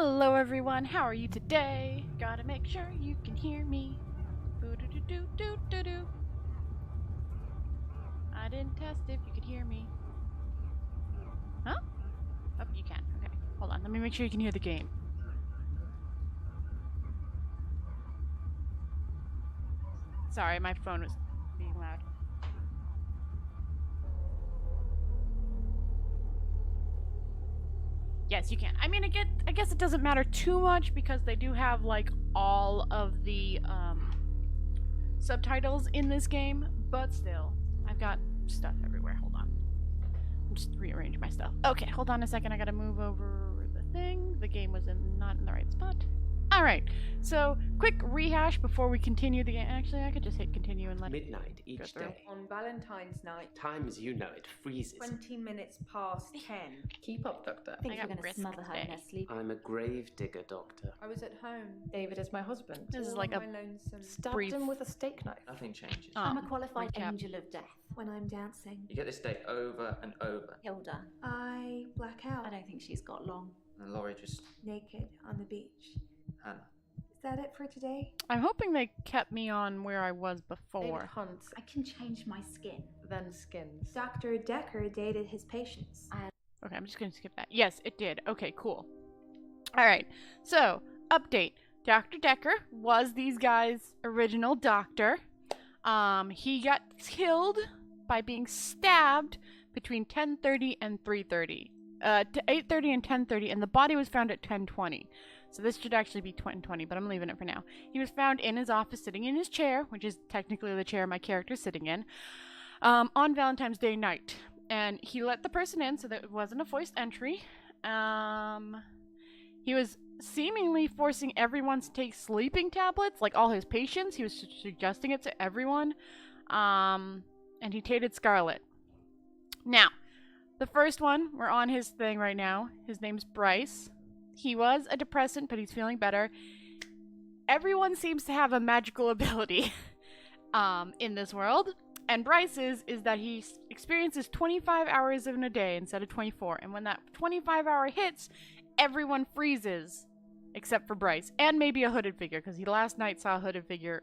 Hello everyone, how are you today? Gotta make sure you can hear me. Boo-doo-doo-doo-doo-doo-doo. I didn't test if you could hear me. Huh? Oh, you can. Okay, hold on. Let me make sure you can hear the game. Sorry, my phone was being loud. Yes, you can. I mean, I guess it doesn't matter too much because they do have like all of the subtitles in this game, but still, I've got stuff everywhere. Hold on. I'll just rearrange my stuff. Okay, hold on a second. I gotta move over the thing. The game was not in the right spot. Alright, so quick rehash before we continue the game. Actually, I could just hit continue and let midnight each day. On Valentine's night, Time as you know it freezes. 20 minutes past 10. Keep up, Doctor. I got risk smother her in today. her sleep. I'm a grave digger, Doctor. I was at home. David is my husband. This is all like a my lonesome. Stabbed brief- him with a steak knife. Nothing changes. I'm a qualified recap. angel of death when I'm dancing. You get this day over and over, Hilda, I black out I don't think she's got long. and Laurie just, naked on the beach. Hannah. Is that it for today? I'm hoping they kept me on where I was David before. hunts, I can change my skin. then skins. Dr. Dekker dated his patients. Okay, I'm just gonna skip that. Yes, it did. Okay, cool. Alright, so, update. Dr. Dekker was these guys' original doctor. He got killed by being stabbed between 10:30 and 3:30. 8:30 and 10:30, and the body was found at 10:20. So this should actually be 10:20, but I'm leaving it for now. He was found in his office sitting in his chair, which is technically the chair my character's sitting in, on Valentine's Day night. And he let the person in so that it wasn't a forced entry. He was seemingly forcing everyone to take sleeping tablets, like all his patients. He was suggesting it to everyone. And he dated Scarlett. Now, the first one, we're on his thing right now. His name's Bryce. He was a depressant, but he's feeling better. Everyone seems to have a magical ability in this world. And Bryce's is that he experiences 25 hours in a day instead of 24. And when that 25-hour hits, everyone freezes. Except for Bryce. And maybe a hooded figure, because he last night saw a hooded figure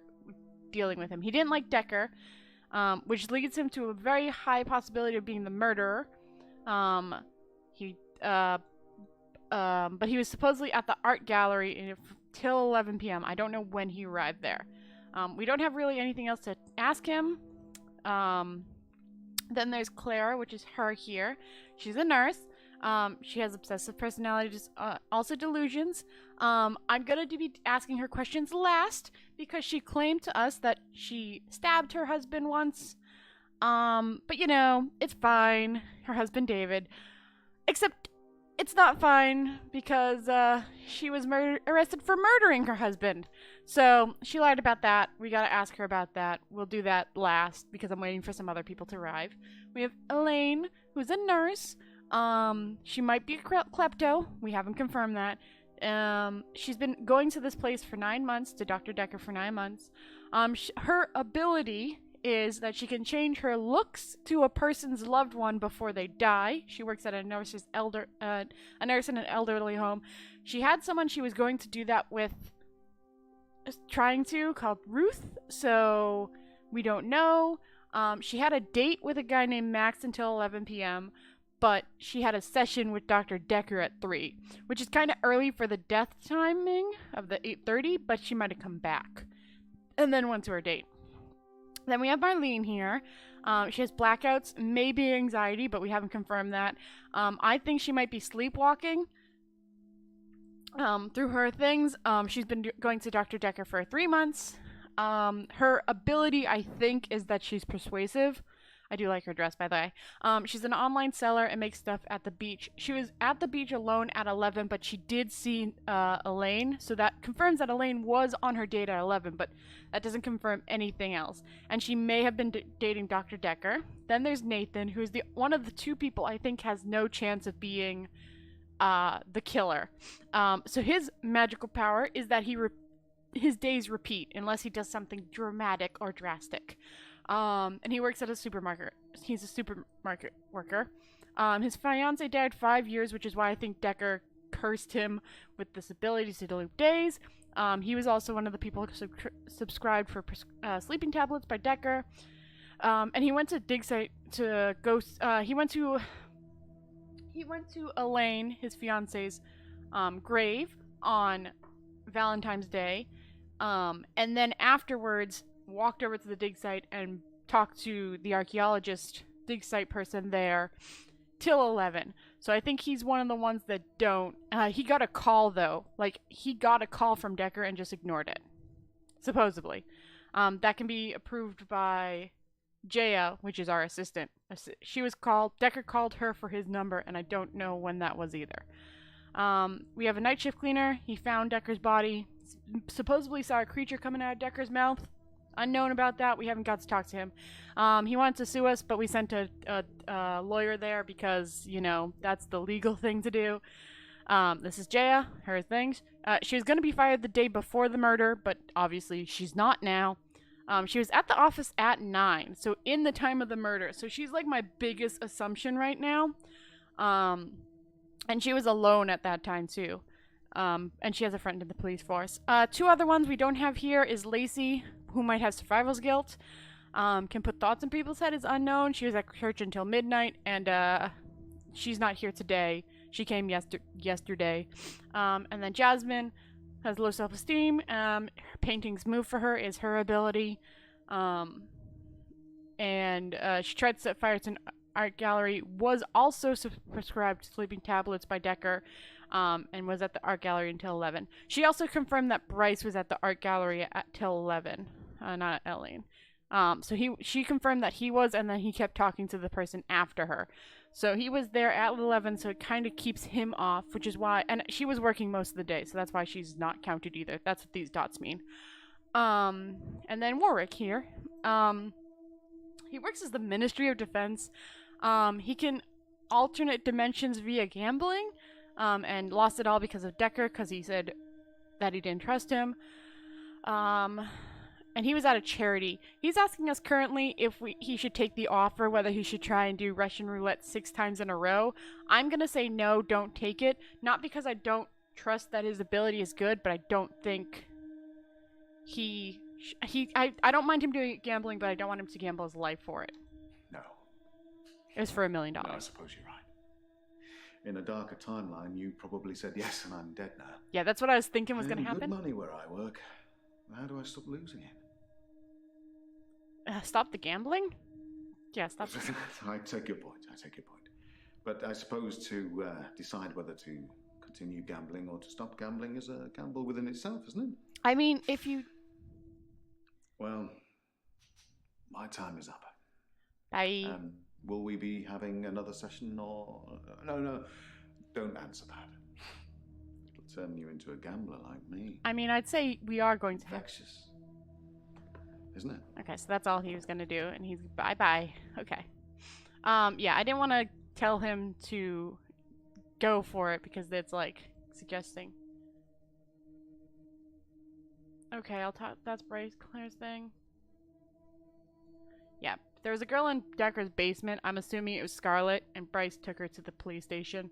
dealing with him. He didn't like Dekker, which leads him to a very high possibility of being the murderer. But he was supposedly at the art gallery till 11 p.m. I don't know when he arrived there. We don't have really anything else to ask him. Then there's Clara, which is her here. She's a nurse. She has obsessive personality, also delusions. I'm gonna be asking her questions last because she claimed to us that she stabbed her husband once. But you know, it's fine. Her husband David. Except it's not fine because she was arrested for murdering her husband. So she lied about that. We gotta ask her about that. We'll do that last because I'm waiting for some other people to arrive. We have Elaine, who's a nurse. She might be a klepto. We haven't confirmed that. She's been going to this place for 9 months, to Dr. Dekker for 9 months. Her ability is that she can change her looks to a person's loved one before they die. She works at a nurse in an elderly home. She had someone she was going to do that with, called Ruth, so we don't know. She had a date with a guy named Max until 11 p.m., but she had a session with Dr. Dekker at 3, which is kind of early for the death timing of the 8:30, but she might have come back. And then went to her date. Then we have Marlene here. She has blackouts, maybe anxiety, but we haven't confirmed that. I think she might be sleepwalking through her things. She's been going to Dr. Dekker for 3 months. Her ability, I think, is that she's persuasive. I do like her dress, by the way. She's an online seller and makes stuff at the beach. She was at the beach alone at 11, but she did see Elaine. So that confirms that Elaine was on her date at 11, but that doesn't confirm anything else. And she may have been dating Dr. Dekker. Then there's Nathan, who's one of the two people I think has no chance of being the killer. So his magical power is that his days repeat unless he does something dramatic or drastic. And he works at a supermarket. He's a supermarket worker. His fiance died 5 years, which is why I think Dekker cursed him with this ability to delete days. He was also one of the people who subscribed for sleeping tablets by Dekker. And he went to dig site to go. He went to Elaine, his fiance's, grave on Valentine's Day. And then afterwards walked over to the dig site and talked to the archaeologist dig site person there till 11. So I think he's one of the ones that don't. He got a call though. Like, he got a call from Dekker and just ignored it. Supposedly. That can be approved by Jaya, which is our assistant. She was called. Dekker called her for his number, and I don't know when that was either. We have a night shift cleaner. He found Dekker's body. Supposedly saw a creature coming out of Dekker's mouth. Unknown about that. We haven't got to talk to him. He wanted to sue us, but we sent a lawyer there because, you know, that's the legal thing to do. This is Jaya, her things. She was going to be fired the day before the murder, but obviously she's not now. She was at the office at 9, so in the time of the murder. So she's like my biggest assumption right now. And she was alone at that time too. And she has a friend in the police force. Two other ones we don't have here is Lacey, who might have survival's guilt. Can put thoughts in people's head is unknown. She was at church until midnight, and she's not here today. She came yesterday. And then Jasmine has low self-esteem. Her paintings move for her is her ability. And she tried to set fire to an art gallery. Was also prescribed sleeping tablets by Dekker. And was at the art gallery until 11. She also confirmed that Bryce was at the art gallery till 11, not Elaine. So she confirmed that he was, and then he kept talking to the person after her. So he was there at 11, so it kind of keeps him off, which is why, and she was working most of the day, so that's why she's not counted either. That's what these dots mean. And then Warwick here. He works as the Ministry of Defense. He can alternate dimensions via gambling. And lost it all because of Dekker, because he said that he didn't trust him. And he was at a charity. He's asking us currently if he should take the offer, whether he should try and do Russian roulette 6 times in a row. I'm going to say no, don't take it. Not because I don't trust that his ability is good, but I don't think I don't mind him doing gambling, but I don't want him to gamble his life for it. No. It was for $1 million. No, I suppose you're right. In a darker timeline, you probably said yes, and I'm dead now. Yeah, that's what I was thinking was going to happen. Good money where I work. How do I stop losing it? Stop the gambling? Yeah, stop. I take your point. But I suppose to decide whether to continue gambling or to stop gambling is a gamble within itself, isn't it? I mean, if you... Well, my time is up. Bye. Will we be having another session or... No, don't answer that. It'll turn you into a gambler like me. I mean, I'd say we are going to have... Infectious. Isn't it? Okay, so that's all he was going to do, and he's... Bye-bye. Okay. Yeah, I didn't want to tell him to go for it because it's, like, suggesting... Okay, I'll talk... That's Bryce Claire's thing. Yeah, there was a girl in Dekker's basement. I'm assuming it was Scarlet, and Bryce took her to the police station.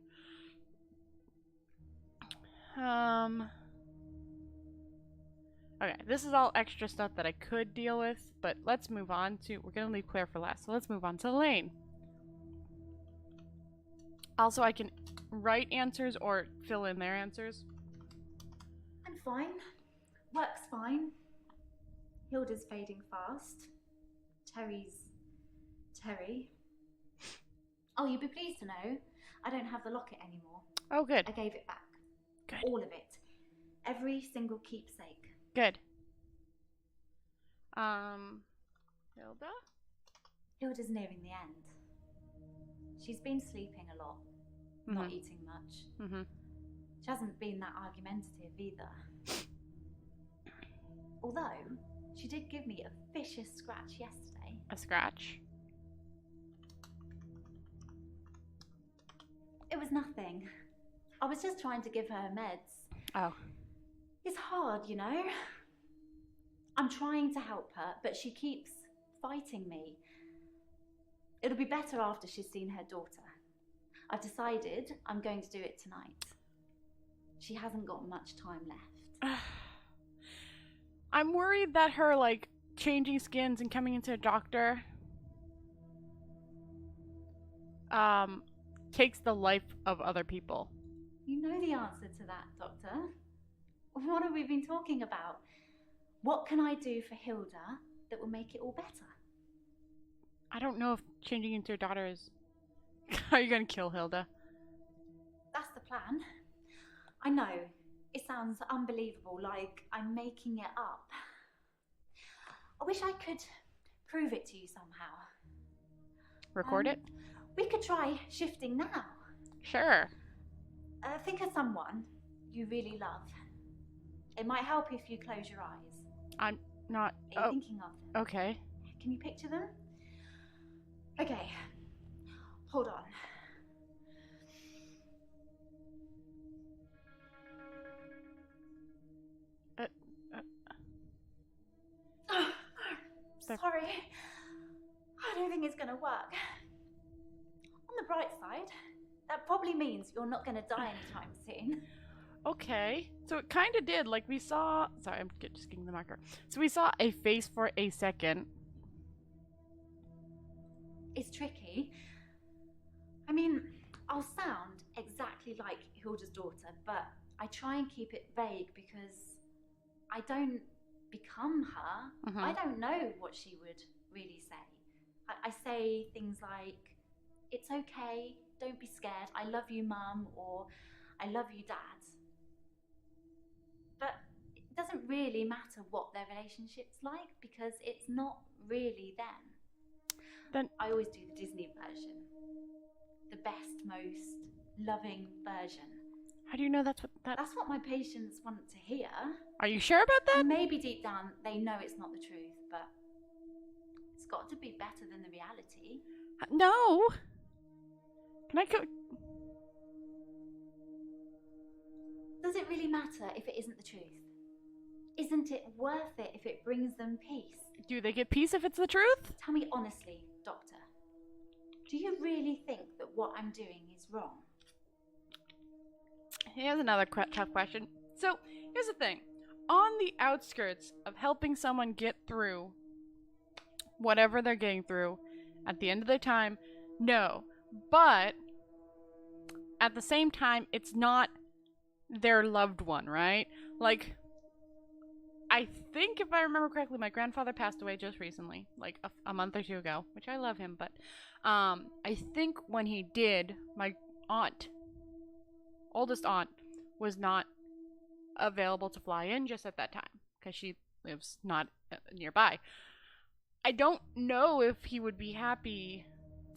Okay, this is all extra stuff that I could deal with, but let's move on to... We're gonna leave Claire for last, so let's move on to Elaine. Also, I can write answers or fill in their answers. I'm fine. Work's fine. Hilda's fading fast. Terry's... Terry. Oh, you'd be pleased to know I don't have the locket anymore. Oh, good. I gave it back. Good. All of it. Every single keepsake. Good. Hilda? Hilda's nearing the end. She's been sleeping a lot. Not eating much. She hasn't been that argumentative either. Although, she did give me a vicious scratch yesterday. A scratch? It was nothing. I was just trying to give her meds. Oh. It's hard, you know? I'm trying to help her, but she keeps fighting me. It'll be better after she's seen her daughter. I've decided I'm going to do it tonight. She hasn't got much time left. I'm worried that her, like, changing skins and coming into a doctor, takes the life of other people. You know the answer to that, Doctor. What have we been talking about? What can I do for Hilda that will make it all better? I don't know if changing into a daughter is... Are you gonna kill Hilda? That's the plan. I know. It sounds unbelievable, like I'm making it up. I wish I could prove it to you somehow. Record it? We could try shifting now. Sure. Think of someone you really love. It might help if you close your eyes. I'm not... Are you thinking of them? Okay. Can you picture them? Okay. Hold on. Sorry. I don't think it's gonna work. On the bright side, that probably means you're not gonna die anytime soon. Okay. So it kind of did. Like, we saw... Sorry, I'm just getting the marker. So we saw a face for a second. It's tricky. I mean, I'll sound exactly like Hilda's daughter, but I try and keep it vague because I don't become her. Mhm. I don't know what she would really say. I say things like, it's okay, don't be scared, I love you, Mum, or I love you, Dad. But it doesn't really matter what their relationship's like because it's not really them. Then I always do the Disney version. The best, most loving version. how do you know that's what that... That's what my patients want to hear. Are you sure about that? Maybe deep down they know it's not the truth, but it's got to be better than the reality. No. Can I go... Does it really matter if it isn't the truth? Isn't it worth it if it brings them peace? Do they get peace if it's the truth? Tell me honestly, Doctor. Do you really think that what I'm doing is wrong? Here's another tough question. So, here's the thing. On the outskirts of helping someone get through whatever they're getting through at the end of their time, no. But at the same time, it's not their loved one, right? Like, I think if I remember correctly, my grandfather passed away just recently, like a month or two ago, which I love him, but I think when he did, my aunt, oldest aunt, was not available to fly in just at that time because she lives not nearby. I don't know if he would be happy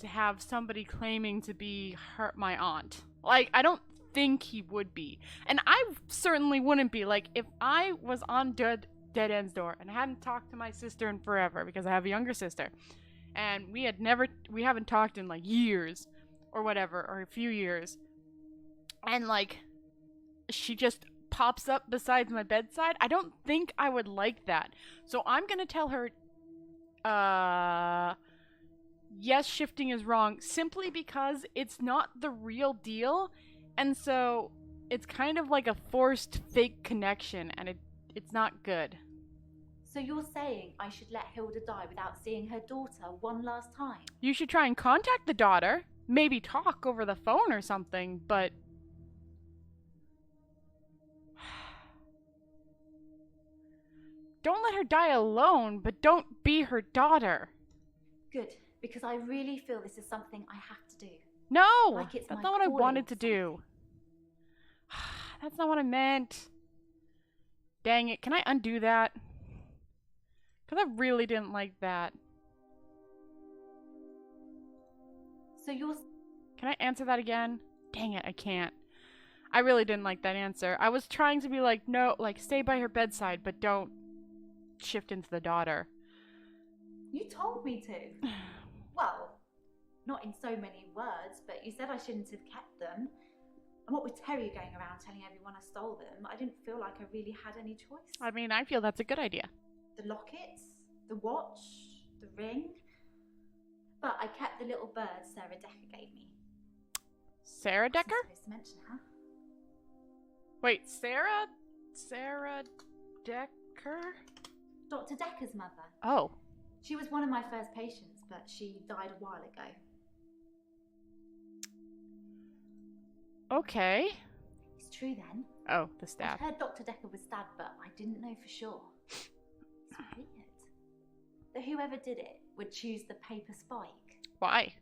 to have somebody claiming to be my aunt. Like, I don't think he would be. And I certainly wouldn't be. Like, if I was on Dead End's door and I hadn't talked to my sister in forever because I have a younger sister and we haven't talked in like years or whatever, or a few years, and like she just pops up beside my bedside, I don't think I would like that. So I'm gonna tell her yes, shifting is wrong simply because it's not the real deal, and so it's kind of like a forced fake connection, and it's not good. So you're saying I should let Hilda die without seeing her daughter one last time? You should try and contact the daughter, maybe talk over the phone or something, but don't let her die alone, but don't be her daughter. Good, because I really feel this is something I have to do. No! Like it's that's my not what I calling wanted or to do. That's not what I meant. Dang it, can I undo that? Because I really didn't like that. So you're... Can I answer that again? Dang it, I can't. I really didn't like that answer. I was trying to be like, no, like, stay by her bedside, but don't shift into the daughter. You told me to. Well, not in so many words, but you said I shouldn't have kept them. And what with Terry going around telling everyone I stole them, I didn't feel like I really had any choice. I mean, I feel that's a good idea. The lockets, the watch, the ring. But I kept the little bird Sarah Dekker gave me. Sarah Wasn't Dekker? supposed to mention her. Wait, Sarah? Sarah Dekker? Dr. Dekker's mother. Oh. She was one of my first patients, but she died a while ago. Okay. It's true then. Oh, the I'd stab. heard Dr. Dekker was stabbed, but I didn't know for sure. It's weird that whoever did it would choose the paper spike. Why?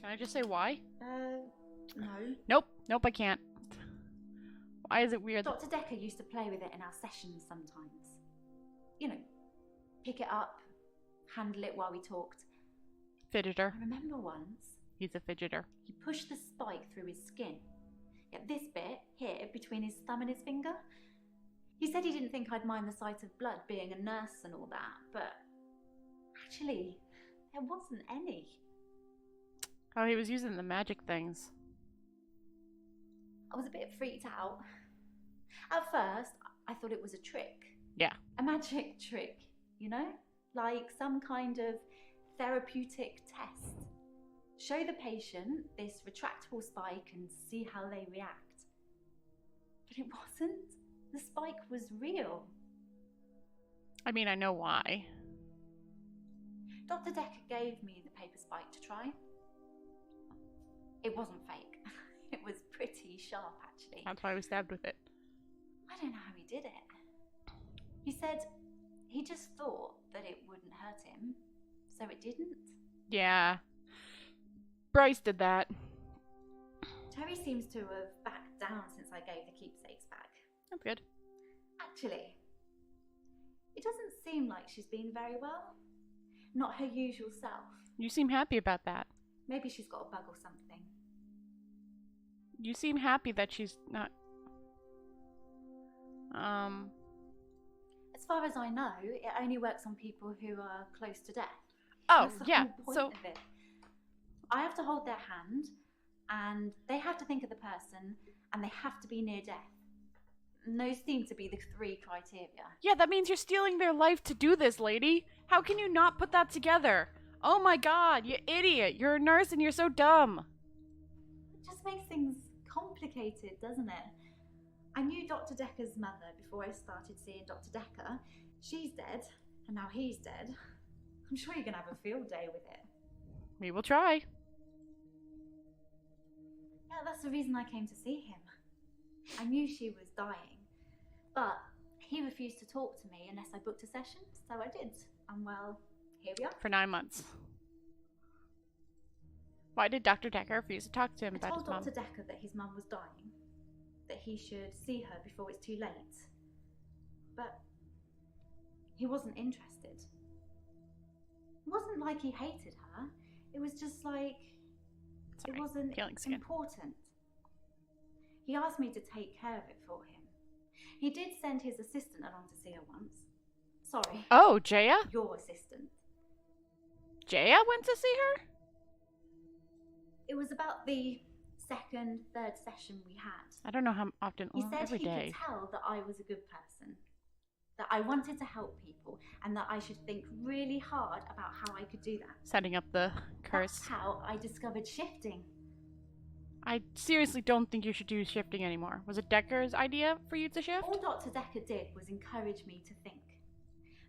Can I just say why? No. Nope. Nope, I can't. Why is it weird? Dr. Dekker used to play with it in our sessions sometimes. You know, pick it up, handle it while we talked. Fidgeter. I remember once, He's a fidgeter. he pushed the spike through his skin. At this bit, here, between his thumb and his finger. He said he didn't think I'd mind the sight of blood being a nurse and all that, but actually, there wasn't any. Oh, he was using the magic things. I was a bit freaked out. At first, I thought it was a trick. Yeah. A magic trick, you know? Like some kind of therapeutic test. Show the patient this retractable spike and see how they react. But it wasn't. The spike was real. I mean, I know why. Dr. Dekker gave me the paper spike to try. It wasn't fake. It was pretty sharp, actually. That's why I was stabbed with it. I don't know how he did it. He said he just thought that it wouldn't hurt him, so it didn't. Yeah. Bryce did that. Terry seems to have backed down since I gave the keepsakes back. That's good. Actually, it doesn't seem like she's been very well. Not her usual self. You seem happy about that. Maybe she's got a bug or something. You seem happy that she's not... As far as I know, it only works on people who are close to death. Oh, That's the yeah, whole point so... of it. I have to hold their hand, and they have to think of the person, and they have to be near death. And those seem to be the 3 criteria. Yeah, that means you're stealing their life to do this, lady. How can you not put that together? Oh my god, you idiot. You're a nurse and you're so dumb. It just makes things complicated, doesn't it? I knew Dr. Dekker's mother before I started seeing Dr. Dekker. She's dead, and now he's dead. I'm sure you're going to have a field day with it. We will try. Yeah, that's the reason I came to see him. I knew she was dying, but he refused to talk to me unless I booked a session, so I did. And well, here we are. For 9 months. Why did Dr. Dekker refuse to talk to him I about told his mom? Dr. Dekker that his mum was dying, that he should see her before it's too late. But he wasn't interested. It wasn't like he hated her. It was just like Sorry, it wasn't peeling skin. important. He asked me to take care of it for him. He did send his assistant along to see her once. Sorry. Oh, Jaya? Your assistant. Jaya went to see her? It was about the second, third session we had. I don't know how often. He Well, said every he day. could tell that I was a good person, that I wanted to help people, and that I should think really hard about how I could do that. Setting up the curse. That's how I discovered shifting. I seriously don't think you should do shifting anymore. Was it Dekker's idea for you to shift? All Dr. Dekker did was encourage me to think.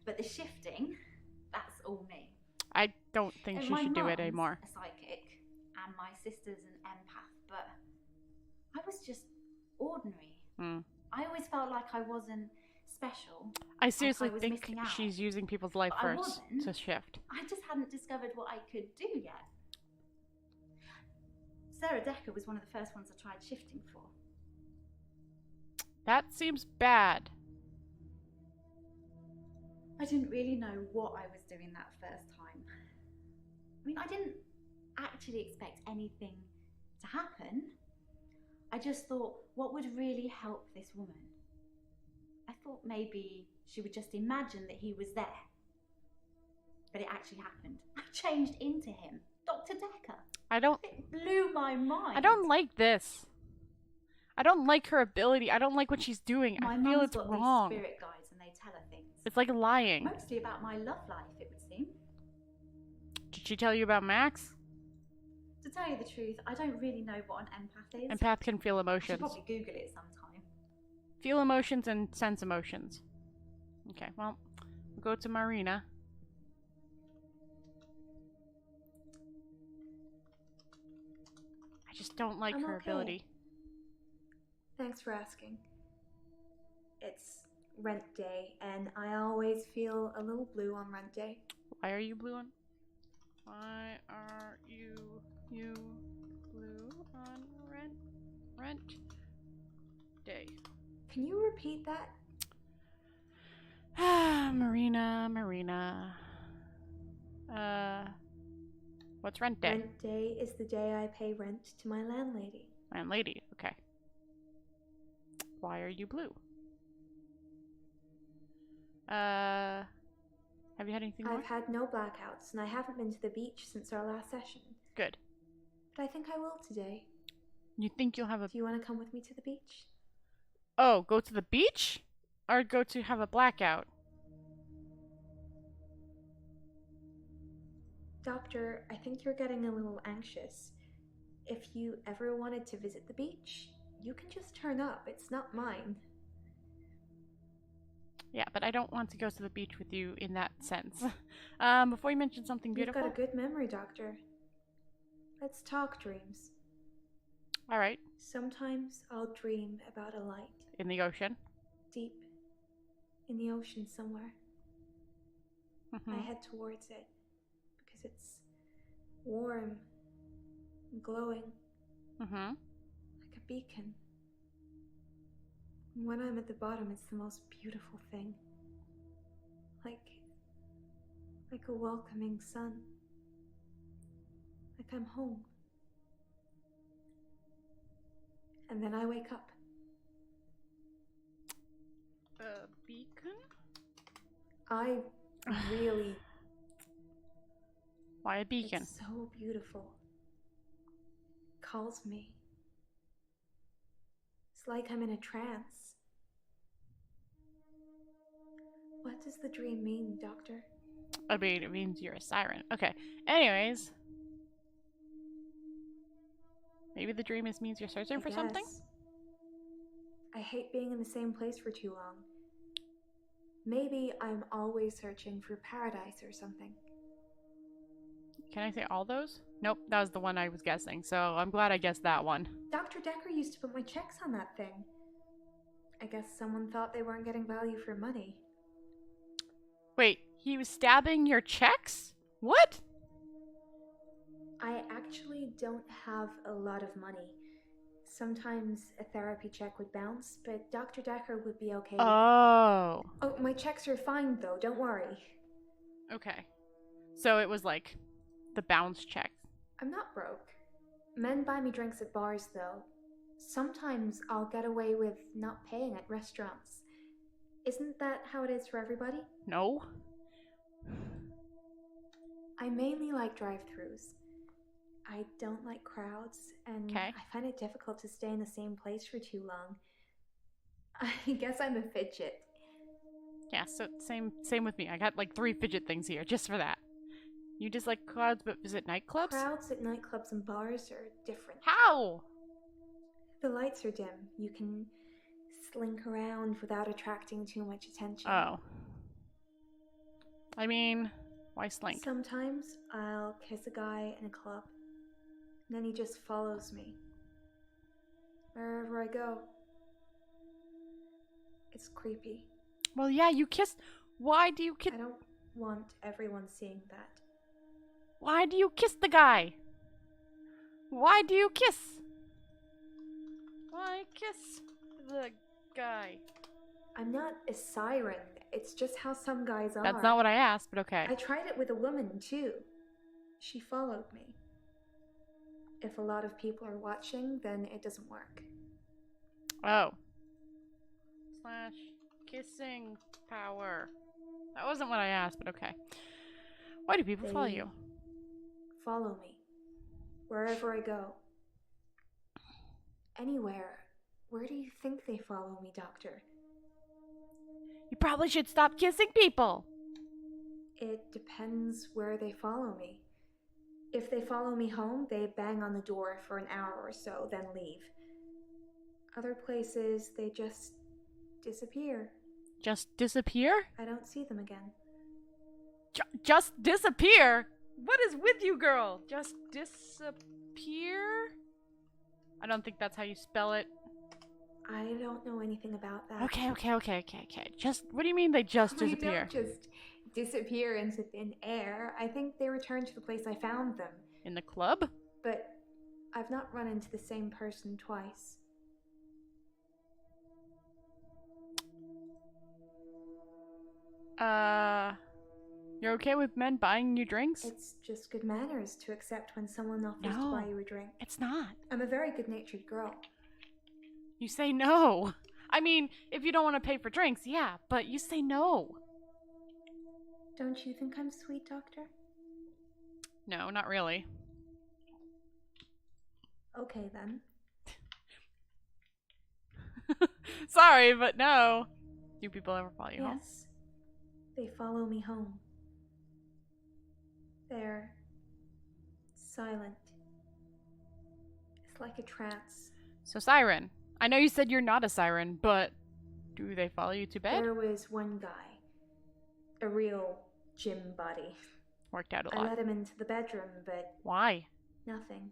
But the shifting, that's all me. I don't think And she my should do it mum's anymore. a psychic, and my sister's an empath, but I was just ordinary. Hmm. I always felt like I wasn't special. I seriously was think missing out. she's using people's life But I first wasn't. to shift. I just hadn't discovered what I could do yet. Sarah Dekker was one of the first ones I tried shifting for. That seems bad. I didn't really know what I was doing that first time. I mean, I didn't actually expect anything to happen. I just thought, what would really help this woman? I thought maybe she would just imagine that he was there. But it actually happened. I changed into him. Dr. Dekker. I don't It blew my mind. I don't like this. I don't like her ability. I don't like what she's doing. My I feel mum's it's got wrong. these spirit guides and they tell her things. It's like lying. Mostly about my love life, it would seem. Did she tell you about Max? To tell you the truth, I don't really know what an empath is. Empath can feel I should emotions. probably Google it sometime. Feel emotions and sense emotions. Okay, well, we'll go to Marina. I just don't like I'm her okay. ability. Thanks for asking. It's rent day, and I always feel a little blue on rent day. Why are you blue on? Why are you blue on rent day? Can you repeat that? Marina. What's rent day? Rent day is the day I pay rent to my landlady. Landlady, okay. Why are you blue? Have you had anything more? I've had no blackouts, and I haven't been to the beach since our last session. Good. But I think I will today. You think you'll have a... Do you want to come with me to the beach? Oh, go to the beach? Or go to have a blackout? Doctor, I think you're getting a little anxious. If you ever wanted to visit the beach, you can just turn up. It's not mine. Yeah, but I don't want to go to the beach with you in that sense. Before you mention something beautiful... You've got a good memory, Doctor. Let's talk dreams. Alright. Sometimes I'll dream about a light. In the ocean. Deep in the ocean somewhere. Mm-hmm. I head towards it because it's warm and glowing Mm-hmm. like a beacon. And when I'm at the bottom, it's the most beautiful thing. Like a welcoming sun. Like I'm home. And then I wake up. A beacon? I really... Why a beacon? It's so beautiful. Calls me. It's like I'm in a trance. What does the dream mean, Doctor? I mean, it means you're a siren. Okay. Anyways. Maybe the dream means you're searching for something? guess. I hate being in the same place for too long. Maybe I'm always searching for paradise or something. Can I say all those? Nope, that was the one I was guessing, so I'm glad I guessed that one. Dr. Dekker used to put my checks on that thing. I guess someone thought they weren't getting value for money. Wait, he was stabbing your checks? What? I actually don't have a lot of money. Sometimes a therapy check would bounce, but Dr. Dekker would be okay. Oh. Oh, my checks are fine though, don't worry. Okay. So it was like the bounce check. I'm not broke. Men buy me drinks at bars though. Sometimes I'll get away with not paying at restaurants. Isn't that how it is for everybody? No. I mainly like drive-thrus. I don't like crowds, and Okay. I find it difficult to stay in the same place for too long. I guess I'm a fidget. Yeah, so same with me. I got like 3 fidget things here just for that. You just like crowds but visit nightclubs? Crowds at nightclubs and bars are different. How? The lights are dim. You can slink around without attracting too much attention. Oh. I mean, why slink? Sometimes I'll kiss a guy in a club, and then he just follows me. Wherever I go. It's creepy. Well, yeah, you kissed. Why do you kiss? I don't want everyone seeing that. Why do you kiss the guy? Why do you kiss? Why kiss the guy? I'm not a siren. It's just how some guys are. That's not what I asked, but okay. I tried it with a woman, too. She followed me. If a lot of people are watching, then it doesn't work. Oh. Slash kissing power. That wasn't what I asked, but okay. Why do people follow They you? Follow me. Wherever I go. Anywhere. Where do you think they follow me, Doctor? You probably should stop kissing people. It depends where they follow me. If they follow me home, they bang on the door for an hour or so, then leave. Other places, they just disappear. Just disappear? I don't see them again. Just disappear? What is with you, girl? Just disappear? I don't think that's how you spell it. I don't know anything about that. Okay. Just, what do you mean they just disappear? They don't just disappear into thin air. I think they return to the place I found them. In the club? But I've not run into the same person twice. You're okay with men buying you drinks? It's just good manners to accept when someone offers to No. buy you a drink. It's not. I'm a very good-natured girl. You say no. I mean, if you don't want to pay for drinks, yeah, but you say no. Don't you think I'm sweet, Doctor? No, not really. Okay, then. Sorry, but no. Do people ever follow you home? Yes. They follow me home. They're silent. It's like a trance. So, Siren. I know you said you're not a siren, but do they follow you to bed? There was one guy. A real gym buddy. Worked out a I lot. let him into the bedroom, but Why? nothing.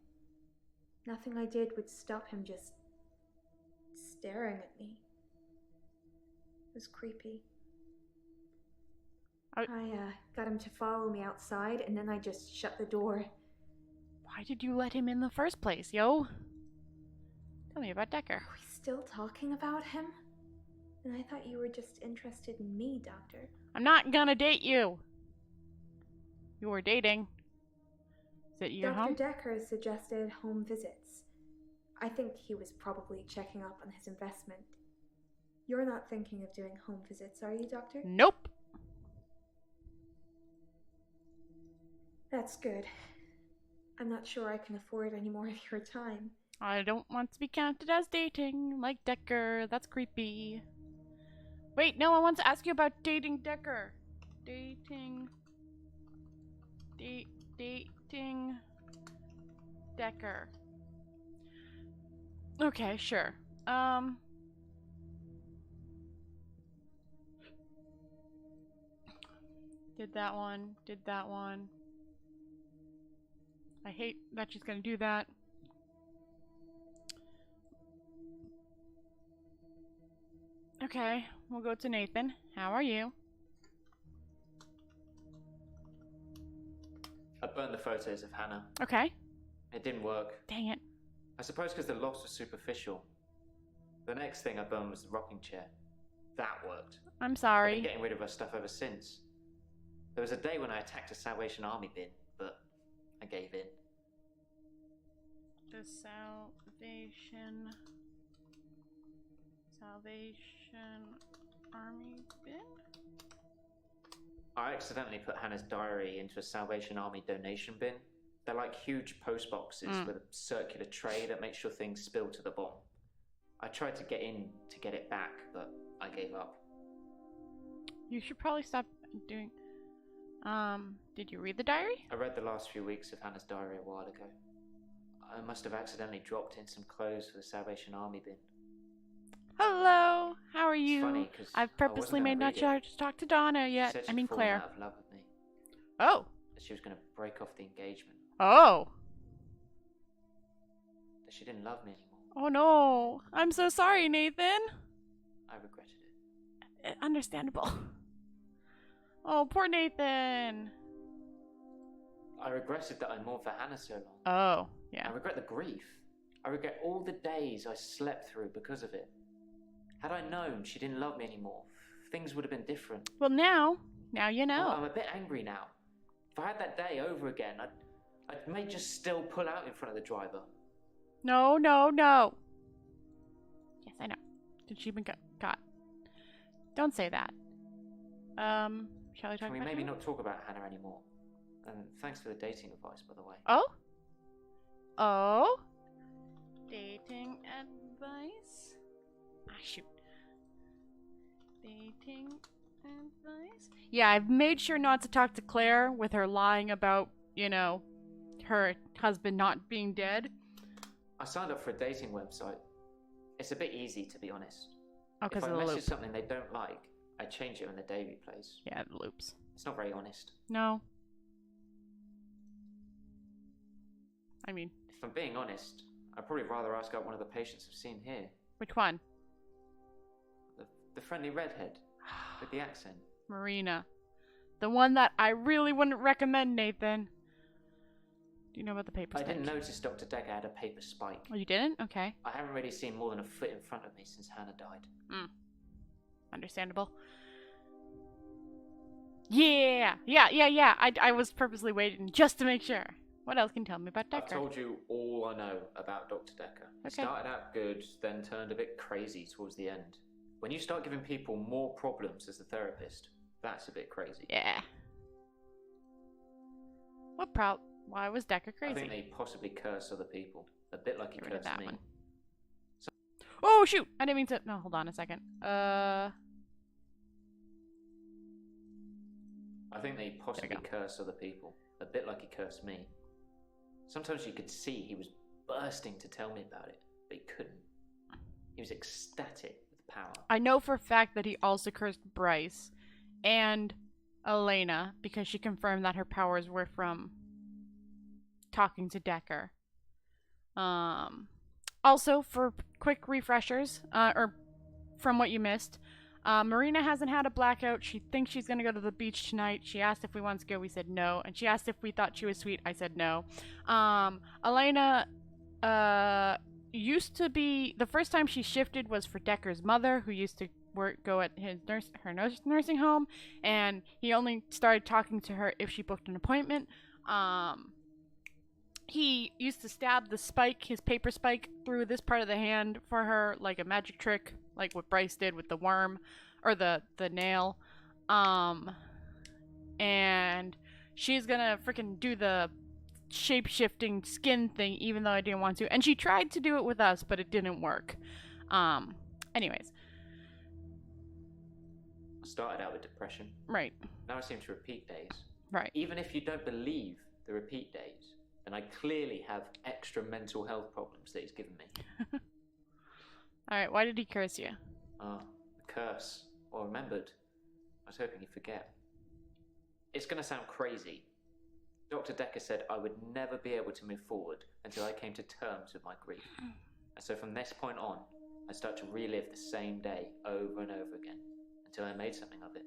Nothing I did would stop him just staring at me. It was creepy. I got him to follow me outside, and then I just shut the door. Why did you let him in the first place, yo? Tell me about Dekker. Are we still talking about him? And I thought you were just interested in me, Doctor. I'm not gonna date you. You were dating. Is it your home? Dr. Dekker suggested home visits. I think he was probably checking up on his investment. You're not thinking of doing home visits, are you, Doctor? Nope. That's good. I'm not sure I can afford any more of your time. I don't want to be counted as dating, like Dekker. That's creepy. Wait, no, I want to ask you about dating Dekker. Dating Dekker. Okay, sure. Did that one. I hate that she's gonna do that. Okay, we'll go to Nathan. How are you? I burned the photos of Hannah. Okay. It didn't work. Dang it. I suppose because the loss was superficial. The next thing I burned was the rocking chair. That worked. I'm I've been sorry. getting rid of her stuff ever since. There was a day when I attacked a Salvation Army bin, but I gave in. The Salvation Army bin? I accidentally put Hannah's diary into a Salvation Army donation bin. They're like huge post boxes with a circular tray that makes sure things spill to the bottom. I tried to get in to get it back, but I gave up. You should probably stop doing... did you read the diary? I read the last few weeks of Hannah's diary a while ago. I must have accidentally dropped in some clothes for the Salvation Army bin. Hello, how are It's you? funny, 'cause I've I purposely wasn't made gonna not read sure it. to talk to Donna She yet. said I she'd mean fallen Claire. out of love with me. Oh. That she was going to break off the engagement. Oh. That she didn't love me anymore. Oh no. I'm so sorry, Nathan. I regretted it. Understandable. Oh, poor Nathan. I regretted that I mourned for Hannah so long. Oh, yeah. I regret the grief. I regret all the days I slept through because of it. Had I known she didn't love me anymore, things would have been different. Well, now you know. I'm a bit angry now. If I had that day over again, I may just still pull out in front of the driver. No. Yes, I know. Did she even got? Don't say that. Shall we talk Can we about maybe Hannah? not talk about Hannah anymore? And thanks for the dating advice, by the way. Oh? Dating advice? Ah, shoot. Dating advice? Yeah, I've made sure not to talk to Claire with her lying about, her husband not being dead. I signed up for a dating website. It's a bit easy, to be honest. Oh, If because I of the message loop. something they don't like, I change it when the day replays. Yeah, the loops. It's not very honest. No. I mean, If I'm being honest, I'd probably rather ask out one of the patients I've seen here. which one? The friendly redhead with the accent. Marina. The one that I really wouldn't recommend, Nathan. Do you know about the paper I spike? didn't notice Dr. Dekker had a paper spike. Oh, you didn't? Okay. I haven't really seen more than a foot in front of me since Hannah died. Understandable. Yeah! I was purposely waiting just to make sure. What else can you tell me about I've Dekker? told you all I know about Dr. Dekker. He Okay. started out good, then turned a bit crazy towards the end. When you start giving people more problems as a therapist, that's a bit crazy. Yeah. Why was Dekker crazy? I think they possibly curse other people, a bit like he Get rid of cursed that me. one. Oh, shoot! I didn't mean to... No, hold on a second. I think they possibly go. curse other people, a bit like he cursed me. Sometimes you could see he was bursting to tell me about it, but he couldn't. He was ecstatic with power. I know for a fact that he also cursed Bryce and Elena because she confirmed that her powers were from talking to Dekker. Also, for quick refreshers, or from what you missed, Marina hasn't had a blackout. She thinks she's gonna go to the beach tonight. She asked if we wanted to go. We said no. And she asked if we thought she was sweet. I said no. Elena, used to be... The first time she shifted was for Dekker's mother, who used to go at her nursing home. And he only started talking to her if she booked an appointment. He used to stab the spike, his paper spike, through this part of the hand for her, like a magic trick, like what Bryce did with the worm, or the nail. And she's gonna freaking do the shape-shifting skin thing, even though I didn't want to. And she tried to do it with us, but it didn't work. Anyways. I started out with depression. Right. Now I seem to repeat days. Right. Even if you don't believe the repeat days, then I clearly have extra mental health problems that he's given me. Alright, why did he curse you? The curse. Or remembered. I was hoping you'd forget. It's gonna sound crazy. Dr. Dekker said I would never be able to move forward until I came to terms with my grief. And so from this point on, I start to relive the same day over and over again until I made something of it.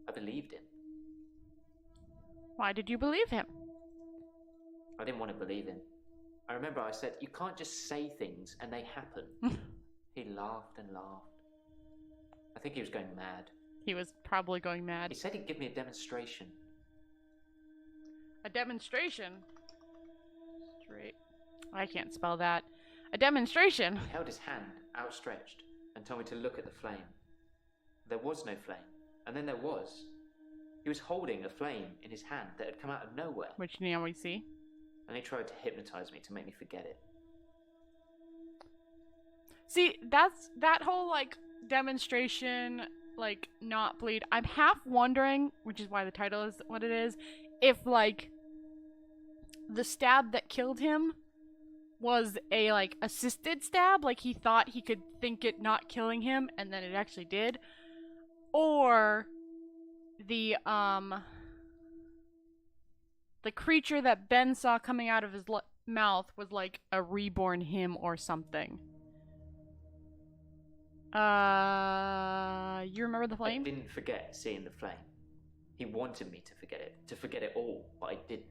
I believed him. Why did you believe him? I didn't want to believe him. I remember I said, you can't just say things and they happen. He laughed and laughed. I think he was going mad. He was probably going mad. He said he'd give me a demonstration. A demonstration? Straight. I can't spell that. A demonstration? He held his hand outstretched and told me to look at the flame. There was no flame, and then there was. He was holding a flame in his hand that had come out of nowhere, Which now we see. and he tried to hypnotize me to make me forget it. See, that's that whole like demonstration, like not bleed. I'm half wondering, which is why the title is what it is, if like the stab that killed him was a like assisted stab, like he thought he could think it not killing him and then it actually did, or the creature that Ben saw coming out of his mouth was like a reborn him or something. You remember the flame? I didn't forget seeing the flame. He wanted me to forget it all, but I didn't.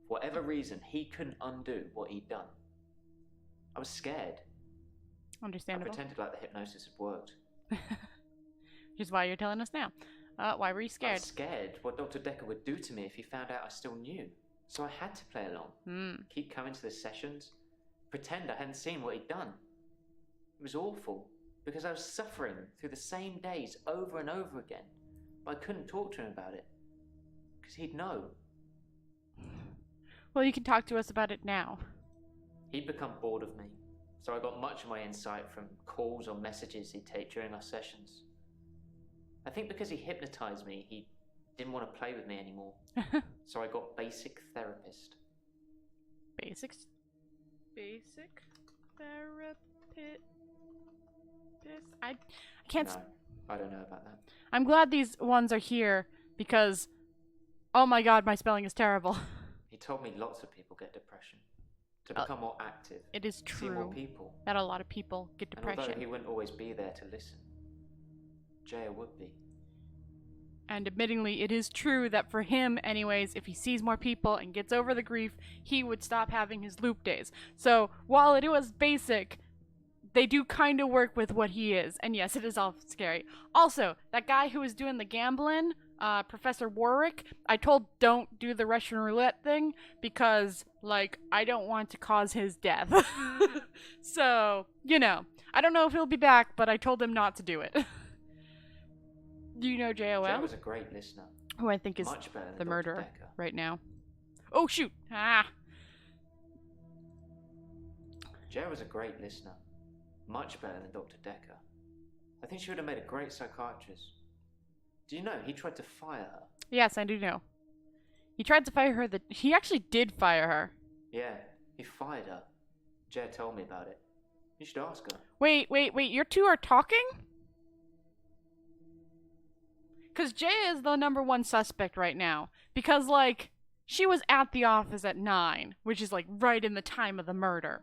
For whatever reason, he couldn't undo what he'd done. I was scared. I Understandable. pretended like the hypnosis had worked. Which is why you're telling us now. Why were you I scared? was scared what Dr. Dekker would do to me if he found out I still knew. So I had to play along. Keep coming to the sessions. Pretend I hadn't seen what he'd done. It was awful, because I was suffering through the same days over and over again. But I couldn't talk to him about it, because he'd know. Well, you can talk to us about it now. He'd become bored of me, so I got much of my insight from calls or messages he'd take during our sessions. I think because he hypnotized me, he didn't want to play with me anymore. So I got basic therapist. Basic therapist. I can't. No, I don't know about that. I'm glad these ones are here because, oh my god, my spelling is terrible. He told me lots of people get depression. To become more active. It is See more true people. that a lot of people get And although depression. he wouldn't always be there to listen, Jaya would be. And admittingly, it is true that for him, anyways, if he sees more people and gets over the grief, he would stop having his loop days. So, while it was basic, they do kind of work with what he is. And yes, it is all scary. Also, that guy who was doing the gambling, Professor Warwick, I told don't do the Russian roulette thing because, like, I don't want to cause his death. So, you know, I don't know if he'll be back, but I told him not to do it. Do you know Jaya JOL? was a great listener. Who I think is Much better than the Dr. murderer Dekker. right now. Oh, shoot! Ah! Jaya was a great listener. Much better than Dr. Dekker. I think she would have made a great psychiatrist. Do you know, he tried to fire her. Yes, I do know. He tried to fire her. He actually did fire her. Yeah, he fired her. Jaya told me about it. You should ask her. Wait. You two are talking? Because Jaya is the #1 suspect right now. Because, like, she was at the office at 9, which is, like, right in the time of the murder.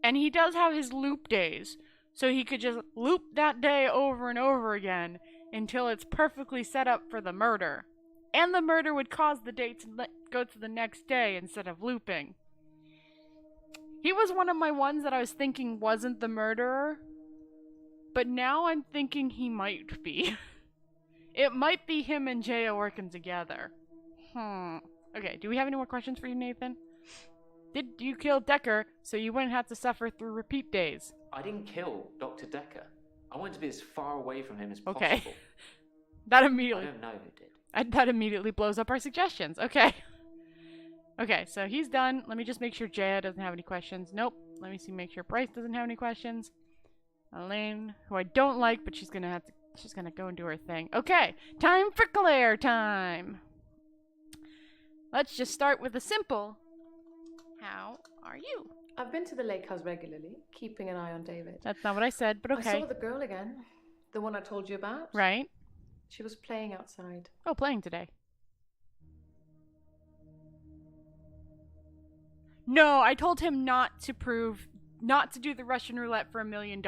And he does have his loop days. So he could just loop that day over and over again until it's perfectly set up for the murder. And the murder would cause the day to go to the next day instead of looping. He was one of my ones that I was thinking wasn't the murderer. But now I'm thinking he might be. It might be him and Jaya working together. Okay, do we have any more questions for you, Nathan? Did you kill Dekker so you wouldn't have to suffer through repeat days? I didn't kill Dr. Dekker. I wanted to be as far away from him as Okay. possible. That I immediately don't know who did. that immediately blows up our suggestions. Okay. Okay, so he's done. Let me just make sure Jaya doesn't have any questions. Nope. Let me see, make sure Bryce doesn't have any questions. Elaine, who I don't like, but she's gonna go and do her thing. Okay, time for Claire time. Let's just start with a simple. How are you? I've been to the lake house regularly, keeping an eye on David. That's not what I said, but I okay. saw the girl again. The one I told you about. Right? She was playing outside. Oh, playing today. No, I told him not to do the Russian roulette for $1 million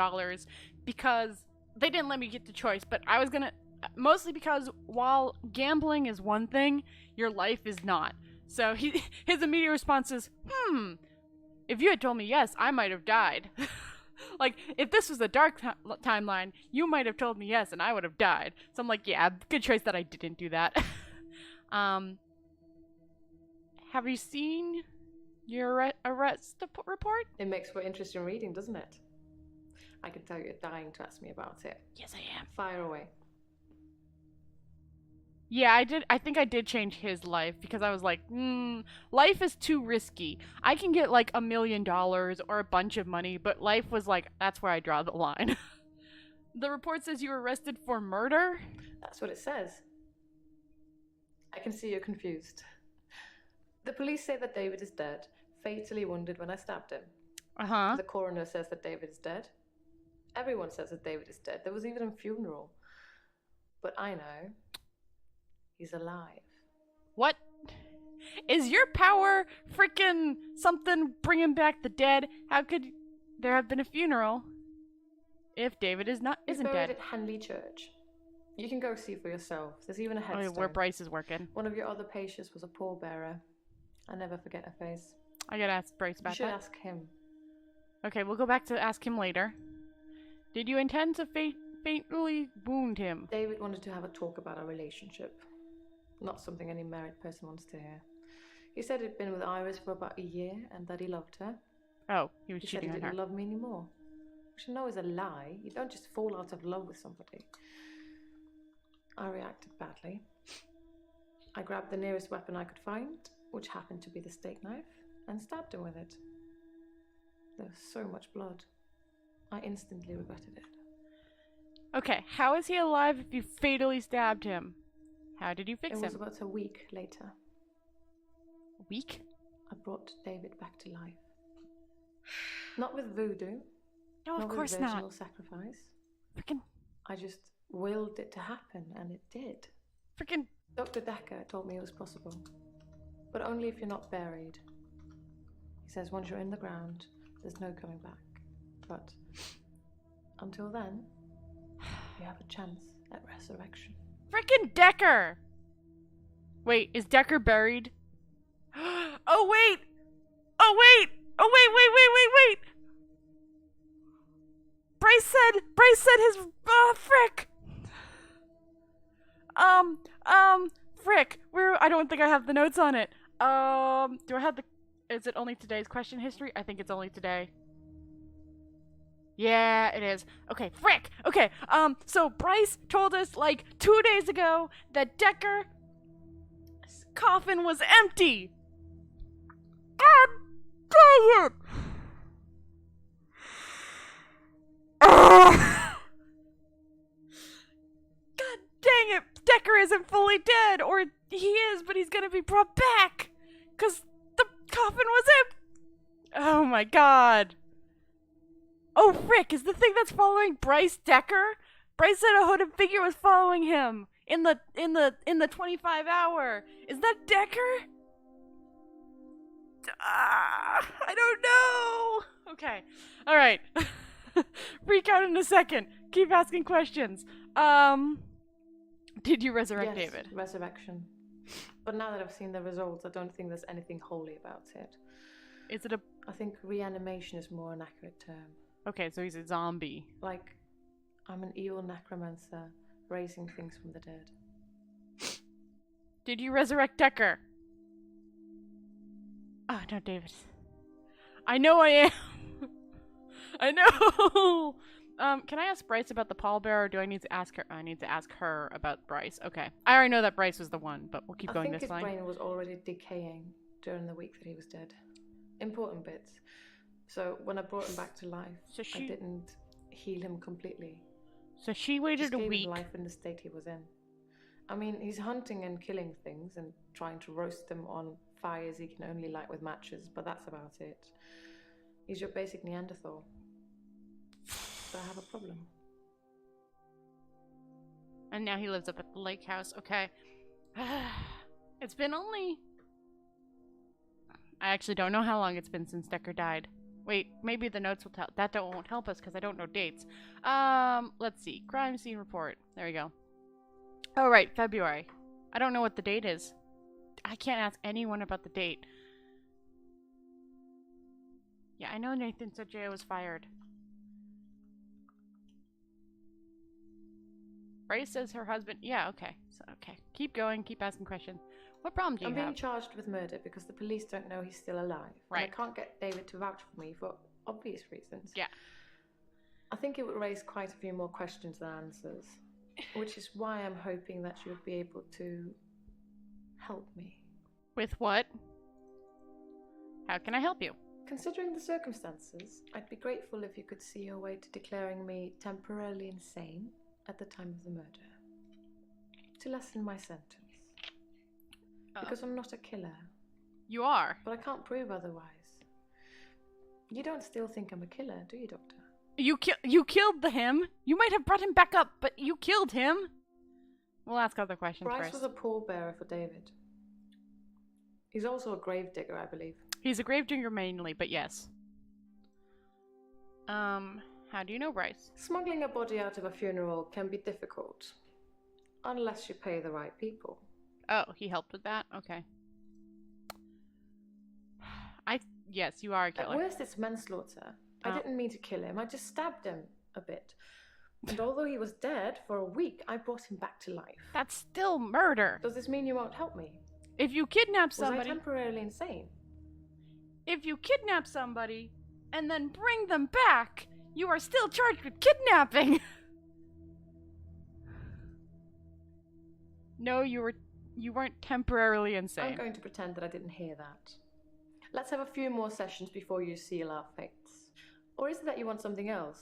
because they didn't let me get the choice, but I was gonna, mostly because while gambling is one thing, your life is not. So his immediate response is, if you had told me yes, I might have died. Like, if this was a dark timeline, you might have told me yes and I would have died. So I'm like, yeah, good choice that I didn't do that. Have you seen your arrest report? It makes for interesting reading, doesn't it? I can tell you're dying to ask me about it. Yes, I am. Fire away. Yeah, I did. I think I did change his life because I was like, life is too risky. I can get like $1 million or a bunch of money, but life was like, that's where I draw the line. The report says you were arrested for murder? That's what it says. I can see you're confused. The police say that David is dead, fatally wounded when I stabbed him. Uh-huh. The coroner says that David is dead. Everyone says that David is dead. There was even a funeral. But I know he's alive. What? Is your power freaking something bringing back the dead? How could there have been a funeral if David isn't He's dead? buried at Henley Church. You can go see for yourself. There's even a headstone. Oh, where Bryce is working. One of your other patients was a pallbearer. I never forget her face. I gotta ask Bryce You about should that. ask him. Okay, we'll go back to ask him later. Did you intend to fatally wound him? David wanted to have a talk about our relationship. Not something any married person wants to hear. He said he'd been with Iris for about a year and that he loved her. Oh, he was He said he cheating on her. didn't love me anymore. Which I know is a lie. You don't just fall out of love with somebody. I reacted badly. I grabbed the nearest weapon I could find, which happened to be the steak knife, and stabbed him with it. There was so much blood. I instantly regretted it. Okay, how is he alive if you fatally stabbed him? How did you fix It was him? about a week later. A week? I brought David back to life. Not with voodoo. No, of not course with not. virginal sacrifice. Freaking, I just willed it to happen, and it did. freaking. Dr. Dekker told me it was possible. But only if you're not buried. He says once you're in the ground, there's no coming back. But until then, you have a chance at resurrection. Freaking Dekker! Wait, is Dekker buried? Oh, wait! Oh, wait! Oh, wait! Bryce said his, frick! Frick, I don't think I have the notes on it. Do I have is it only today's question history? I think it's only today. Yeah, it is. Okay, frick! Okay, so Bryce told us, like, 2 days ago that Dekker's coffin was empty! God dang it! God dang it! Dekker isn't fully dead, or he is, but he's gonna be brought back! 'Cause the coffin was empty! Oh my god! Oh, frick, is the thing that's following Bryce Dekker? Bryce said a hooded figure was following him in the 25 hour. Is that Dekker? I don't know. Okay. All right. Freak out in a second. Keep asking questions. Did you resurrect Yes, David? resurrection. But now that I've seen the results, I don't think there's anything holy about it. Is it a... I think reanimation is more an accurate term. Okay, so he's a zombie. Like, I'm an evil necromancer raising things from the dead. Did you resurrect Dekker? Oh, no, David. I know I am. I know. Can I ask Bryce about the pallbearer, or do I need to ask her? I need to ask her about Bryce. Okay. I already know that Bryce was the one, but we'll keep going this I think line. his brain was already decaying during the week that he was dead. Important bits. So when I brought him back to life, So I didn't heal him completely. So she Just waited a gave week. him life in the state he was in. I mean, he's hunting and killing things and trying to roast them on fires he can only light with matches, but that's about it. He's your basic Neanderthal. So I have a problem. And now he lives up at the lake house. Okay. It's been only... I actually don't know how long it's been since Dekker died. Wait, maybe the notes will tell. That won't help us because I don't know dates. Let's see. Crime scene report. There we go. Oh, right. February. I don't know what the date is. I can't ask anyone about the date. Yeah, I know Nathan said Jaya was fired. Bryce says her husband... Yeah, okay. So, okay. Keep going. Keep asking questions. What problem do you I'm have? being charged with murder because the police don't know he's still alive. Right. And I can't get David to vouch for me for obvious reasons. Yeah. I think it would raise quite a few more questions than answers, which is why I'm hoping that you would be able to help me. With what? How can I help you? Considering the circumstances, I'd be grateful if you could see your way to declaring me temporarily insane at the time of the murder. To lessen my sentence. Because I'm not a killer. You are. But I can't prove otherwise. You don't still think I'm a killer, do you, Doctor? You killed him. You might have brought him back up, but you killed him. We'll ask other questions Bryce first. was a pallbearer for David. He's also a gravedigger, I believe. He's a gravedigger mainly, but yes. How do you know Bryce? Smuggling a body out of a funeral can be difficult. Unless you pay the right people. Oh, he helped with that? Okay. Yes, you are a killer. At worst, it's manslaughter. I didn't mean to kill him. I just stabbed him a bit. And although he was dead for a week, I brought him back to life. That's still murder. Does this mean you won't help me? If you kidnap Was I somebody... temporarily insane? If you kidnap somebody and then bring them back, you are still charged with kidnapping. No, you weren't temporarily insane. I'm going to pretend that I didn't hear that. Let's have a few more sessions before you seal our fates. Or is it that you want something else?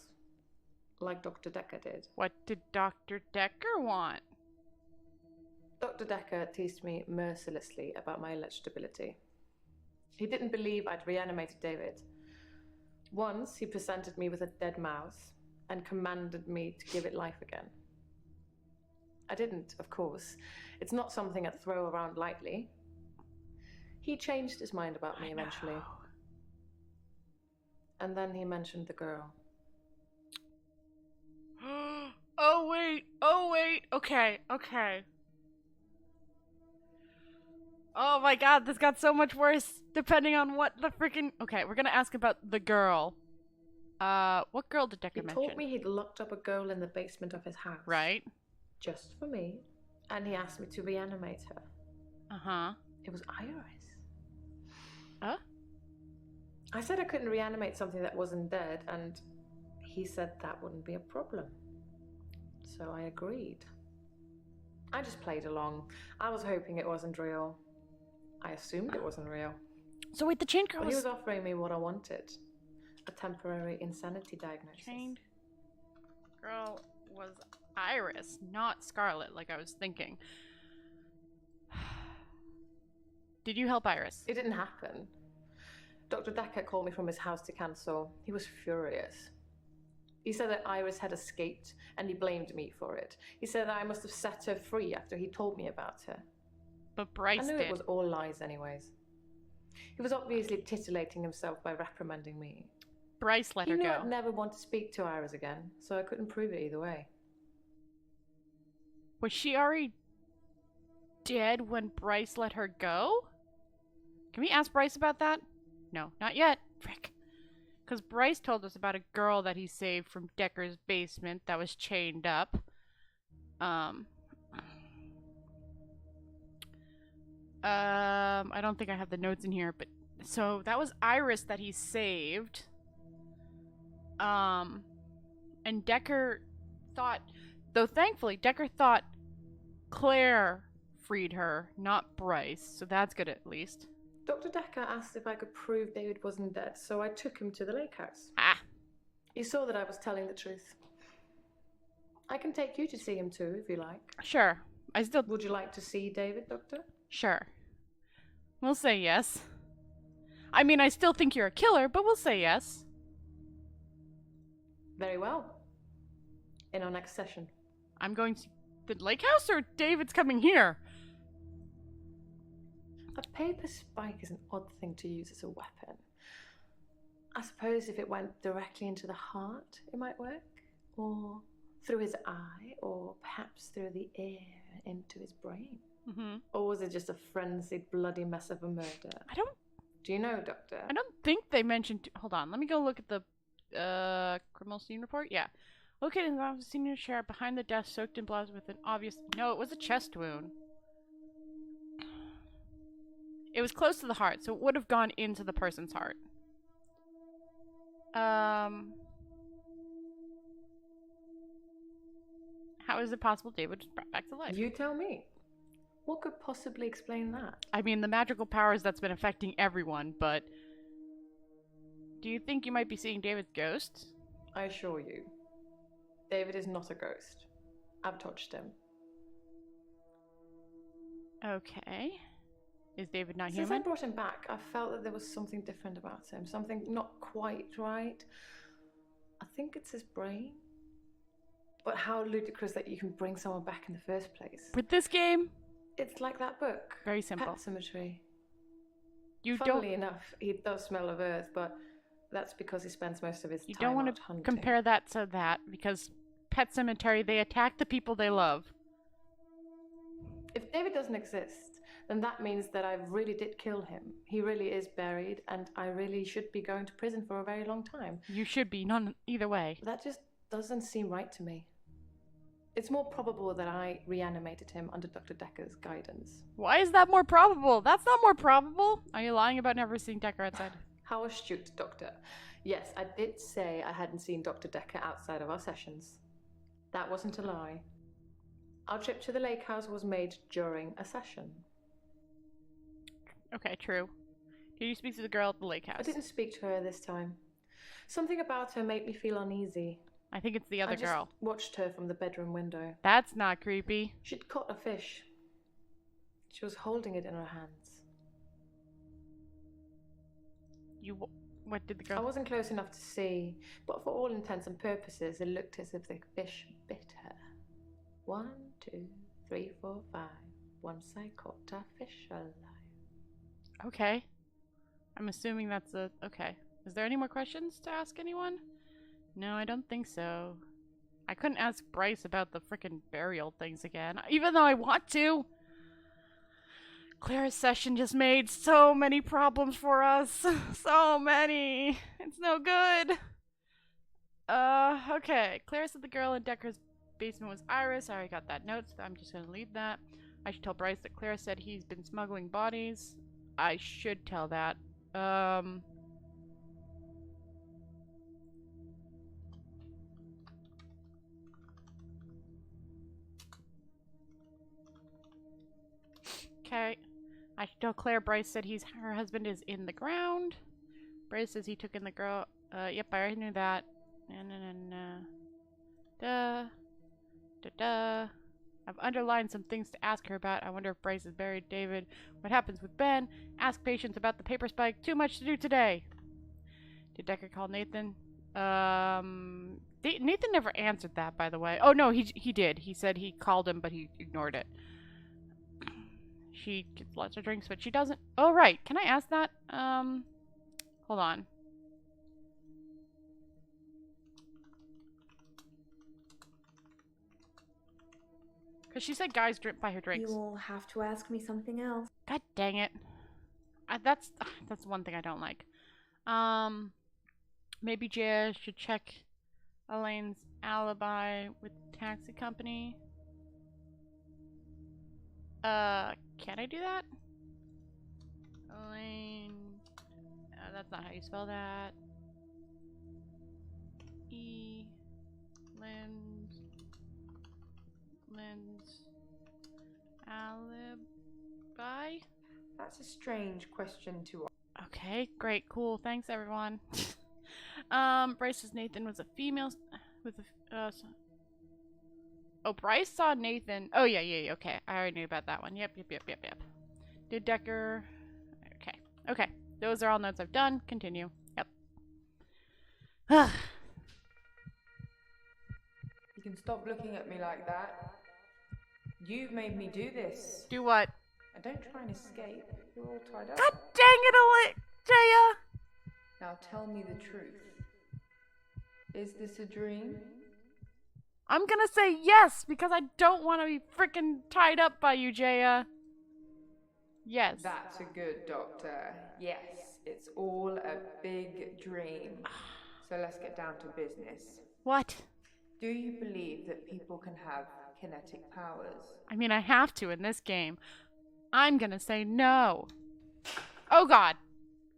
Like Dr. Dekker did. What did Dr. Dekker want? Dr. Dekker teased me mercilessly about my electability. He didn't believe I'd reanimated David. Once, he presented me with a dead mouse and commanded me to give it life again. I didn't, of course. It's not something I'd throw around lightly. He changed his mind about me eventually. And then he mentioned the girl. Oh wait. Okay. Oh my god, this got so much worse depending on what the freaking. Okay, we're gonna ask about the girl. What girl did Dekker He mention? told me he'd locked up a girl in the basement of his house. Right. Just for me. And he asked me to reanimate her. Uh-huh. It was Iris. Huh? I said I couldn't reanimate something that wasn't dead, and he said that wouldn't be a problem. So I agreed. I just played along. I was hoping it wasn't real. I assumed it wasn't real. So wait, the chained girl But he was was offering me what I wanted. A temporary insanity diagnosis. chained girl was Iris, not Scarlet, like I was thinking. Did you help Iris? It didn't happen. Dr. Dekker called me from his house to cancel. He was furious. He said that Iris had escaped, and he blamed me for it. He said that I must have set her free after he told me about her. But Bryce I knew did. it was all lies anyways. He was obviously titillating himself by reprimanding me. Bryce let He her knew go. I'd never want to speak to Iris again, so I couldn't prove it either way. Was she already dead when Bryce let her go? Can we ask Bryce about that? No, not yet. Frick. Because Bryce told us about a girl that he saved from Dekker's basement that was chained up. I don't think I have the notes in here, but so that was Iris that he saved. And Dekker thought, though thankfully, Dekker thought Claire freed her, not Bryce, so that's good at least. Dr. Dekker asked if I could prove David wasn't dead, so I took him to the lake house. Ah, He saw that I was telling the truth. I can take you to see him too, if you like. sure. Would you like to see David, Doctor? Sure. We'll say yes. I mean, I still think you're a killer, but we'll say yes. Very well. In our next session. I'm going to the lake house, or David's coming here? A paper spike is an odd thing to use as a weapon. I suppose if it went directly into the heart, it might work. Or through his eye, or perhaps through the ear into his brain. Mm-hmm. Or was it just a frenzied, bloody mess of a murder? Do you know, Doctor? I don't think they mentioned. Hold on, let me go look at the criminal scene report. Yeah, located in the office, senior chair behind the desk, soaked in blood with an obvious. No, it was a chest wound. It was close to the heart, so it would have gone into the person's heart. How is it possible David was brought back to life? You tell me. What could possibly explain that? I mean, the magical powers that's been affecting everyone, but... Do you think you might be seeing David's ghost? I assure you, David is not a ghost. I've touched him. Okay. Is David not Since I human? brought him back, I felt that there was something different about him. Something not quite right. I think it's his brain. But how ludicrous that you can bring someone back in the first place. With this game? It's like that book. Very simple. Pet Cemetery. You Funnily enough, he does smell of earth, but that's because he spends most of his You time don't want out to hunting. compare that to that, because Pet Cemetery, they attack the people they love. If David doesn't exist, then that means that I really did kill him. He really is buried, and I really should be going to prison for a very long time. You should be, none either way. That just doesn't seem right to me. It's more probable that I reanimated him under Dr. Dekker's guidance. Why is that more probable? That's not more probable. Are you lying about never seeing Dekker outside? How astute, Doctor. Yes, I did say I hadn't seen Dr. Dekker outside of our sessions. That wasn't a lie. Our trip to the lake house was made during a session. Okay, true. Did you speak to the girl at the lake house? I didn't speak to her this time. Something about her made me feel uneasy. I think it's the other I just girl. watched her from the bedroom window. That's not creepy. She'd caught a fish. She was holding it in her hands. What did the I girl? wasn't close enough to see, but for all intents and purposes, it looked as if the fish bit her. 1, 2, 3, 4, 5. Once I caught a fish alive. Okay. I'm assuming that's a... Okay. Is there any more questions to ask anyone? No, I don't think so. I couldn't ask Bryce about the frickin' burial things again, even though I want to. Clara's session just made so many problems for us. So many. It's no good. Okay. Clara said the girl in Dekker's basement was Iris. I already got that note, so I'm just gonna leave that. I should tell Bryce that Clara said he's been smuggling bodies. I should tell that. Okay. I should tell Claire Bryce said her husband is in the ground. Bryce says he took in the girl. Yep, I already knew that. I've underlined some things to ask her about. I wonder if Bryce is buried. David. What happens with Ben? Ask Patience about the paper spike. Too much to do today. Did Dekker call Nathan? Nathan never answered that, by the way. Oh, no, he did. He said he called him, but he ignored it. She gets lots of drinks, but she doesn't. Oh, right. Can I ask that? Hold on. Because she said guys buy her drinks. You will have to ask me something else. God dang it. That's one thing I don't like. Maybe Jaya should check Elaine's alibi with the taxi company. Can I do that? Elaine. That's not how you spell that. Lynn's alibi? That's a strange question to ask. Okay, great, cool. Thanks, everyone. Bryce says Nathan was a female with a Oh, Bryce saw Nathan. Oh, yeah, okay. I already knew about that one. Yep. Did Dekker... Okay. Those are all notes I've done. Continue. Yep. You can stop looking at me like that. You've made me do this. Do what? And don't try and escape. You're all tied up. God dang it, Jaya! Now tell me the truth. Is this a dream? I'm gonna say yes, because I don't want to be freaking tied up by you, Jaya. Yes. That's a good doctor. Yes, it's all a big dream. So let's get down to business. What? Do you believe that people can have kinetic powers? I mean, I have to in this game. I'm gonna say no. Oh, God.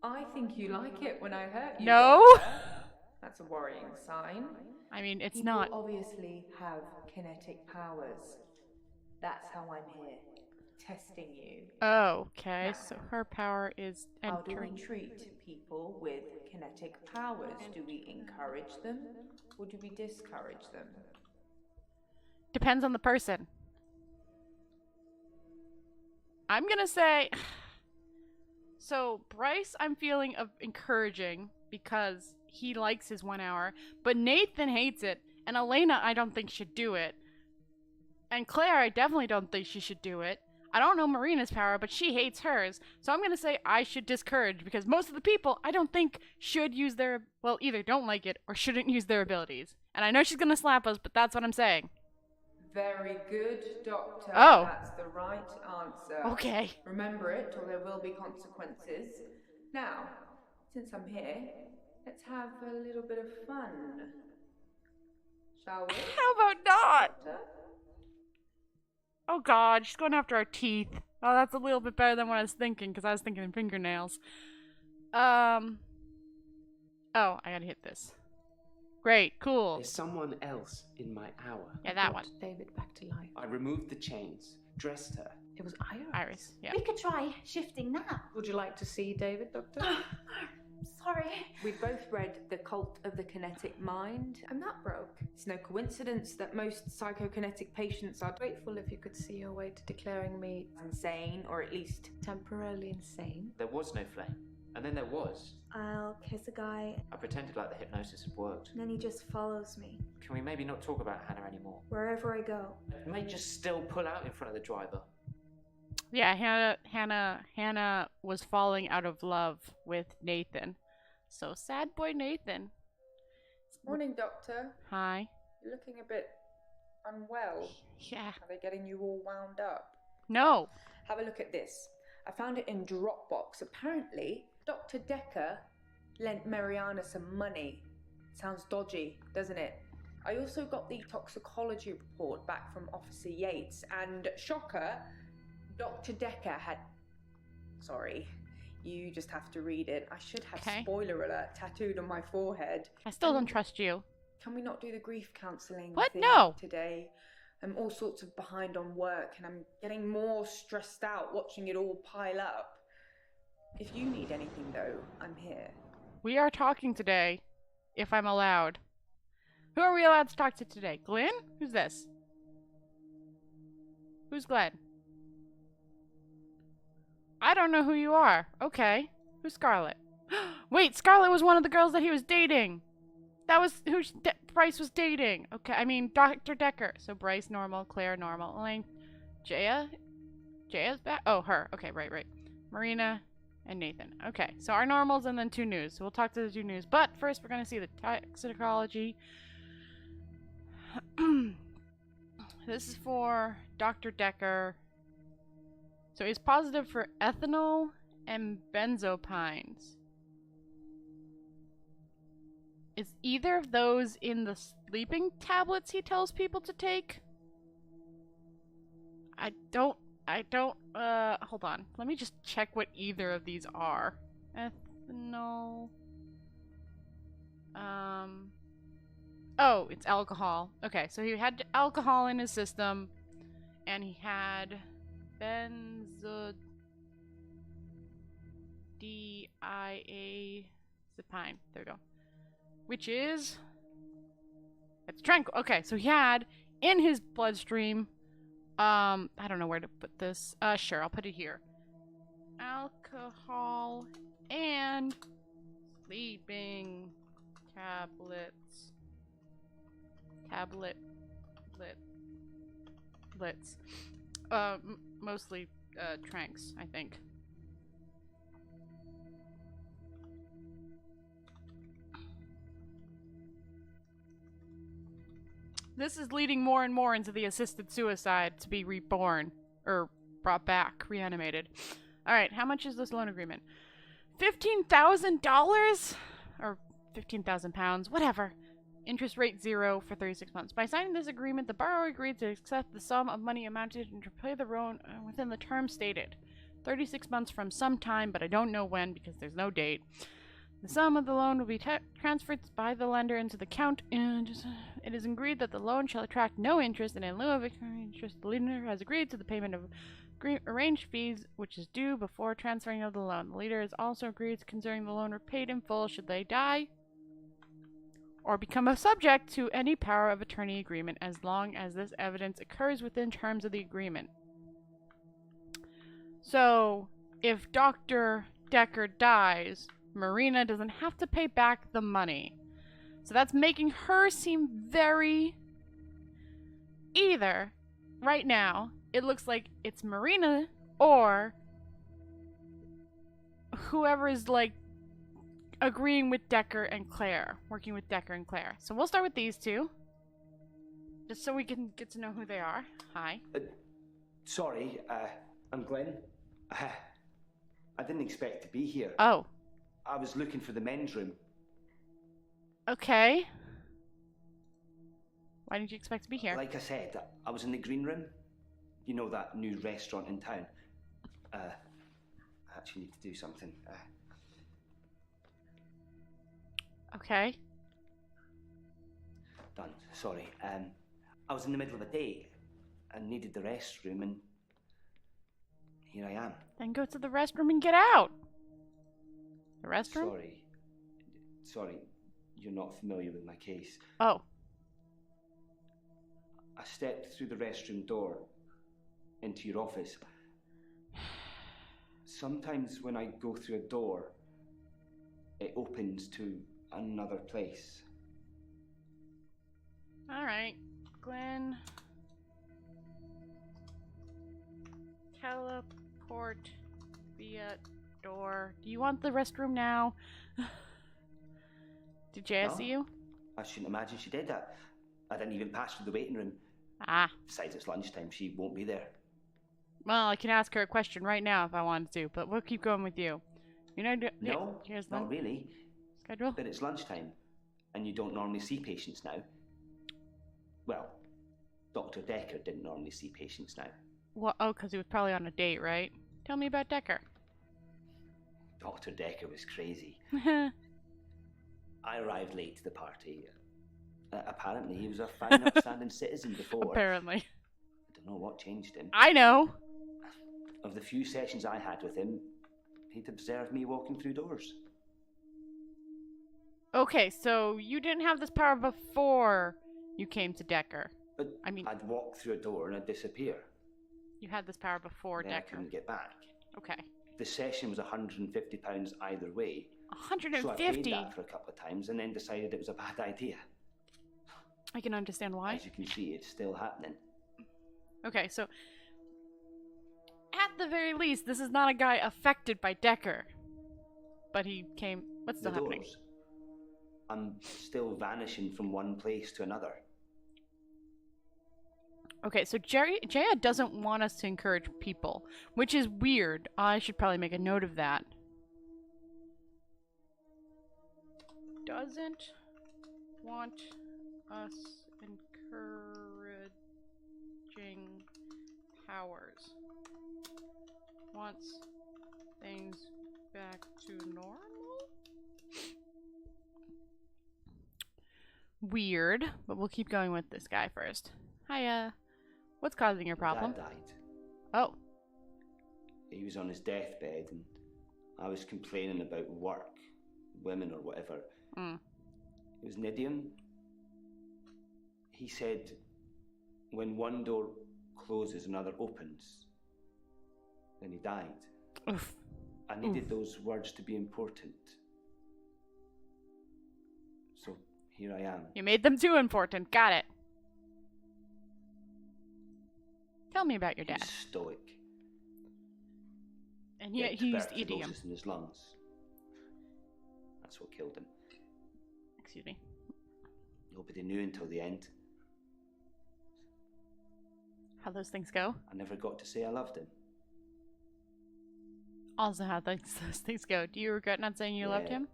I think you like it when I hurt you. No. Doctor. That's a worrying sign. I mean, it's People not. obviously have kinetic powers. That's how I'm here, testing you. Oh, okay. Now, So her power is how do we entering. treat people with kinetic powers? Do we encourage them or do we discourage them? Depends on the person. I'm gonna say... So, Bryce, I'm feeling of encouraging because he likes his 1 hour, but Nathan hates it, and Elena I don't think should do it. And Claire I definitely don't think she should do it. I don't know Marina's power, but she hates hers, so I'm gonna say I should discourage, because most of the people I don't think should use their... Well, either don't like it or shouldn't use their abilities. And I know she's gonna slap us, but that's what I'm saying. Very good, Doctor. Oh. That's the right answer. Okay. Remember it, or there will be consequences. Now, since I'm here, let's have a little bit of fun. Shall we? How about not? Doctor? Oh god, she's going after our teeth. Oh, that's a little bit better than what I was thinking, because I was thinking fingernails. Oh, I gotta hit this. Great, cool. There's someone else in my hour. Yeah, that one. David back to life. I removed the chains, dressed her. It was Iris. Iris, yeah. We could try shifting now. Would you like to see David, Doctor? Sorry. We both read The Cult of the Kinetic Mind. I'm not broke. It's no coincidence that most psychokinetic patients are Grateful if you could see your way to declaring me insane, or at least temporarily insane. There was no flame. And then there was. I'll kiss a guy, I pretended like the hypnosis had worked. and then he just follows me Can we maybe not talk about Hannah anymore? wherever I go. I may just still pull out in front of the driver. Yeah, Hannah was falling out of love with Nathan. So sad boy Nathan. Morning, Doctor. Hi. You're looking a bit unwell. Yeah. Are they getting you all wound up? No. Have a look at this. I found it in Dropbox. Apparently, Dr. Dekker lent Mariana some money. Sounds dodgy, doesn't it? I also got the toxicology report back from Officer Yates, and shocker, Dr. Dekker had... Sorry, you just have to read it. I should have spoiler alert tattooed on my forehead. I still don't trust you. Can we not do the grief counselling What? thing No. today? I'm all sorts of behind on work, and I'm getting more stressed out watching it all pile up. If you need anything, though, I'm here. We are talking today, if I'm allowed. Who are we allowed to talk to today? Glenn? Who's this? Who's Glenn? I don't know who you are. Okay. Who's Scarlett? Wait, Scarlett was one of the girls that he was dating. That was who Bryce was dating. Okay, I mean Dr. Dekker. So Bryce normal, Claire normal, Elaine, Jaya's back. Oh, her. Okay, right. Marina and Nathan. Okay, so our normals and then 2 news. So we'll talk to the 2 news. But first, we're gonna see the toxicology. This is for Dr. Dekker. So he's positive for ethanol and benzopines. Is either of those in the sleeping tablets he tells people to take? I don't, hold on. Let me just check what either of these are. Ethanol. Oh, it's alcohol. Okay, so he had alcohol in his system, and he had benzodiazepine. There we go. Which is... It's tranquil. Okay, so he had in his bloodstream... I don't know where to put this. Sure, I'll put it here. Alcohol and sleeping tablets. Tablets. Mostly, tranks, I think. This is leading more and more into the assisted suicide to be reborn. Or brought back, reanimated. Alright, how much is this loan agreement? $15,000? Or 15,000 pounds, whatever. Interest rate 0 for 36 months. By signing this agreement, the borrower agreed to accept the sum of money amounted and to pay the loan within the term stated. 36 months from some time, but I don't know when because there's no date. The sum of the loan will be transferred by the lender into the account, and it is agreed that the loan shall attract no interest, and in lieu of interest, the lender has agreed to the payment of arranged fees, which is due before transferring of the loan. The lender has also agreed to considering the loan repaid in full should they die, or become a subject to any power of attorney agreement as long as this evidence occurs within terms of the agreement. So, if Dr. Dekker dies, Marina doesn't have to pay back the money. So that's making her seem very... Either, right now, it looks like it's Marina or whoever is, like, agreeing with Dekker and Claire. Working with Dekker and Claire. So we'll start with these 2. Just so we can get to know who they are. Hi. Sorry, I'm Glenn. I didn't expect to be here. Oh. I was looking for the men's room. Okay. Why didn't you expect to be here? Like I said, I was in the green room. You know, that new restaurant in town. I actually need to do something. Okay. Done. Sorry. I was in the middle of a day and needed the restroom, and here I am. Then go to the restroom and get out. The restroom? Sorry, you're not familiar with my case. Oh. I stepped through the restroom door into your office. Sometimes when I go through a door, it opens to another place. Alright, Glenn. Teleport via door. Do you want the restroom now? Did Jaya No. see you? I shouldn't imagine she did that. I didn't even pass through the waiting room. Ah. Besides, it's lunchtime. She won't be there. Well, I can ask her a question right now if I wanted to, but we'll keep going with you. You know, No, here's not really. schedule. But it's lunchtime, and you don't normally see patients now. Well, Dr. Dekker didn't normally see patients now. Well, oh, because he was probably on a date, right? Tell me about Dekker. Dr. Dekker was crazy. I arrived late to the party. Apparently, he was a fine, upstanding citizen before. Apparently. I don't know what changed him. I know. Of the few sessions I had with him, he'd observed me walking through doors. Okay, so you didn't have this power before you came to Dekker. But I mean, I'd walk through a door and I'd disappear. you had this power before Then I Dekker. couldn't get back. Okay. The session was £150 either way. 150? So I paid that for a couple of times and then decided it was a bad idea. I can understand why. As you can see, it's still happening. Okay, so at the very least, this is not a guy affected by Dekker. But he came. What's still The happening? doors. I'm still vanishing from one place to another. Okay, so Jaya doesn't want us to encourage people, which is weird. I should probably make a note of that. Doesn't want us encouraging powers. Wants things back to normal? Weird, but we'll keep going with this guy first. Hiya. What's causing your problem? Dad died. Oh. He was on his deathbed and I was complaining about work, women or whatever. It was an idiom. He said, when one door closes, another opens. Then he died. Oof. I needed those words to be important. So here I am. You made them too important. Got it. Tell me about your He dad. was stoic. And He yet had he used idiom. tuberculosis in his lungs. That's what killed him. Excuse me. Nobody knew until the end. How those things go. I never got to say I loved him. Also how those things go. Do you regret not saying you loved Yeah. him?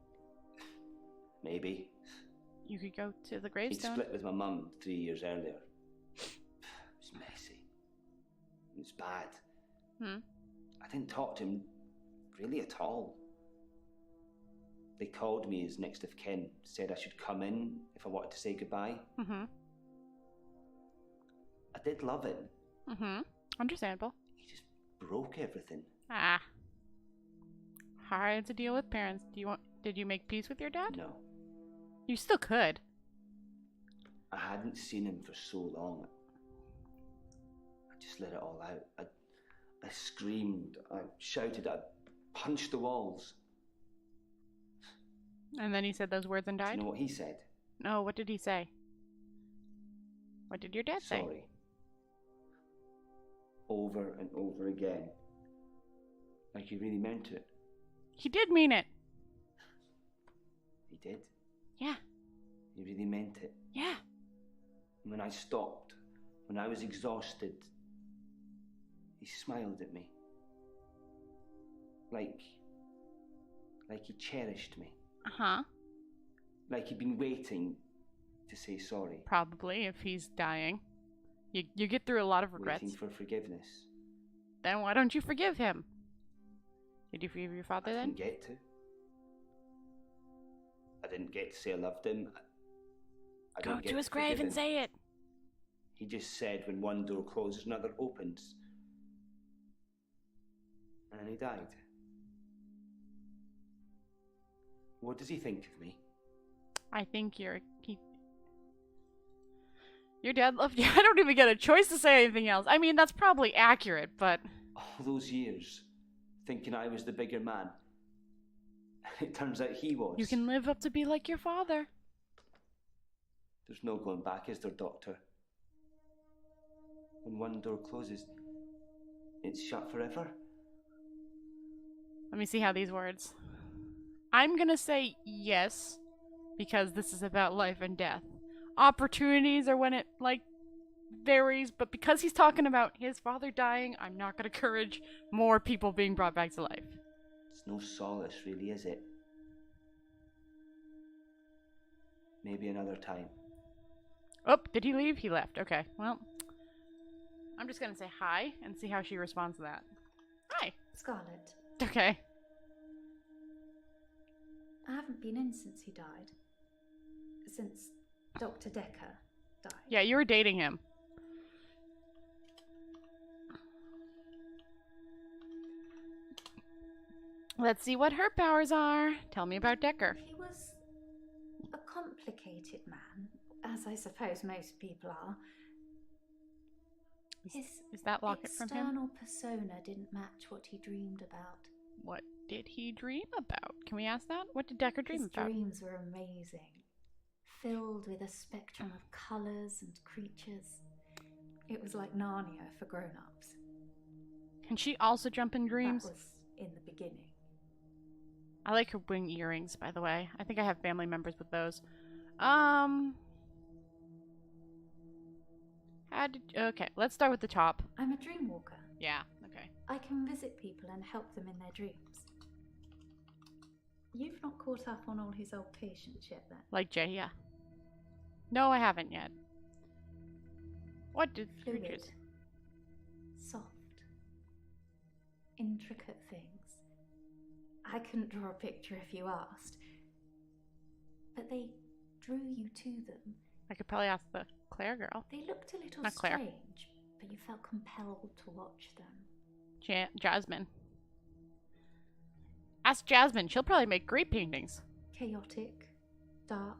Maybe. You could go to the He'd gravestone. split with my mum 3 years earlier. It was messy. It was bad. I didn't talk to him really at all. They called me as next of kin, said I should come in if I wanted to say goodbye. I did love him. Understandable. He just broke everything. Ah. Hard to deal with parents. Did you make peace with your dad? No. You still could. I hadn't seen him for so long. I just let it all out. I screamed, I shouted, I punched the walls. And then he said those words and Do died? you know what he said? No, what did he say? What did your dad say? Sorry. Over and over again. Like he really meant it. He did mean it. He did. Yeah. He really meant it. Yeah. And when I stopped, when I was exhausted, he smiled at me. Like he cherished me. Uh-huh. Like he'd been waiting to say sorry. Probably, if he's dying. You get through a lot of regrets. Waiting for forgiveness. Then why don't you forgive him? Did you forgive your I father then? didn't get to. I didn't get to say I loved him. I Go didn't get to his forgive grave and him. say it. He just said when one door closes, another opens. And then he died. What does he think of me? I think your dad loved you. I don't even get a choice to say anything else. I mean, that's probably accurate, but All those years, thinking I was the bigger man. It turns out he was. You can live up to be like your father. There's no going back, is there, Doctor? When one door closes, it's shut forever. Let me see how these words. I'm gonna say yes, because this is about life and death. Opportunities are when it, like, varies, but because he's talking about his father dying, I'm not gonna encourage more people being brought back to life. It's no solace, really, is it? Maybe another time. Oh, did he leave? He left. Okay, well, I'm just gonna say hi and see how she responds to that. Hi. Scarlet, Okay. I haven't been in since he died. Since Dr. Dekker died. Yeah, you were dating him. Let's see what her powers are. Tell me about Dekker. He was a complicated man, as I suppose most people are. Is that locket from him? External persona didn't match what he dreamed about. What did he dream about? Can we ask that? What did Dekker dream His about? dreams were amazing, filled with a spectrum of colours and creatures. It was like Narnia for grown-ups. Can she also jump in dreams? That was in the beginning. I like her wing earrings, by the way. I think I have family members with those. Okay, let's start with the top. I'm a dream walker. Yeah, okay. I can visit people and help them in their dreams. You've not caught up on all his old patients yet, then? Like Jaya. No, I haven't yet. What did Fluid, creatures? soft, intricate things. I couldn't draw a picture if you asked, but they drew you to them. I could probably ask the Claire girl. They looked a little Not Claire. strange, but you felt compelled to watch them. Jasmine. Ask Jasmine. She'll probably make great paintings. Chaotic, dark.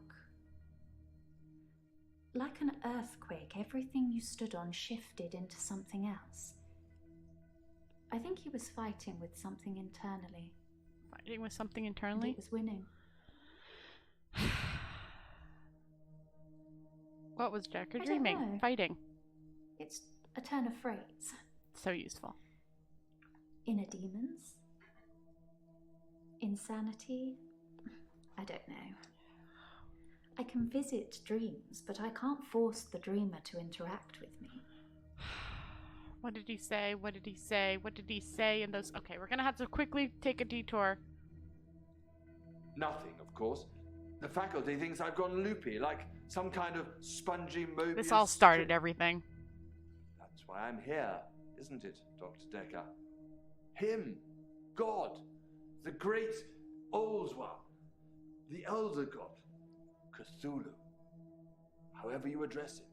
Like an earthquake, everything you stood on shifted into something else. I think he was fighting with something internally. Fighting with something And internally? it was winning. What was Dekker I don't dreaming? know. Fighting. It's a turn of phrase. So useful. Inner demons? Insanity? I don't know. I can visit dreams, but I can't force the dreamer to interact with me. What did he say? What did he say? What did he say in those? Okay, we're gonna have to quickly take a detour. Nothing, of course. The faculty thinks I've gone loopy, like some kind of spongy Mobius This all started strip. everything. That's why I'm here, isn't it, Dr. Dekker? Him, God, the great old one, the elder god, Cthulhu, however you address him.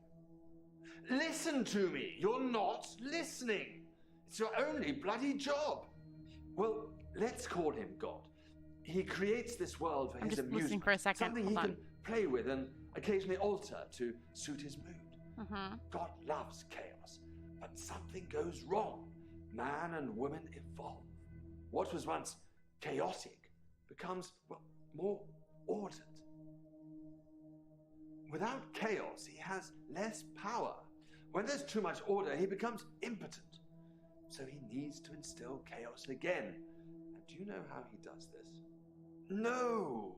Listen to me! You're not listening! It's your only bloody job! Well, let's call him God. He creates this world for I'm his just listening amusement. for a second. Something Hold he on. can play with and occasionally alter to suit his mood. God loves chaos, but something goes wrong. Man and woman evolve. What was once chaotic becomes, well, more ordered. Without chaos, he has less power. When there's too much order, he becomes impotent. So he needs to instill chaos again. And do you know how he does this? No.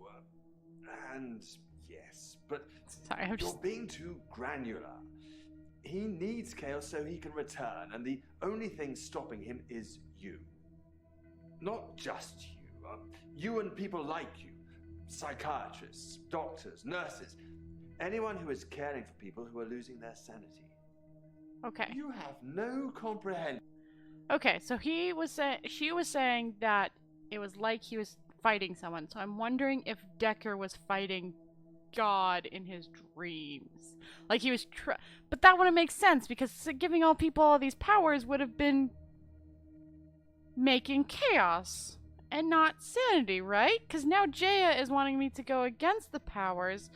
And yes, but Sorry, I'm you're just. being too granular. He needs chaos so he can return, and the only thing stopping him is you. Not just you. You and people like you. Psychiatrists, doctors, nurses. Anyone who is caring for people who are losing their sanity. Okay. You have no comprehension. Okay, so she was saying that it was like he was fighting someone. So I'm wondering if Dekker was fighting God in his dreams. Like he was but that wouldn't make sense because giving all people all these powers would have been making chaos and not sanity, right? Because now Jaya is wanting me to go against the powers.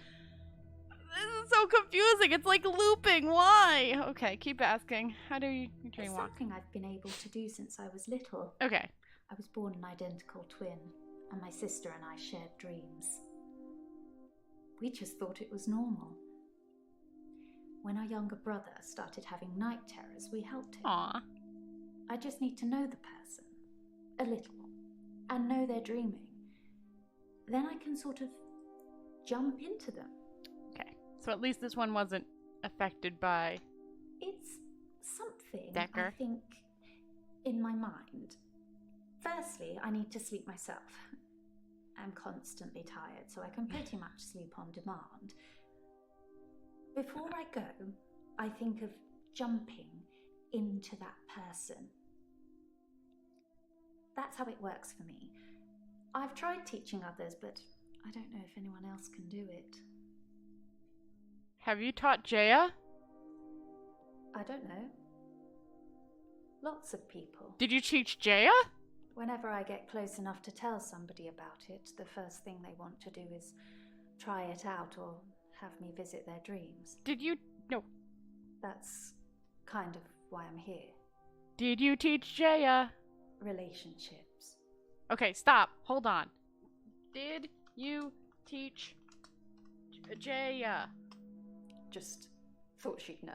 This is so confusing. It's like looping. Why? Okay, keep asking. How do you dream It's walk? something I've been able to do since I was little. Okay. I was born an identical twin. and my sister and I shared dreams. We just thought it was normal. When our younger brother started having night terrors, we helped him. Aw. I just need to know the person, a little, and know they're dreaming. Then I can sort of jump into them. Okay. So at least this one wasn't affected by... It's something, Dekker. I think, in my mind. Firstly, I need to sleep myself. I'm constantly tired, so I can pretty much sleep on demand. Before I go, I think of jumping into that person. That's how it works for me. I've tried teaching others, but I don't know if anyone else can do it. Have you taught Jaya? I don't know. Lots of people. Did you teach Jaya? Whenever I get close enough to tell somebody about it, the first thing they want to do is try it out or have me visit their dreams. Did you... No. That's kind of why I'm here. Did you teach Jaya? Relationships. Okay, stop. Hold on. Did you teach Jaya? Just thought she'd know.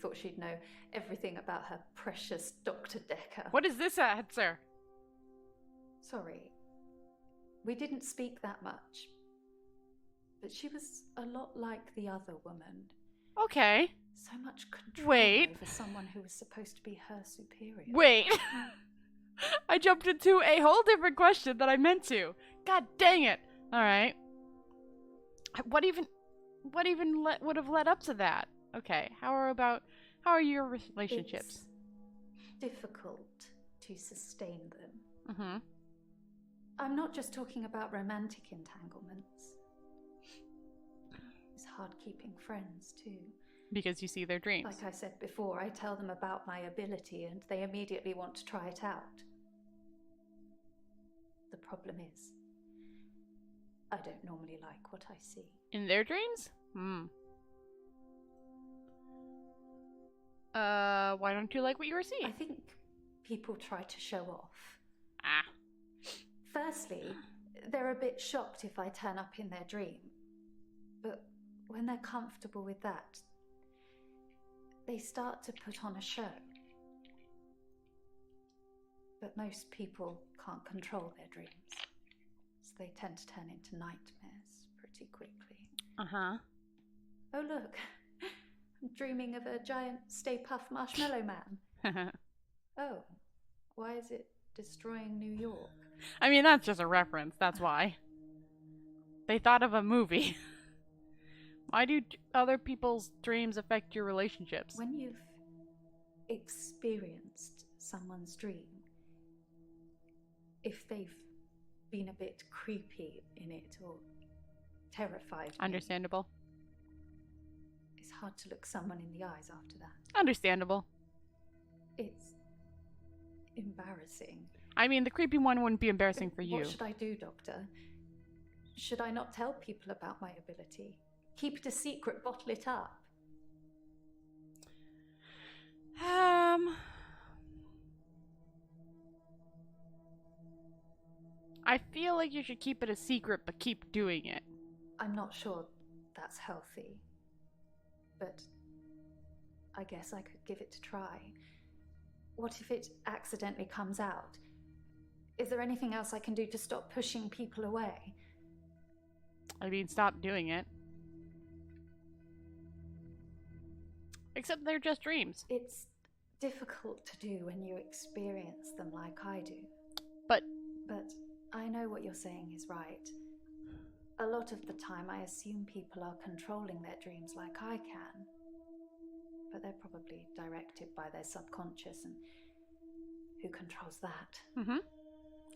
Thought she'd know everything about her precious Dr. Dekker. What is this answer? Sorry. We didn't speak that much. But she was a lot like the other woman. Okay. So much control Wait. over someone who was supposed to be her superior. Wait. I jumped into a whole different question that I meant to. God dang it. Alright. What even would have led up to that? Okay. How are your relationships? It's difficult to sustain them. Mm-hmm. I'm not just talking about romantic entanglements. It's hard keeping friends, too. Because you see their dreams. Like I said before, I tell them about my ability and they immediately want to try it out. The problem is, I don't normally like what I see. In their dreams? Why don't you like what you were seeing? I think people try to show off. Ah. Firstly, they're a bit shocked if I turn up in their dream. But when they're comfortable with that, they start to put on a show. But most people can't control their dreams, so they tend to turn into nightmares pretty quickly. Uh-huh. Oh look, I'm dreaming of a giant Stay Puft Marshmallow Man. Oh, why is it destroying New York? I mean, that's just a reference, that's why. They thought of a movie. Why do other people's dreams affect your relationships? When you've experienced someone's dream, if they've been a bit creepy in it or terrified me, Understandable. it's hard to look someone in the eyes after that. Understandable. It's embarrassing. I mean, the creepy one wouldn't be embarrassing for you. What should I do, Doctor? Should I not tell people about my ability? Keep it a secret, bottle it up? I feel like you should keep it a secret, but keep doing it. I'm not sure that's healthy, but I guess I could give it a try. What if it accidentally comes out? Is there anything else I can do to stop pushing people away? I mean, stop doing it. Except they're just dreams. It's difficult to do when you experience them like I do. But I know what you're saying is right. A lot of the time I assume people are controlling their dreams like I can. But they're probably directed by their subconscious, and who controls that? Mm-hmm.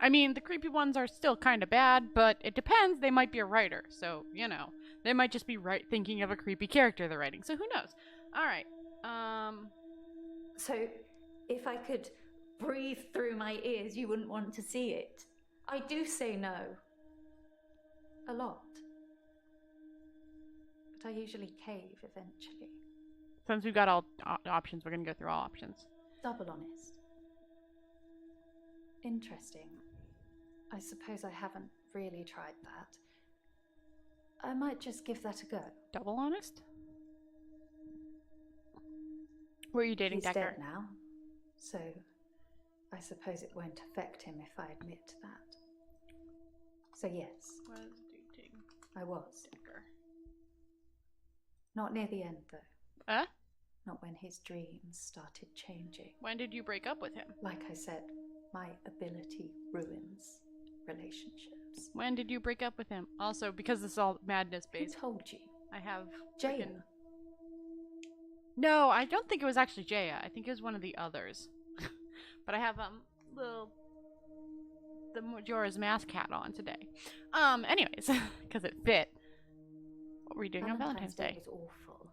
I mean, the creepy ones are still kind of bad, but it depends. They might be a writer, so, you know. They might just be thinking of a creepy character they're writing, so who knows? Alright, So, if I could breathe through my ears, you wouldn't want to see it? I do say no. A lot. But I usually cave eventually. Since we've got all options, we're gonna go through all options. Double honest. Interesting. I suppose I haven't really tried that. I might just give that a go. Double honest? Were you dating He's Dekker? dead now, so I suppose it won't affect him if I admit that. So yes, Was dating I was. Dekker. Not near the end, though. Huh? Not when his dreams started changing. When did you break up with him? Like I said, my ability ruins relationships. When did you break up with him? Also, because this is all madness Who based, told you? I have Jaya. frickin- No, I don't think it was actually Jaya. I think it was one of the others. But I have the Majora's Mask hat on today. Anyways, because it fit. What were you doing on Valentine's Day? was awful.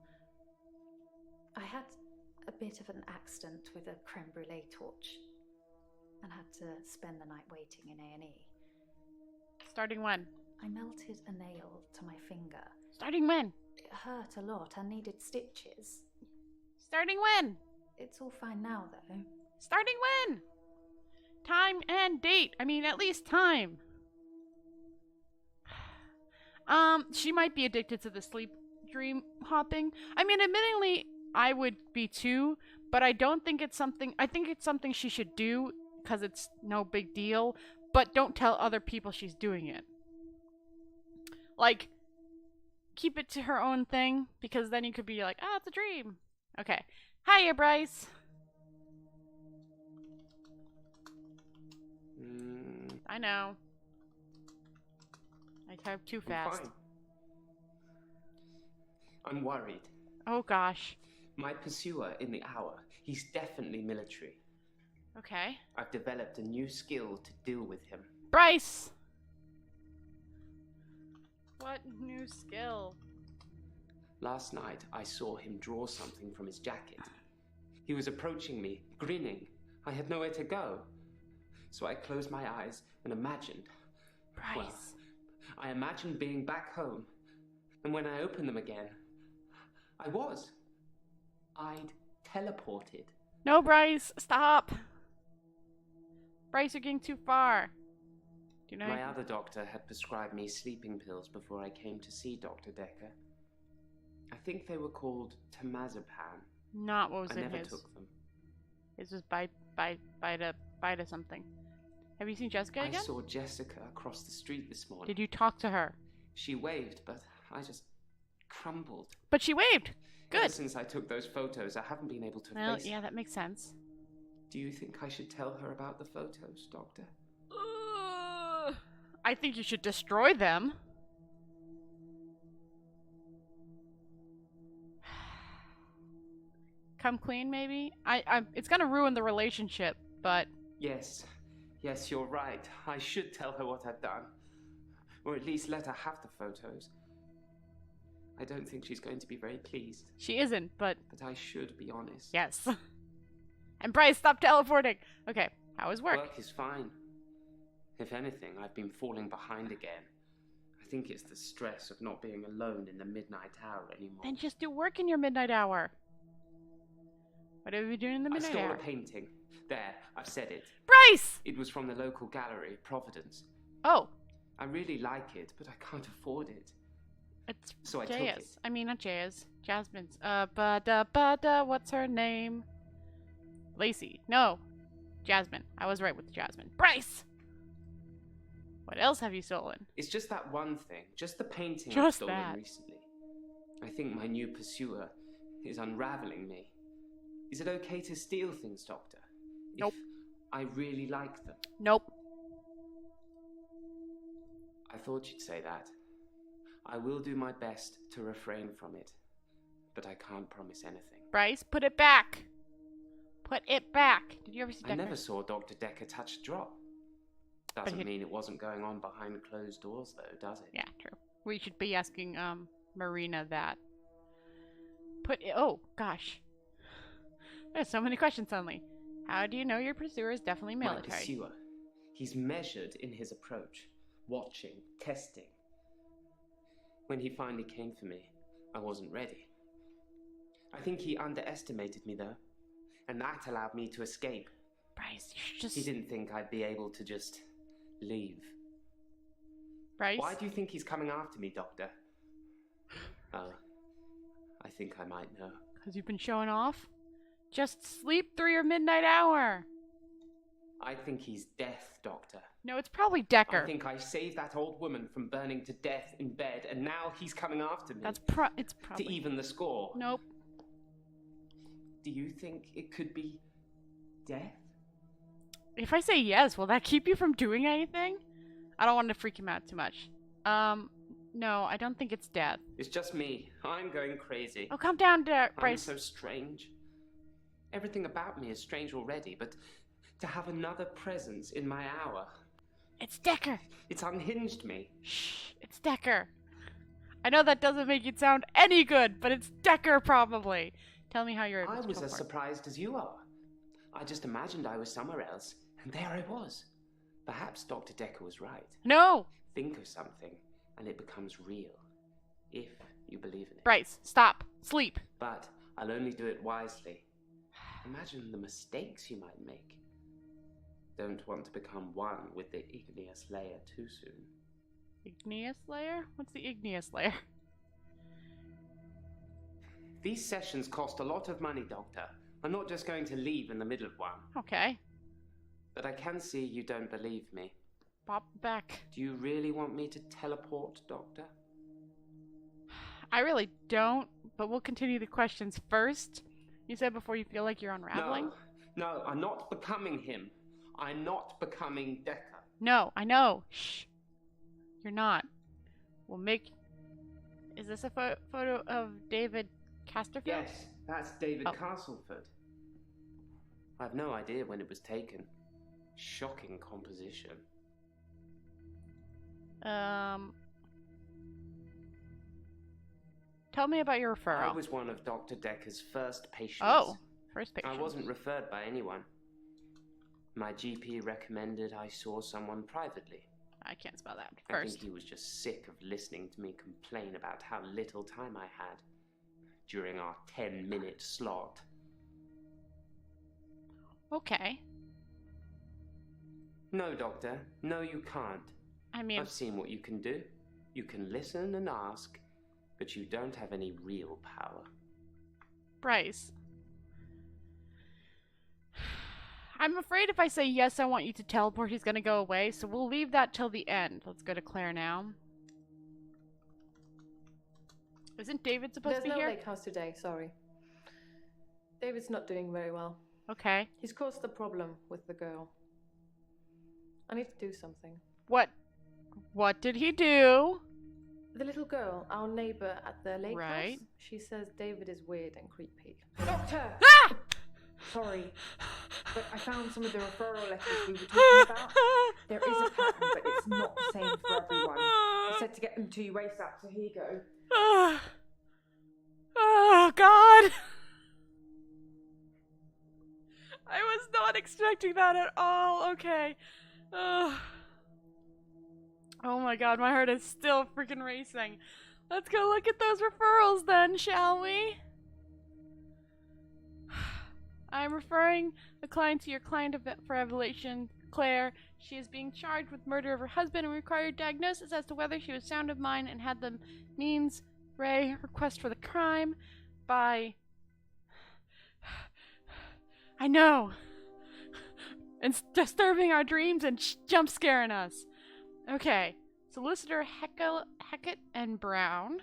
I had a bit of an accident with a creme brulee torch and had to spend the night waiting in A&E. Starting when? I melted a nail to my finger. Starting when? It hurt a lot. I needed stitches. Starting when? It's all fine now, though. Starting when? Time and date. I mean, at least time. She might be addicted to the sleep dream hopping. I mean, admittingly, I would be too, but I don't think it's something. I think it's something she should do because it's no big deal, but don't tell other people she's doing it. Like, keep it to her own thing, because then you could be like, it's a dream. Okay. Hiya, Bryce. I know. I type too fast. Fine. I'm worried. Oh gosh. My pursuer in the hour, he's definitely military. Okay. I've developed a new skill to deal with him. Bryce! What new skill? Last night, I saw him draw something from his jacket. He was approaching me, grinning. I had nowhere to go. So I closed my eyes and imagined. Bryce. Well, I imagined being back home. And when I opened them again, I'd teleported. No, Bryce, stop. Bryce, you're getting too far. Do you know? My other doctor had prescribed me sleeping pills before I came to see Dr. Dekker. I think they were called temazepam. Not what was I in never his. took them. His was bite something. Have you seen Jessica again? I saw Jessica across the street this morning. Did you talk to her? She waved, but I just crumbled. But she waved. Good. Ever since I took those photos, I haven't been able to face Yeah, that makes sense. Do you think I should tell her about the photos, Doctor? I think you should destroy them. Come clean, maybe? It's gonna ruin the relationship, but... Yes, you're right. I should tell her what I've done. Or at least let her have the photos. I don't think she's going to be very pleased. She isn't, but... But I should be honest. Yes. And Bryce, stop teleporting! Okay, how is work? Work is fine. If anything, I've been falling behind again. I think it's the stress of not being alone in the midnight hour anymore. Then just do work in your midnight hour. What have you been doing in the midnight I stole hour? a painting. There, I've said it. Bryce! It was from the local gallery, Providence. Oh. I really like it, but I can't afford it. It's so I took it. I mean, not Jaya's. Jasmine's. What's her name? Lacey. No. Jasmine. I was right with Jasmine. Bryce! What else have you stolen? It's just that one thing. Just the painting I've Just stolen that. recently. I think my new pursuer is unraveling me. Is it okay to steal things, Doctor? Nope. If I really like them? Nope. I thought you'd say that. I will do my best to refrain from it, but I can't promise anything. Bryce, put it back. Put it back. Did you ever see Dekker? I never saw Dr. Dekker touch a drop. Doesn't mean it wasn't going on behind closed doors, though, does it? Yeah, true. We should be asking Marina that. Oh gosh, there's so many questions suddenly. How do you know your pursuer is definitely military? My pursuer. He's measured in his approach, watching, testing. When he finally came for me, I wasn't ready. I think he underestimated me, though, and that allowed me to escape. Bryce, you should just... He didn't think I'd be able to just leave. Bryce? Why do you think he's coming after me, Doctor? Oh, I think I might know. Because you've been showing off? Just sleep through your midnight hour. I think he's death, Doctor. No, it's probably Dekker. I think I saved that old woman from burning to death in bed, and now he's coming after me. It's probably... To even the score. Nope. Do you think it could be death? If I say yes, will that keep you from doing anything? I don't want to freak him out too much. No, I don't think it's death. It's just me. I'm going crazy. Oh, calm down, Bryce. I'm so strange. Everything about me is strange already, but to have another presence in my hour... It's Dekker. It's unhinged me. Shh, it's Dekker. I know that doesn't make it sound any good, but it's Dekker probably. Tell me how you're able I to was as teleport. surprised as you are. I just imagined I was somewhere else, and there I was. Perhaps Dr. Dekker was right. No! Think of something, and it becomes real. If you believe in it. Bryce, stop. Sleep. But I'll only do it wisely. Imagine the mistakes you might make. Don't want to become one with the igneous layer too soon. Igneous layer? What's the igneous layer? These sessions cost a lot of money, Doctor. I'm not just going to leave in the middle of one. Okay. But I can see you don't believe me. Pop back. Do you really want me to teleport, Doctor? I really don't, but we'll continue the questions first. You said before you feel like you're unraveling. No, I'm not becoming him. I'm not becoming Dekker. No, I know. Shh. You're not. We'll make... Is this a photo of David Casterfield? Yes, that's David Oh. Castleford. I've no idea when it was taken. Shocking composition. Tell me about your referral. I was one of Dr. Dekker's first patients. Oh, first patient. I wasn't referred by anyone. My GP recommended I saw someone privately. I can't spell that. I First. think he was just sick of listening to me complain about how little time I had during our 10-minute slot. Okay. No, Doctor. No, you can't. I mean... I've seen what you can do. You can listen and ask, but you don't have any real power. Bryce. I'm afraid if I say yes, I want you to teleport, he's gonna go away, so we'll leave that till the end. Let's go to Claire now. Isn't David supposed to be There's no here? lake house today, sorry. David's not doing very well. Okay. He's caused a problem with the girl. I need to do something. What did he do? The little girl, our neighbor at the lake Right. house, she says David is weird and creepy. Doctor! Ah! Sorry, but I found some of the referral letters we were talking about. There is a pattern, but it's not the same for everyone. I said to get them to you ASAP, so here you go. Oh, God. I was not expecting that at all. Okay. Oh my God, my heart is still freaking racing. Let's go look at those referrals then, shall we? I'm referring the client to your client for evaluation, Claire. She is being charged with murder of her husband and required diagnosis as to whether she was sound of mind and had the means. Ray, request for the crime by... I know. And disturbing our dreams and jump scaring us. Okay. Solicitor Hackett and Brown.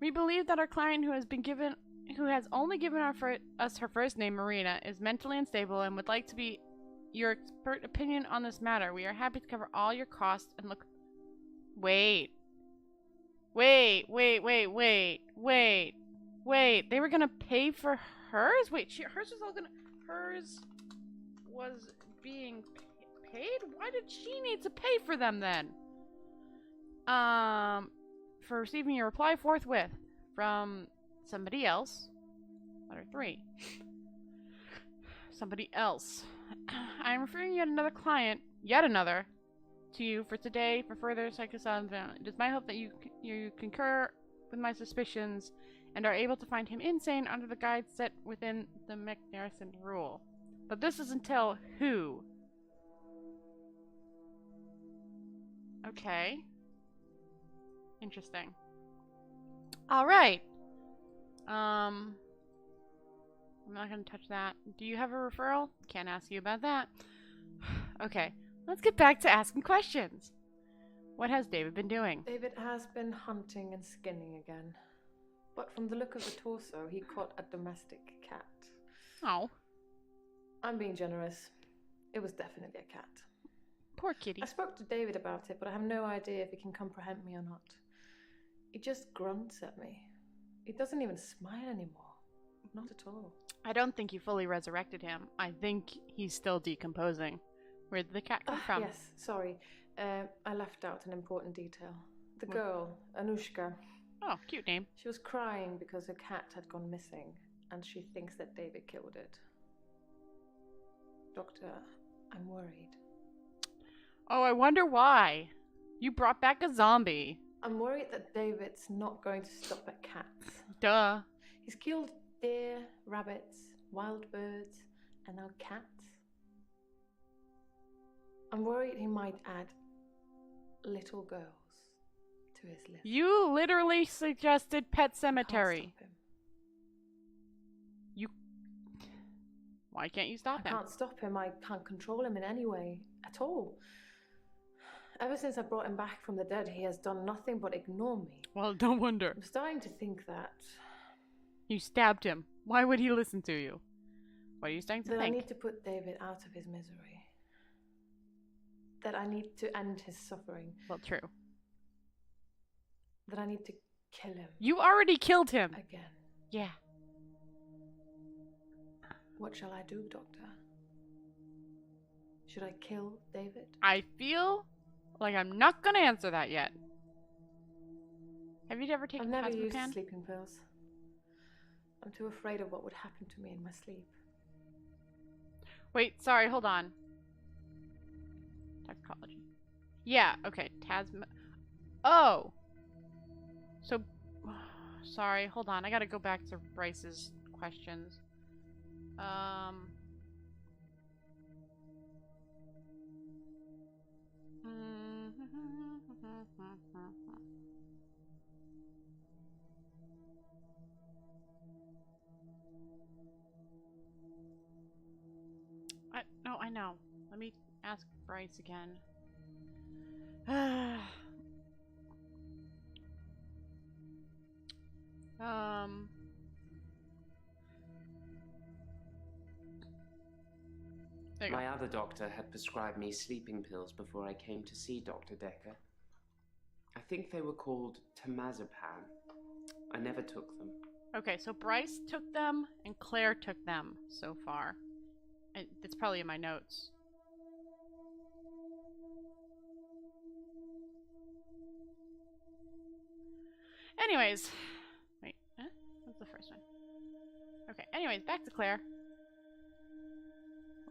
We believe that our client who has only given us her first name, Marina, is mentally unstable and would like to be your expert opinion on this matter. We are happy to cover all your costs and look... Wait. They were gonna pay for hers? Wait, hers was being paid? Why did she need to pay for them then? For receiving your reply forthwith from somebody else. Letter 3. Somebody else. I am referring yet another, to you for today for further psychosocial. It is my hope that you concur with my suspicions and are able to find him insane under the guides set within the McNarrison rule. But this is until who? Okay. Interesting. All right. I'm not gonna touch that. Do you have a referral? Can't ask you about that. Okay. Let's get back to asking questions. What has David been doing? David has been hunting and skinning again. But from the look of the torso, he caught a domestic cat. Oh. I'm being generous. It was definitely a cat. Poor kitty. I spoke to David about it, but I have no idea if he can comprehend me or not. He just grunts at me. He doesn't even smile anymore. Not at all. I don't think you fully resurrected him. I think he's still decomposing. Where did the cat come from? Yes, sorry. I left out an important detail. The girl, Anushka. Oh, cute name. She was crying because her cat had gone missing, and she thinks that David killed it. Doctor, I'm worried. Oh, I wonder why. You brought back a zombie. I'm worried that David's not going to stop at cats. Duh. He's killed deer, rabbits, wild birds, and now cats. I'm worried he might add little girls to his list. You literally suggested Pet Cemetery. Can't stop him. You... Why can't you stop him? I can't stop him. I can't control him in any way at all. Ever since I brought him back from the dead, he has done nothing but ignore me. Well, don't wonder. I'm starting to think that... You stabbed him. Why would he listen to you? What are you starting to that think? I need to put David out of his misery. That I need to end his suffering. Well, true. That I need to kill him. You already killed him. Again. Yeah. What shall I do, Doctor? Should I kill David? I feel like I'm not gonna answer that yet. Have you ever taken I've never used Pazmapan? sleeping pills. I'm too afraid of what would happen to me in my sleep. Wait, sorry, hold on. Toxicology. Yeah, okay, Oh! So, sorry, hold on, I gotta go back to Bryce's questions. No, I know. Let me ask Bryce again. There you go. My other doctor had prescribed me sleeping pills before I came to see Dr. Dekker. I think they were called temazepam. I never took them. Okay, so Bryce took them and Claire took them so far. It's probably in my notes. Anyways. Wait, what's the first one? Okay, anyways, back to Claire.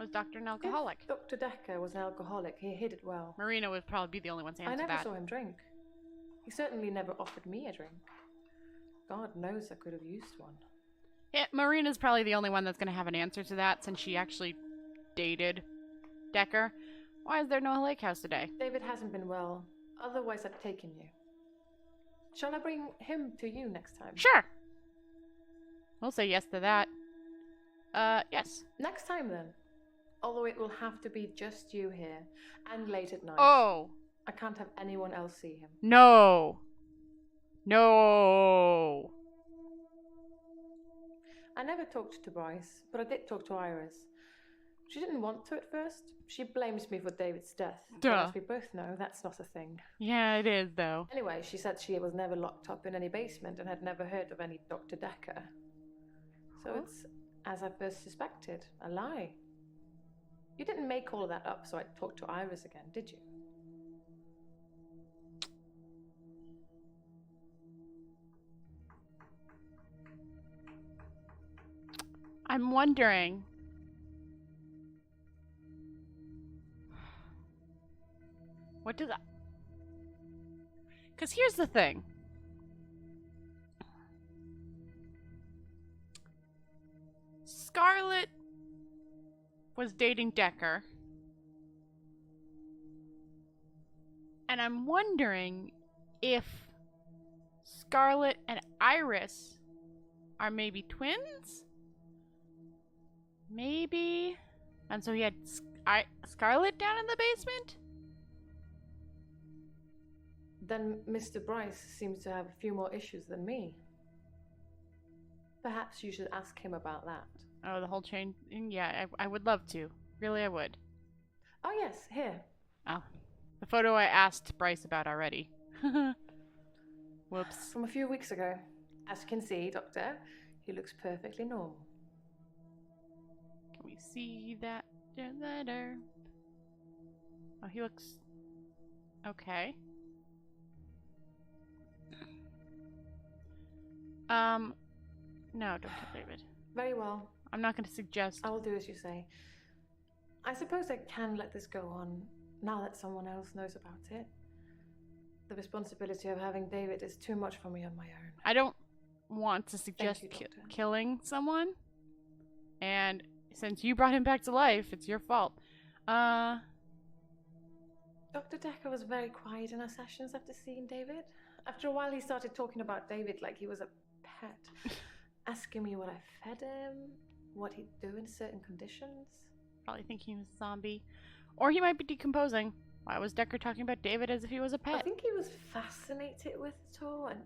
Was Doctor an alcoholic? If Dr. Dekker was an alcoholic, he hid it well. Marina would probably be the only one to answer I never that. saw him drink. He certainly never offered me a drink. God knows I could have used one. Yeah, Marina's probably the only one that's going to have an answer to that since she actually dated Dekker. Why is there no lake house today? David hasn't been well. Otherwise, I'd taken you. Shall I bring him to you next time? Sure. We'll say yes to that. Yes. Next time, then. Although it will have to be just you here, and late at night. Oh! I can't have anyone else see him. No! No! I never talked to Bryce, but I did talk to Iris. She didn't want to at first. She blames me for David's death. Duh. But as we both know, that's not a thing. Yeah, it is, though. Anyway, she said she was never locked up in any basement and had never heard of any Dr. Dekker. So it's, as I first suspected, a lie. You didn't make all of that up so I'd talk to Iris again, did you? I'm wondering... What does that... Because here's the thing. Scarlett was dating Dekker. And I'm wondering if Scarlet and Iris are maybe twins? Maybe. And so he had Scarlet down in the basement? Then Mr. Bryce seems to have a few more issues than me. Perhaps you should ask him about that. Oh, the whole chain? Yeah, I would love to. Really, I would. Oh, yes, here. Oh. The photo I asked Bryce about already. Whoops. From a few weeks ago. As you can see, Doctor, he looks perfectly normal. Can we see that letter? Oh, he looks... okay. No, Dr. David. Very well. I'm not going to suggest... I will do as you say. I suppose I can let this go on now that someone else knows about it. The responsibility of having David is too much for me on my own. I don't want to suggest Thank you, killing someone. And since you brought him back to life, it's your fault. Dr. Dekker was very quiet in our sessions after seeing David. After a while, he started talking about David like he was a pet. Asking me what I fed him, what he'd do in certain conditions. Probably thinking he was a zombie. Or he might be decomposing. Why was Dekker talking about David as if he was a pet? I think he was fascinated with it all, and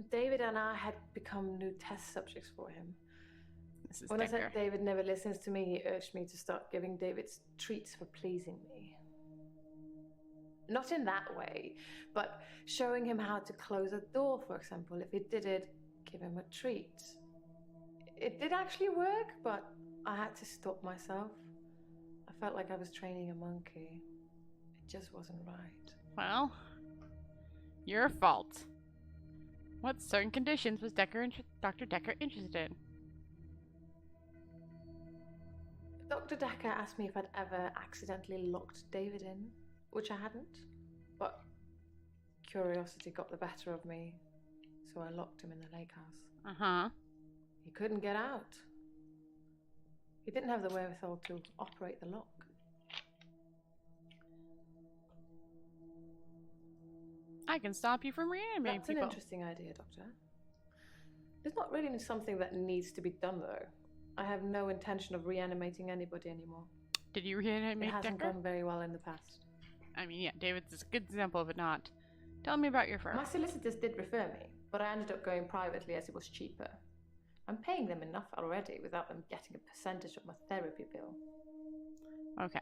David and I had become new test subjects for him. When I said David never listens to me, he urged me to start giving David treats for pleasing me. Not in that way, but showing him how to close a door, for example. If he did it, give him a treat. It did actually work, but I had to stop myself. I felt like I was training a monkey. It just wasn't right. Well, your fault. What certain conditions was Dr. Dekker interested in? Dr. Dekker asked me if I'd ever accidentally locked David in, which I hadn't. But curiosity got the better of me, so I locked him in the lake house. Uh-huh. He couldn't get out. He didn't have the wherewithal to operate the lock. I can stop you from reanimating That's an people. interesting idea, Doctor. It's not really something that needs to be done, though. I have no intention of reanimating anybody anymore. Did you reanimate It hasn't Dekker? gone very well in the past. I mean, yeah, David's a good example of it not. Tell me about your firm. My solicitors did refer me, but I ended up going privately as it was cheaper. I'm paying them enough already without them getting a percentage of my therapy bill. Okay.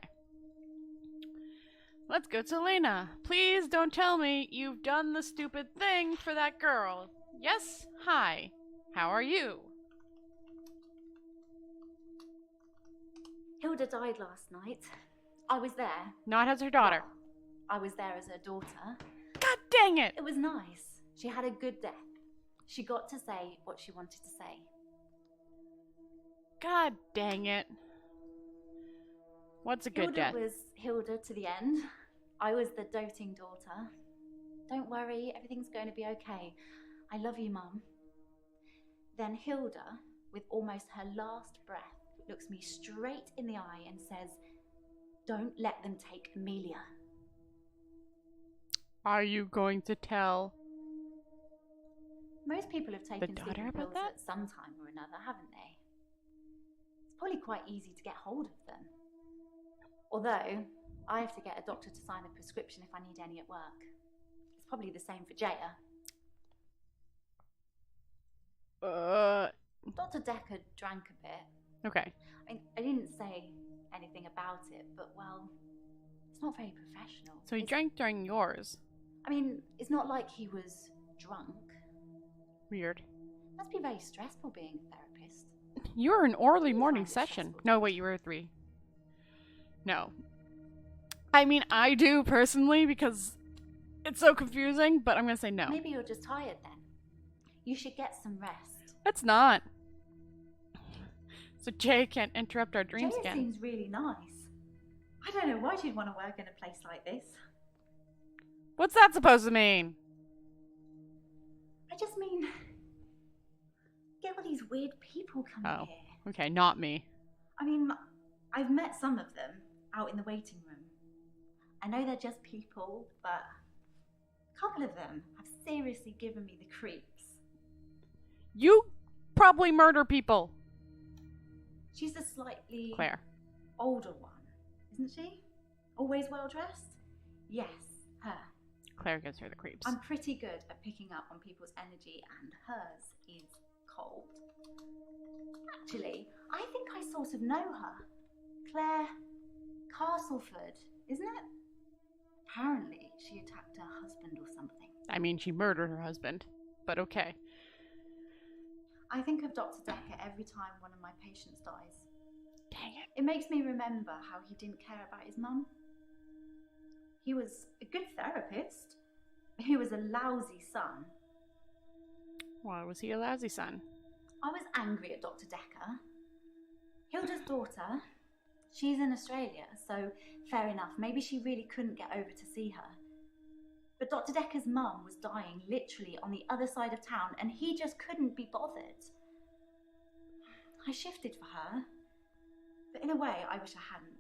Let's go to Elena. Please don't tell me you've done the stupid thing for that girl. Yes? Hi. How are you? Hilda died last night. I was there. Not as her daughter. I was there as her daughter. God dang it! It was nice. She had a good death. She got to say what she wanted to say. God dang it. What's a good death? Hilda was Hilda to the end. I was the doting daughter. Don't worry, everything's going to be okay. I love you, Mum. Then Hilda, with almost her last breath, looks me straight in the eye and says, "Don't let them take Amelia." Are you going to tell Most people have taken daughter sleeping about pills that? at some time or another, haven't they? It's probably quite easy to get hold of them. Although, I have to get a doctor to sign a prescription if I need any at work. It's probably the same for Jaya. Dr. Dekker drank a bit. Okay. I didn't say anything about it, but, well, it's not very professional. So he drank during yours. I mean, it's not like he was drunk. Weird. Must be very stressful being a therapist. You were an early morning session. No, wait, you were 3. No. I mean, I do personally because it's so confusing, but I'm gonna say no. Maybe you're just tired then. You should get some rest. It's not. So Jay can't interrupt our dreams Jaya again. seems really nice. I don't know why she'd want to work in a place like this. What's that supposed to mean? I just mean, get all these weird people coming here. Okay, not me. I mean, I've met some of them out in the waiting room. I know they're just people, but couple of them have seriously given me the creeps. You probably murder people. She's the slightly Claire. older one, isn't she? Always well dressed? Yes, her. Claire gives her the creeps. I'm pretty good at picking up on people's energy, and hers is cold. Actually, I think I sort of know her. Claire Castleford, isn't it? Apparently, she attacked her husband or something. I mean, she murdered her husband, but okay. I think of Dr. Dekker every time one of my patients dies. Dang it. It makes me remember how he didn't care about his mum. He was a good therapist. He was a lousy son. Why was he a lousy son? I was angry at Dr. Dekker. Hilda's daughter, she's in Australia, so fair enough. Maybe she really couldn't get over to see her. But Dr. Dekker's mum was dying literally on the other side of town, and he just couldn't be bothered. I shifted for her, but in a way I wish I hadn't,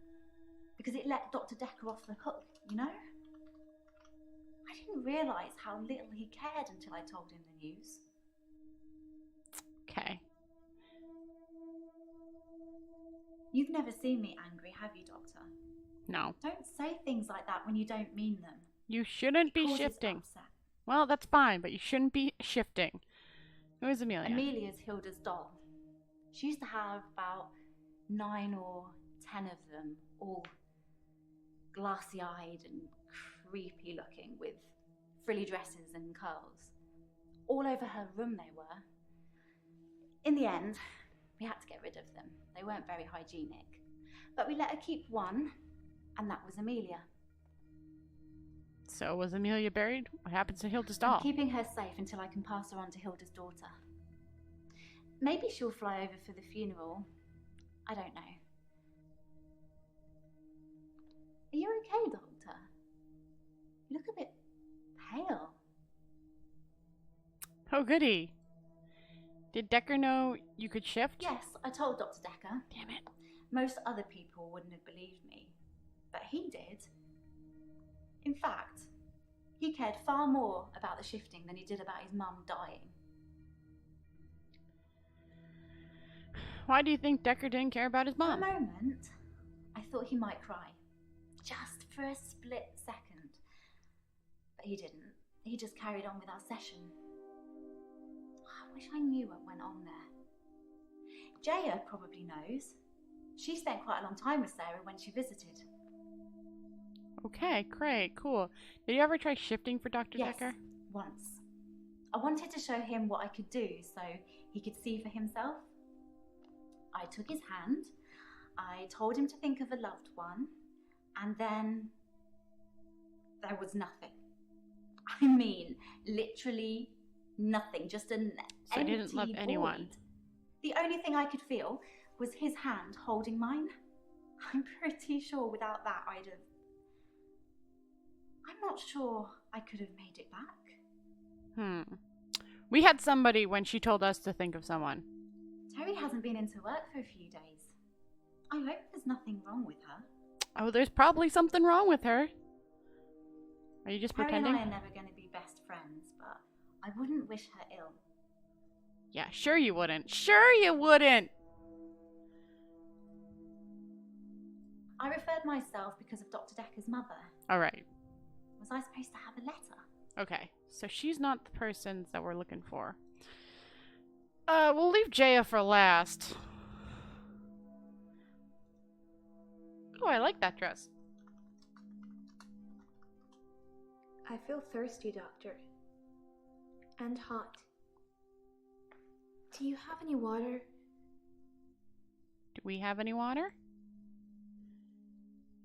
because it let Dr. Dekker off the hook, you know? I didn't realise how little he cared until I told him the news. Okay. You've never seen me angry, have you, Doctor? No. Don't say things like that when you don't mean them. You shouldn't be Causes shifting. upset. Well, that's fine, but you shouldn't be shifting. Who is Amelia? Amelia's Hilda's doll. She used to have about 9 or 10 of them, all glassy-eyed and creepy looking, with frilly dresses and curls. All over her room they were. In the end, we had to get rid of them. They weren't very hygienic. But we let her keep one, and that was Amelia. So was Amelia buried? What happens to Hilda's doll? I'm keeping her safe until I can pass her on to Hilda's daughter. Maybe she'll fly over for the funeral. I don't know. Are you okay, Doctor? You look a bit pale. Oh, goody. Did Dekker know you could shift? Yes, I told Dr. Dekker. Damn it. Most other people wouldn't have believed me, but he did. In fact, he cared far more about the shifting than he did about his mum dying. Why do you think Dekker didn't care about his For a mom? moment, I thought he might cry. Just for a split second. But he didn't. He just carried on with our session. I wish I knew what went on there. Jaya probably knows. She spent quite a long time with Sarah when she visited. Okay, great, cool. Did you ever try shifting for Dr. Yes, Dekker? once. I wanted to show him what I could do so he could see for himself. I took his hand, I told him to think of a loved one, and then there was nothing. I mean, literally nothing, just an So he empty didn't love anyone. void. The only thing I could feel was his hand holding mine. I'm pretty sure without that I'd have... I'm not sure I could have made it back. We had somebody when she told us to think of someone. Terry hasn't been into work for a few days. I hope there's nothing wrong with her. Oh, there's probably something wrong with her. Are you just Terry pretending? and I are never going to be best friends, but I wouldn't wish her ill. Yeah, sure you wouldn't. Sure you wouldn't! I referred myself because of Dr. Dekker's mother. Alright. Was I supposed to have a letter? Okay, so she's not the person that we're looking for. We'll leave Jaya for last. Oh, I like that dress. I feel thirsty, Doctor. And hot. Do you have any water? Do we have any water?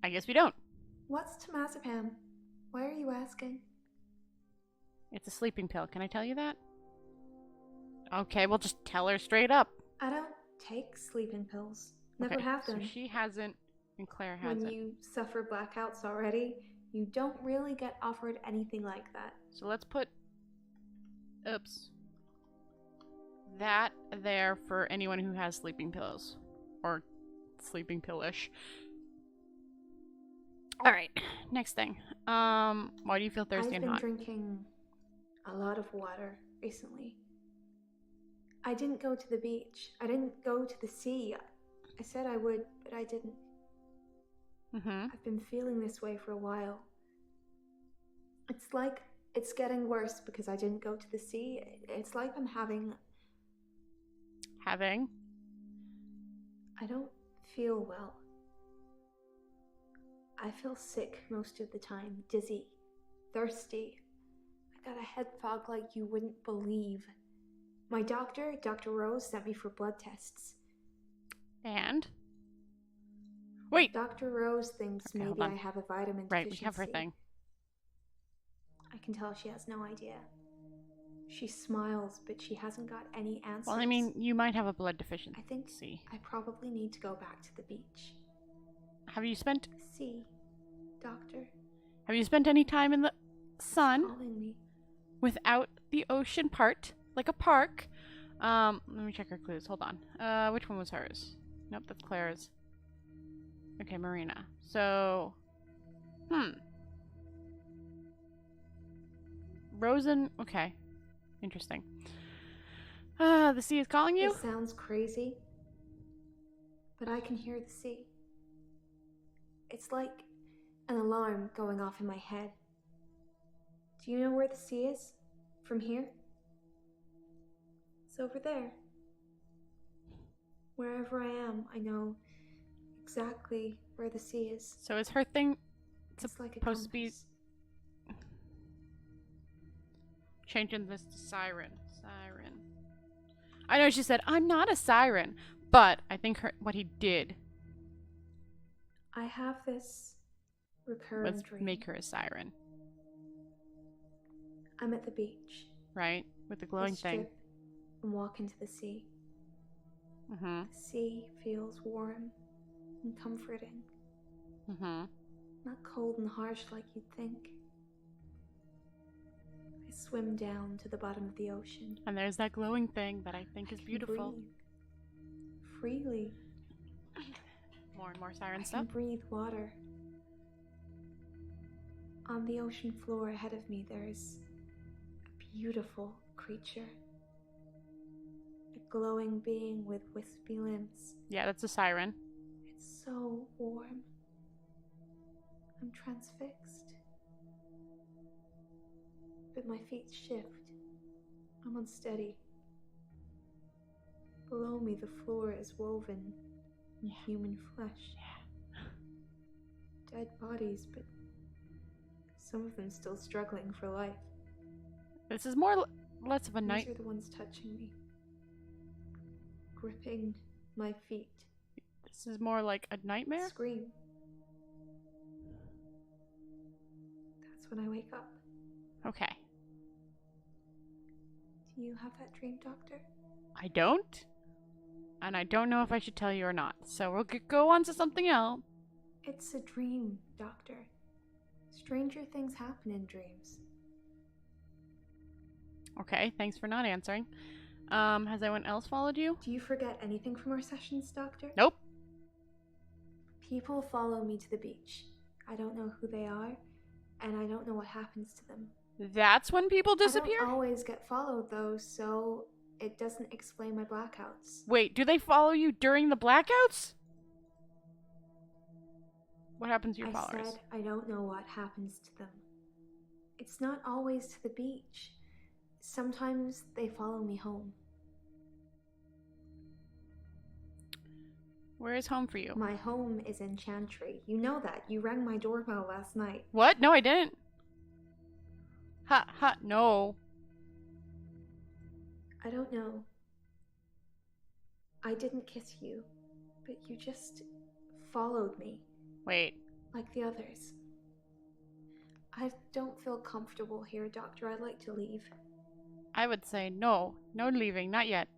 I guess we don't. What's temazepam? Why are you asking? It's a sleeping pill. Can I tell you that? Okay, we'll just tell her straight up. I don't take sleeping pills. Never Okay, have so done. she hasn't, and Claire hasn't. When you suffer blackouts already, you don't really get offered anything like that. So let's put... Oops. That there for anyone who has sleeping pills. Or sleeping pillish. All right, next thing. Why do you feel thirsty I've and been hot? drinking a lot of water recently. I didn't go to the beach. I didn't go to the sea. I said I would, but I didn't. Mm-hmm. I've been feeling this way for a while. It's like it's getting worse because I didn't go to the sea. It's like I'm having... Having? I don't feel well. I feel sick most of the time, dizzy, thirsty. I got a head fog like you wouldn't believe. My doctor, Dr. Rose, sent me for blood tests. And? Wait! Dr. Rose thinks Okay, hold maybe on. I have a vitamin Right, we deficiency. have her thing. I can tell she has no idea. She smiles, but she hasn't got any answers. Well, I mean, you might have a blood deficiency. I think I probably need to go back to the beach. Have you spent... See, doctor. Have you spent any time in the sun Calling me. without the ocean part, like a park? Let me check her clues. Hold on. Which one was hers? Nope, that's Claire's. Okay, Marina. So, Rosen. Okay, interesting. The sea is calling you? It sounds crazy, but I can hear the sea. It's like an alarm going off in my head. Do you know where the sea is? From here? It's over there. Wherever I am, I know exactly where the sea is. So is her thing It's like a supposed to be compass. changing this to siren? Siren. I know she said, I'm not a siren, but I think what he did I have this recurring was dream. make her a siren, I'm at the beach. right? With the I glowing thing. strip and walk into the sea. Mm-hmm. The sea feels warm and comforting. Mm-hmm. Not cold and harsh like you'd think. I swim down to the bottom of the ocean. And there's that glowing thing that I think is beautiful. Breathe freely. More and more siren I stuff. can breathe water. On the ocean floor ahead of me, there's a beautiful creature. A glowing being with wispy limbs. Yeah, that's a siren. It's so warm. I'm transfixed. But my feet shift. I'm unsteady. Below me, the floor is woven in human flesh. Dead bodies, but some of them still struggling for life. This is more less of a These night. are the ones touching me. Gripping my feet. This is more like a nightmare. Scream. That's when I wake up. Okay. Do you have that dream, Doctor? I don't. And I don't know if I should tell you or not. So we'll go on to something else. It's a dream, Doctor. Stranger things happen in dreams. Okay, thanks for not answering. Has anyone else followed you? Do you forget anything from our sessions, Doctor? Nope. People follow me to the beach. I don't know who they are, and I don't know what happens to them. That's when people disappear? I don't always get followed, though, so it doesn't explain my blackouts. Wait, do they follow you during the blackouts? What happens to your followers? I said I don't know what happens to them. It's not always to the beach. Sometimes they follow me home. Where is home for you? My home is in Chantry. You know that. You rang my doorbell last night. What? No, I didn't. No. I don't know. I didn't kiss you, but you just followed me. Wait. Like the others. I don't feel comfortable here, Doctor. I'd like to leave. I would say no. No leaving. Not yet.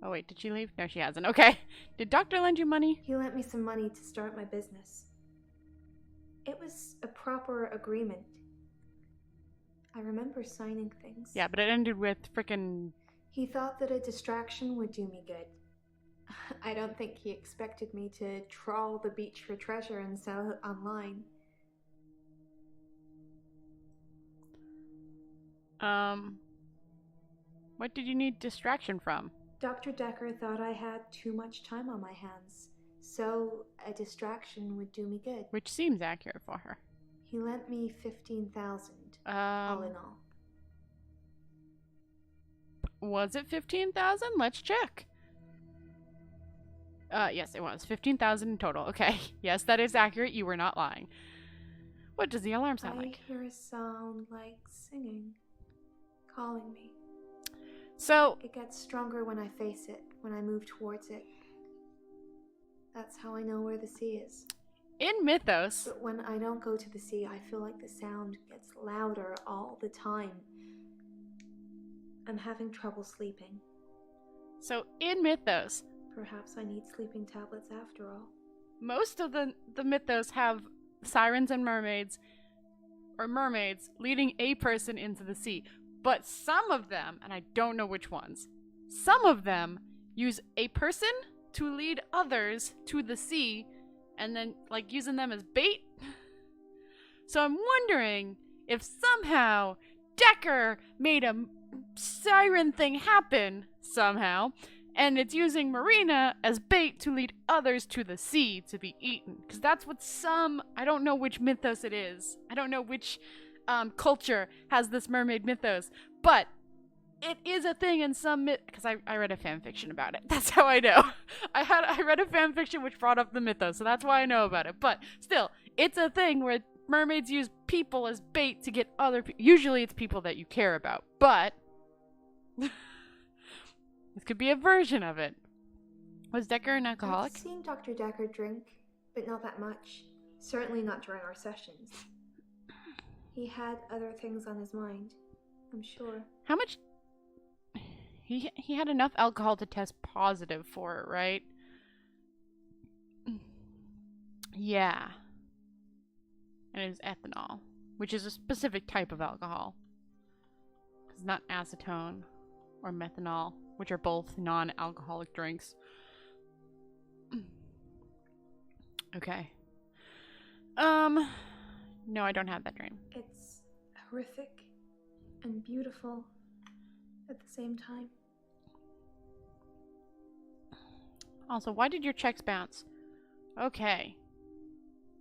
Oh, wait. Did she leave? No, she hasn't. Okay. Did Doctor lend you money? He lent me some money to start my business. It was a proper agreement. I remember signing things. Yeah, but it ended with frickin'... He thought that a distraction would do me good. I don't think he expected me to trawl the beach for treasure and sell it online. What did you need distraction from? Dr. Dekker thought I had too much time on my hands, so a distraction would do me good. Which seems accurate for her. He lent me 15,000, all in all. Was it 15,000? Let's check. Yes, it was 15,000 in total. Okay, yes, that is accurate. You were not lying. What does the alarm sound like? I hear a sound like singing, calling me. So it gets stronger when I face it, when I move towards it. That's how I know where the sea is. In Mythos, but when I don't go to the sea, I feel like the sound gets louder all the time. I'm having trouble sleeping. So in Mythos, perhaps I need sleeping tablets after all. Most of the Mythos have sirens and mermaids, or mermaids, leading a person into the sea. But some of them, and I don't know which ones, some of them use a person to lead others to the sea, and then, like, using them as bait. So I'm wondering if somehow Dekker made a siren thing happen, somehow, and it's using Marina as bait to lead others to the sea to be eaten. Because that's what I don't know which mythos it is. I don't know which culture has this mermaid mythos, but it is a thing in some because I read a fan fiction about it. That's how I know. I read a fan fiction which brought up the mythos, so that's why I know about it. But still, it's a thing where mermaids use people as bait to get other people. Usually it's people that you care about, but this could be a version of it. Was Dekker an alcoholic? I've seen Dr. Dekker drink, but not that much. Certainly not during our sessions. He had other things on his mind, I'm sure. How much? He had enough alcohol to test positive for it, right? Yeah. And it was ethanol, which is a specific type of alcohol. It's not acetone or methanol, which are both non-alcoholic drinks. Okay. No, I don't have that dream. It's horrific and beautiful at the same time. Also, why did your checks bounce? Okay.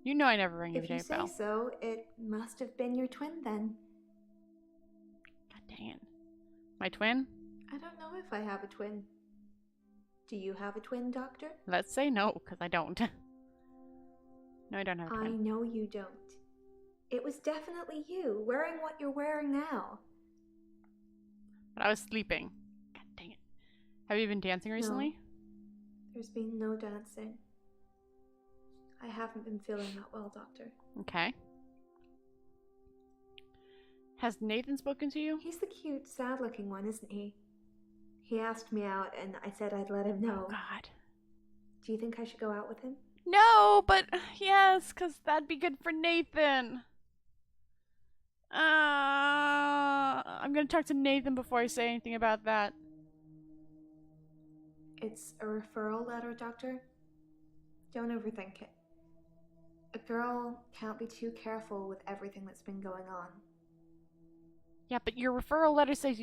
You know I never rang your bell. If you say so, it must have been your twin then. God dang it. My twin? I don't know if I have a twin. Do you have a twin, Doctor? Let's say no, because I don't. No, I don't have a twin. I know you don't. It was definitely you, wearing what you're wearing now. But I was sleeping. God dang it. Have you been dancing recently? No. There's been no dancing. I haven't been feeling that well, Doctor. Okay. Has Nathan spoken to you? He's the cute, sad-looking one, isn't he? He asked me out, and I said I'd let him know. Oh, God. Do you think I should go out with him? No, but yes, because that'd be good for Nathan. I'm going to talk to Nathan before I say anything about that. It's a referral letter, Doctor. Don't overthink it. A girl can't be too careful with everything that's been going on. Yeah, but your referral letter says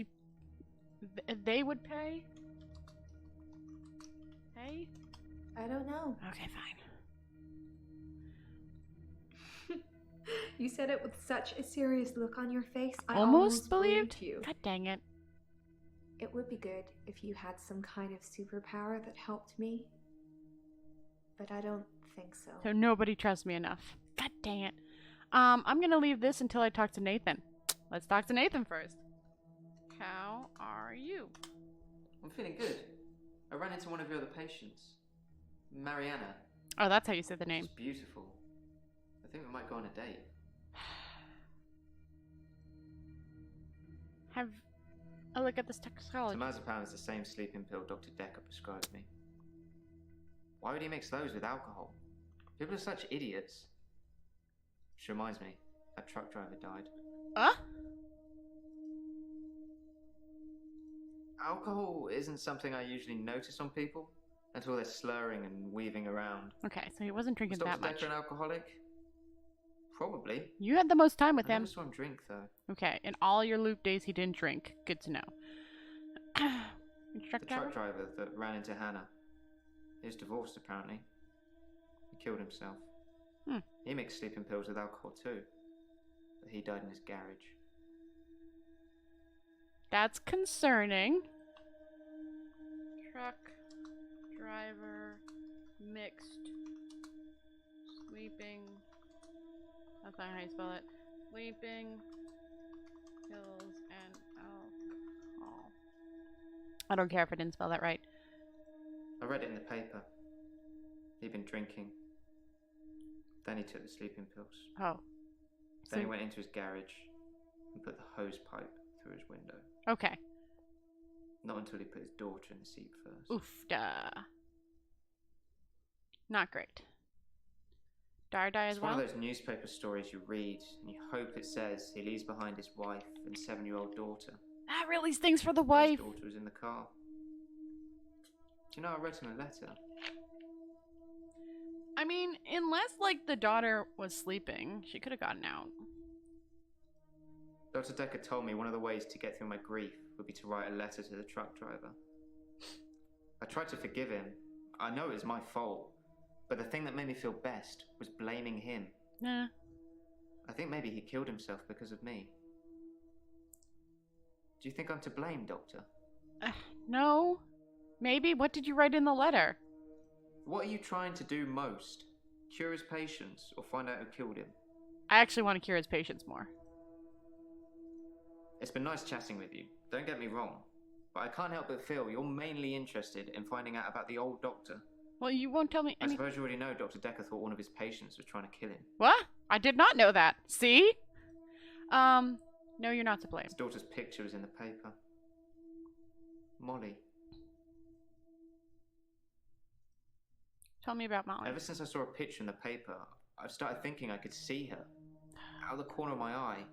they would pay? Pay? I don't know. Okay, fine. You said it with such a serious look on your face. I almost believed you. God dang it. It would be good if you had some kind of superpower that helped me. But I don't think so. So nobody trusts me enough. God dang it. I'm gonna leave this until I talk to Nathan. Let's talk to Nathan first. How are you? I'm feeling good. I ran into one of your other patients. Mariana. Oh, that's how you say the name. She's beautiful. I think we might go on a date. Have a look at this toxicology. Temazepam is the same sleeping pill Dr. Dekker prescribed me. Why would he mix those with alcohol? People are such idiots. Which reminds me, that truck driver died. Huh? Alcohol isn't something I usually notice on people, Until they're slurring and weaving around. Okay, so he wasn't drinking Was that Dr. much. Dekker an alcoholic? Probably. You had the most time with I him. never saw him drink, though. Okay, in all your loop days, he didn't drink. Good to know. The truck driver that ran into Hannah. He was divorced, apparently. He killed himself. He mixed sleeping pills with alcohol, too. But he died in his garage. That's concerning. Truck driver mixed sleeping. That's not how you spell it. Sleeping pills and alcohol. I don't care if I didn't spell that right. I read it in the paper. He'd been drinking. Then he took the sleeping pills. Oh. Then he went into his garage and put the hose pipe through his window. Okay. Not until he put his daughter in the seat first. Oof, duh. Not great. Dar die as It's well? one of those newspaper stories you read and you hope it says he leaves behind his wife and 7-year-old daughter. That really stings for the His wife. daughter was in the car. Do you know, I wrote him a letter. I mean, unless, like, the daughter was sleeping, she could have gotten out. Dr. Dekker told me one of the ways to get through my grief would be to write a letter to the truck driver. I tried to forgive him. I know it was my fault. But the thing that made me feel best was blaming him. Nah. I think maybe he killed himself because of me. Do you think I'm to blame, Doctor? No. Maybe. What did you write in the letter? What are you trying to do most? Cure his patients or find out who killed him? I actually want to cure his patients more. It's been nice chatting with you. Don't get me wrong. But I can't help but feel you're mainly interested in finding out about the old doctor. Well, you won't tell me I suppose you already know Dr. Dekker thought one of his patients was trying to kill him. What? I did not know that. See? No, you're not to blame. His daughter's picture was in the paper. Molly. Tell me about Molly. Ever since I saw a picture in the paper, I've started thinking I could see her. Out of the corner of my eye.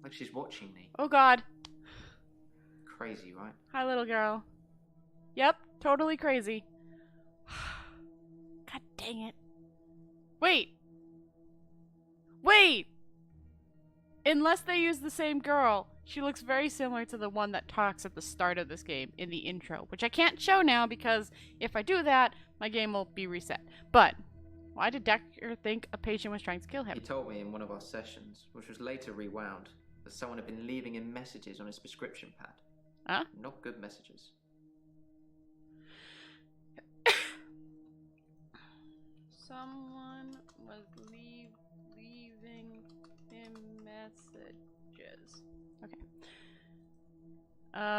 Like she's watching me. Oh, God. Crazy, right? Hi, little girl. Yep, totally crazy. God dang it. Wait. Wait! Unless they use the same girl, she looks very similar to the one that talks at the start of this game in the intro, which I can't show now because if I do that, my game will be reset. But why did Dekker think a patient was trying to kill him? He told me in one of our sessions, which was later rewound, that someone had been leaving him messages on his prescription pad. Huh? Not good messages. Someone was leaving him messages. Okay.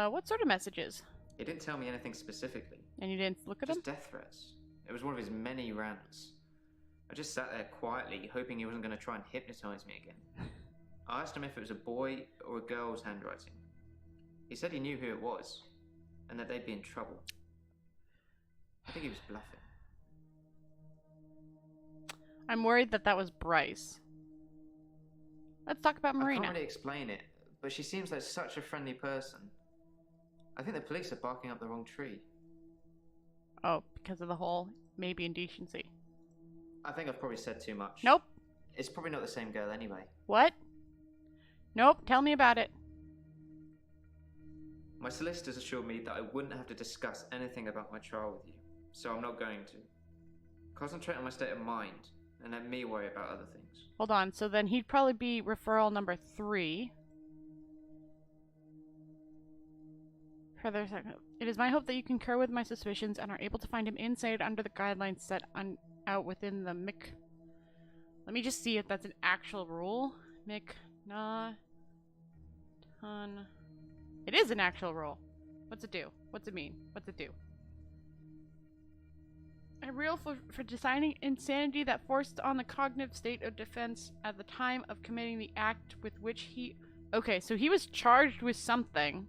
What sort of messages? He didn't tell me anything specifically. And you didn't look at Just them? death threats. It was one of his many rants. I just sat there quietly, hoping he wasn't going to try and hypnotize me again. I asked him if it was a boy or a girl's handwriting. He said he knew who it was, and that they'd be in trouble. I think he was bluffing. I'm worried that was Bryce. Let's talk about I Marina. can't really explain it, but she seems like such a friendly person. I think the police are barking up the wrong tree. Oh, because of the whole maybe indecency. I think I've probably said too much. Nope. It's probably not the same girl anyway. What? Nope, tell me about it. My solicitors assured me that I wouldn't have to discuss anything about my trial with you, so I'm not going to. Concentrate on my state of mind, and let me worry about other things. Hold on, so then he'd probably be referral number 3. Further, it is my hope that you concur with my suspicions and are able to find him inside under the guidelines set out within the MIC. Let me just see if that's an actual rule. MIC-na-ton. It is an actual rule. What's it do? What's it mean? What's it do? A rule for deciding insanity that forced on the cognitive state of defense at the time of committing the act with which he... Okay, so he was charged with something.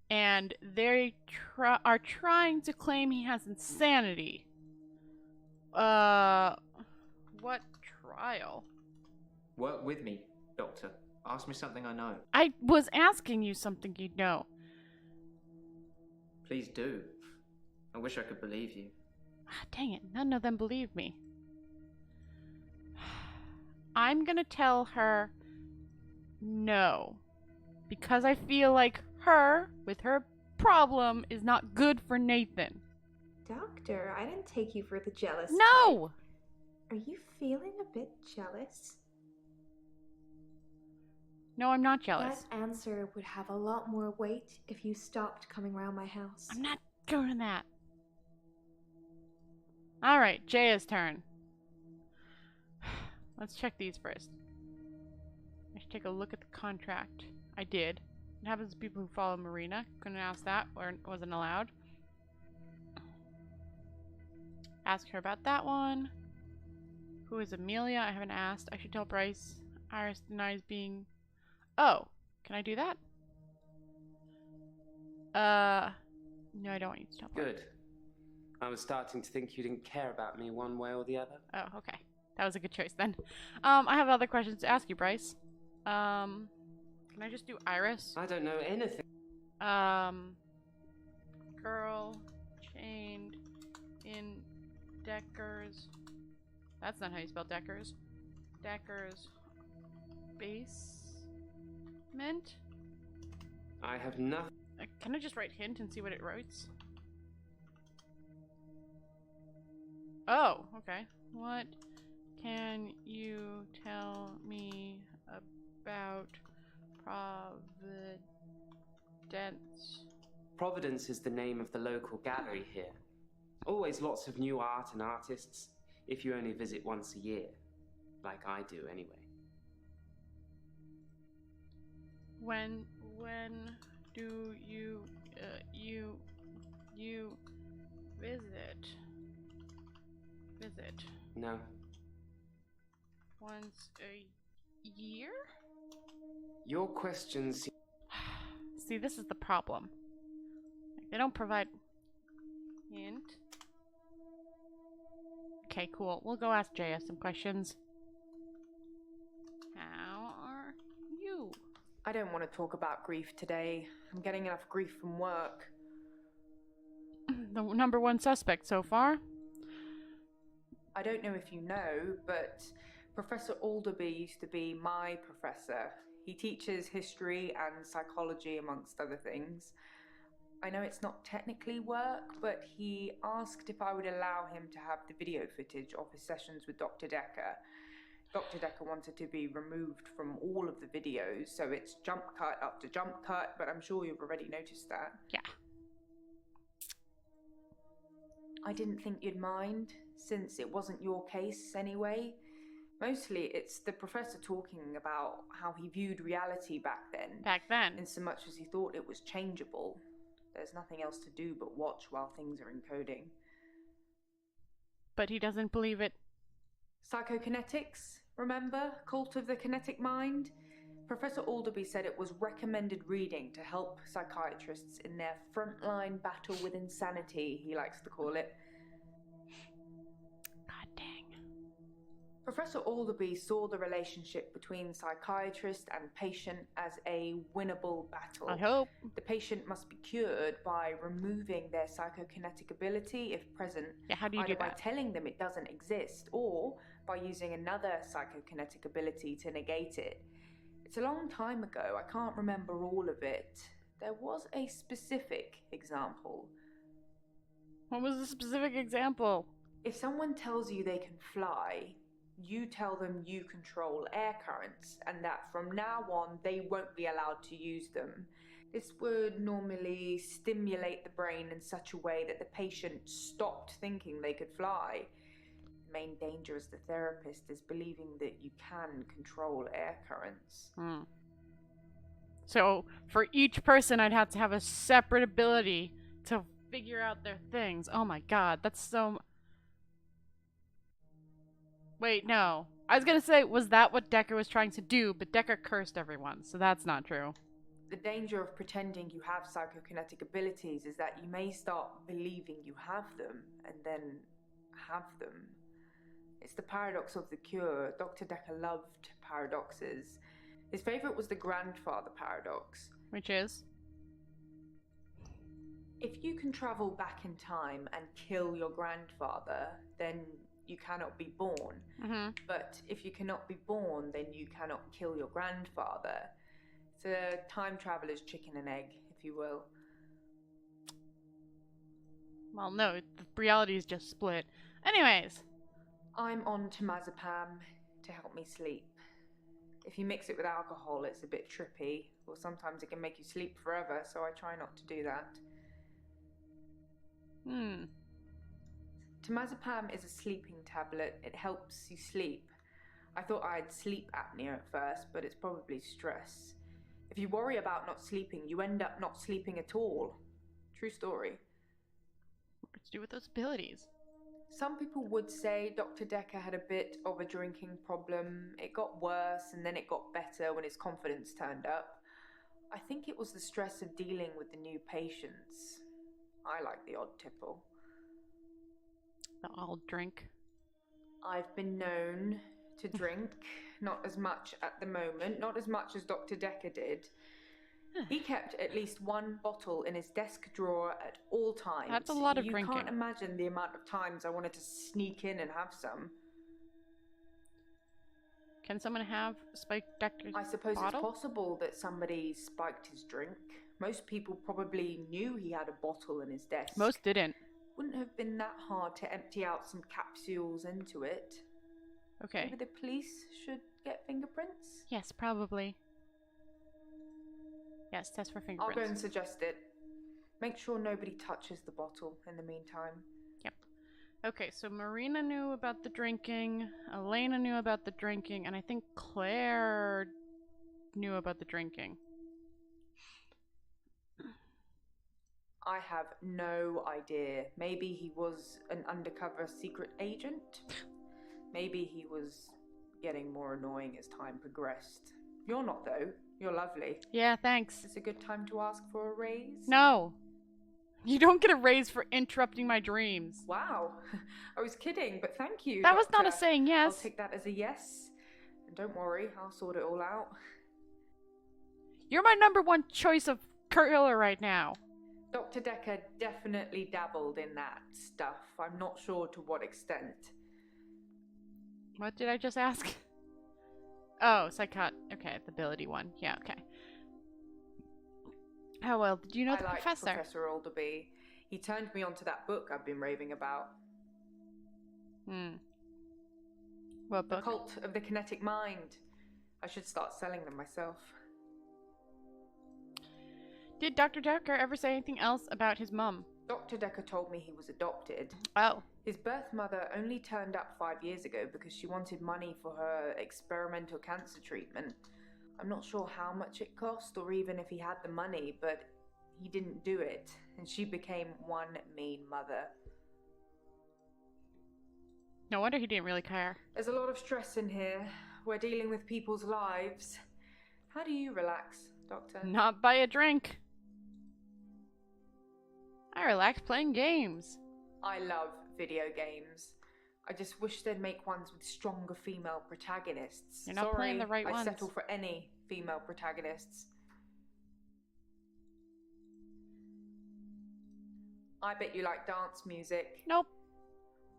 And they are trying to claim he has insanity. What trial? Work with me, Doctor. Ask me something I know. I was asking you something you'd know. Please do. I wish I could believe you. Ah, dang it, none of them believe me. I'm gonna tell her no. Because I feel like her, with her problem, is not good for Nathan. Doctor, I didn't take you for the jealous No! type. Are you feeling a bit jealous? No, I'm not jealous. That answer would have a lot more weight if you stopped coming around my house. I'm not doing that. Alright, Jaya's turn. Let's check these first. I should take a look at the contract. I did. It happens to people who follow Marina. Couldn't ask that, or it wasn't allowed. Ask her about that one. Who is Amelia? I haven't asked. I should tell Bryce. Iris denies being... Oh, can I do that? No, I don't want you to tell Bryce. Good. I was starting to think you didn't care about me one way or the other. Oh, okay. That was a good choice then. I have other questions to ask you, Bryce. Can I just do Iris? I don't know anything. Girl chained in Dekker's... That's not how you spell Dekker's. Dekker's basement? I have nothing. Can I just write hint and see what it writes? Oh, okay. What can you tell me about Providence? Providence is the name of the local gallery here. Always lots of new art and artists, if you only visit once a year. Like I do, anyway. When do you visit? No. Once a year? Your questions... See, this is the problem. They don't provide... Hint. Okay, cool. We'll go ask Jaya some questions. How are you? I don't want to talk about grief today. I'm getting enough grief from work. The number one suspect so far? I don't know if you know, but Professor Alderby used to be my professor. He teaches history and psychology, amongst other things. I know it's not technically work, but he asked if I would allow him to have the video footage of his sessions with Dr. Dekker. Dr. Dekker wanted to be removed from all of the videos, so it's jump cut up to jump cut, but I'm sure you've already noticed that. Yeah. I didn't think you'd mind, since it wasn't your case anyway. Mostly it's the professor talking about how he viewed reality back then. Back then? In so much as he thought it was changeable. There's nothing else to do but watch while things are encoding. But he doesn't believe it. Psychokinetics, remember? Cult of the Kinetic Mind? Professor Alderby said it was recommended reading to help psychiatrists in their frontline battle with insanity, he likes to call it. God dang. Professor Alderby saw the relationship between psychiatrist and patient as a winnable battle. I hope. The patient must be cured by removing their psychokinetic ability, if present, Yeah, how do you either do by that? telling them it doesn't exist, or by using another psychokinetic ability to negate it. It's a long time ago, I can't remember all of it. There was a specific example. What was the specific example? If someone tells you they can fly, you tell them you control air currents and that from now on they won't be allowed to use them. This would normally stimulate the brain in such a way that the patient stopped thinking they could fly. The main danger as the therapist is believing that you can control air currents. So, for each person, I'd have to have a separate ability to figure out their things. Oh my god, that's so... Wait, no. I was gonna say, was that what Dekker was trying to do? But Dekker cursed everyone, so that's not true. The danger of pretending you have psychokinetic abilities is that you may start believing you have them, and then have them. It's the paradox of the cure. Dr. Dekker loved paradoxes. His favourite was the grandfather paradox. Which is? If you can travel back in time and kill your grandfather, then you cannot be born. But if you cannot be born, then you cannot kill your grandfather. It's a time traveler's chicken and egg, if you will. Well, no, the reality is just split. Anyways. I'm on temazepam to help me sleep. If you mix it with alcohol, it's a bit trippy, or sometimes it can make you sleep forever, so I try not to do that. Temazepam is a sleeping tablet. It helps you sleep. I thought I had sleep apnea at first, but it's probably stress. If you worry about not sleeping, you end up not sleeping at all. True story. What's to do with those abilities? Some people would say Dr. Dekker had a bit of a drinking problem. It got worse and then it got better when his confidence turned up. I think it was the stress of dealing with the new patients. I like the odd tipple. I'll drink. I've been known to drink, not as much at the moment, not as much as Dr. Dekker did. He kept at least one bottle in his desk drawer at all times. That's a lot of drinking. You can't imagine the amount of times I wanted to sneak in and have some. Can someone have spiked Dekker's I suppose bottle? It's possible that somebody spiked his drink. Most people probably knew he had a bottle in his desk. Most didn't. Wouldn't have been that hard to empty out some capsules into it. Okay. Maybe the police should get fingerprints? Yes, probably. Yes, test for fingerprints. I'll go and suggest it. Make sure nobody touches the bottle in the meantime. Yep. Okay, so Marina knew about the drinking, Elena knew about the drinking, and I think Claire knew about the drinking. I have no idea. Maybe he was an undercover secret agent. Maybe he was getting more annoying as time progressed. You're not, though. You're lovely. Yeah, thanks. Is this a good time to ask for a raise? No. You don't get a raise for interrupting my dreams. Wow. I was kidding, but thank you. That was not a Doctor. saying yes. I'll take that as a yes. And don't worry, I'll sort it all out. You're my #1 choice of killer right now. Dr. Dekker definitely dabbled in that stuff. I'm not sure to what extent. What did I just ask? Oh, okay, the ability one. Yeah, okay. How well did you know the I like professor? Professor Alderby. He turned me onto that book I've been raving about. What The book? Cult of the Kinetic Mind. I should start selling them myself. Did Dr. Dekker ever say anything else about his mum? Dr. Dekker told me he was adopted. Oh. His birth mother only turned up 5 years ago because she wanted money for her experimental cancer treatment. I'm not sure how much it cost or even if he had the money, but he didn't do it, and she became one mean mother. No wonder he didn't really care. There's a lot of stress in here. We're dealing with people's lives. How do you relax, Doctor? Not by a drink. I relax playing games. I love video games. I just wish they'd make ones with stronger female protagonists. You're not playing the right I ones. settle for any female protagonists. I bet you like dance music. Nope.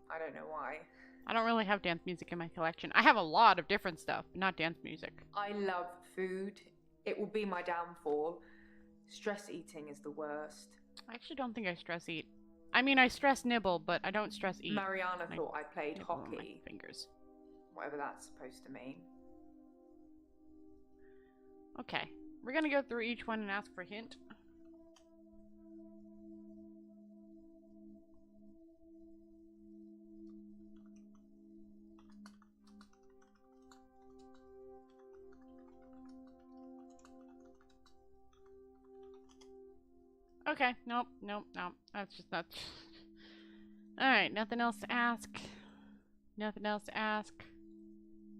I don't know why. I don't really have dance music in my collection. I have a lot of different stuff, but not dance music. I love food. It will be my downfall. Stress eating is the worst. I actually don't think I stress eat. I mean, I stress nibble, but I don't stress eat. Mariana thought I played nibble on my hockey. fingers. Whatever that's supposed to mean. Okay. We're gonna go through each one and ask for a hint. Okay, nope. That's just not. Alright, nothing else to ask. Nothing else to ask.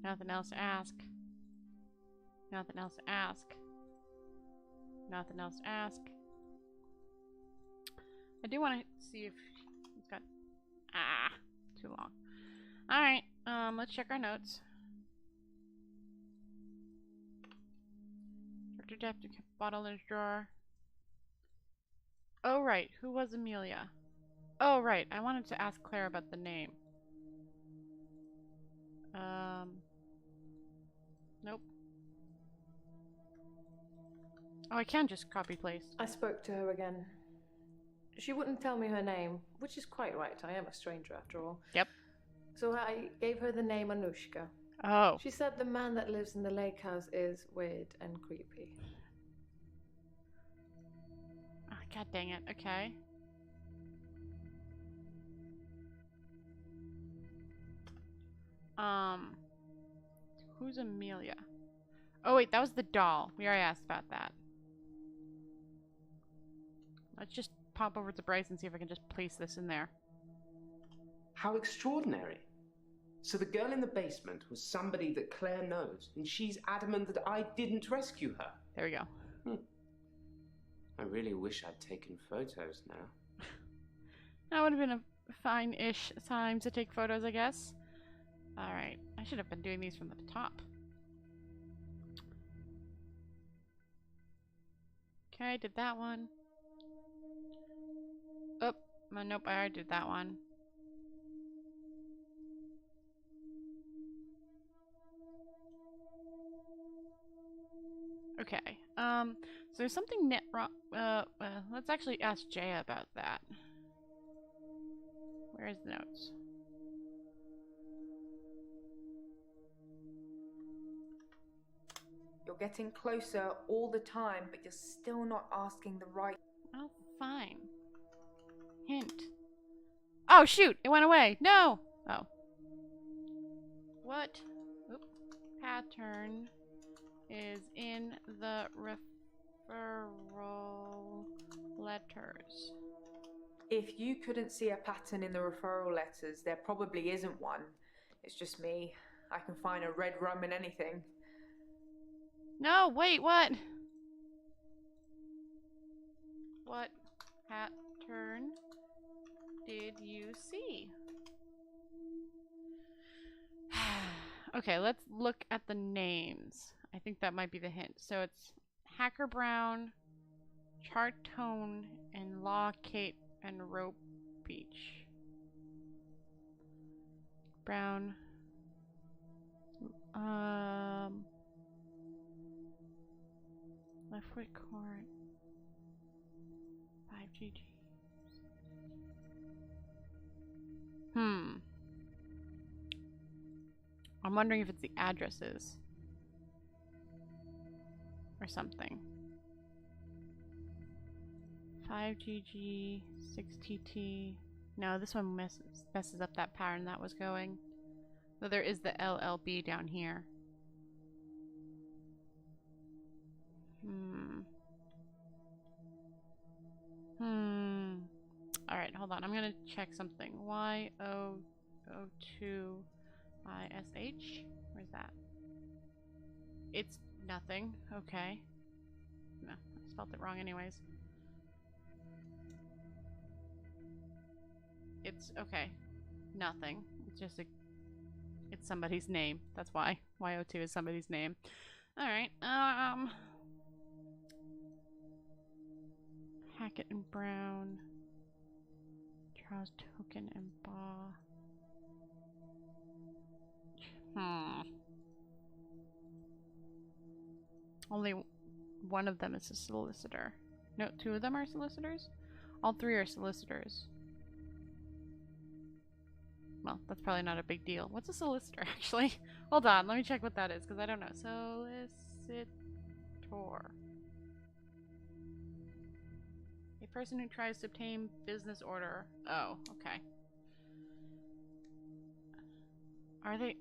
Nothing else to ask. Nothing else to ask. Nothing else to ask. I do want to see if he's got. Too long. Alright, let's check our notes. Dr. Depp kept a bottle in his drawer. Oh, right. Who was Amelia? Oh, right. I wanted to ask Claire about the name. Nope. Oh, I can just copy paste. I spoke to her again. She wouldn't tell me her name, which is quite right. I am a stranger after all. Yep. So I gave her the name Anushka. Oh. She said the man that lives in the lake house is weird and creepy. Oh, God dang it. Okay. Who's Amelia? Oh, wait, that was the doll. We already asked about that. Let's just pop over to Bryce and see if I can just place this in there. How extraordinary. So the girl in the basement was somebody that Claire knows, and she's adamant that I didn't rescue her. There we go. I really wish I'd taken photos now. That would have been a fine-ish time to take photos, I guess. Alright, I should have been doing these from the top. Okay, I did that one. Oh, nope, I already did that one. Okay, so there's something wrong. Let's actually ask Jaya about that. Where's the notes? You're getting closer all the time, but you're still not asking the right... Oh, fine. Hint. Oh, shoot! It went away! No! Oh. What pattern is in the referral letters? If you couldn't see a pattern in the referral letters, there probably isn't one. It's just me. I can find a red rum in anything. No, wait, what? What pattern did you see? Okay, let's look at the names. I think that might be the hint. So it's Hacker Brown, Chartone, and Law Kate and Rope Beach. Brown. Left foot court. 5GG. I'm wondering if it's the addresses. Or something. 5GG, 6TT. No, this one messes up that pattern that was going. Though there is the LLB down here. Alright, hold on. I'm gonna check something. YO02ISH? Where's that? It's nothing. Okay. No, I spelled it wrong anyways. It's okay. Nothing. It's just it's somebody's name. That's why. YO2 is somebody's name. Alright, Hackett and Brown. Charles Token and Baugh. Only one of them is a solicitor. No, two of them are solicitors? All three are solicitors. Well, that's probably not a big deal. What's a solicitor, actually? Hold on, let me check what that is, because I don't know. Solicitor. A person who tries to obtain business order. Oh, okay. Are they...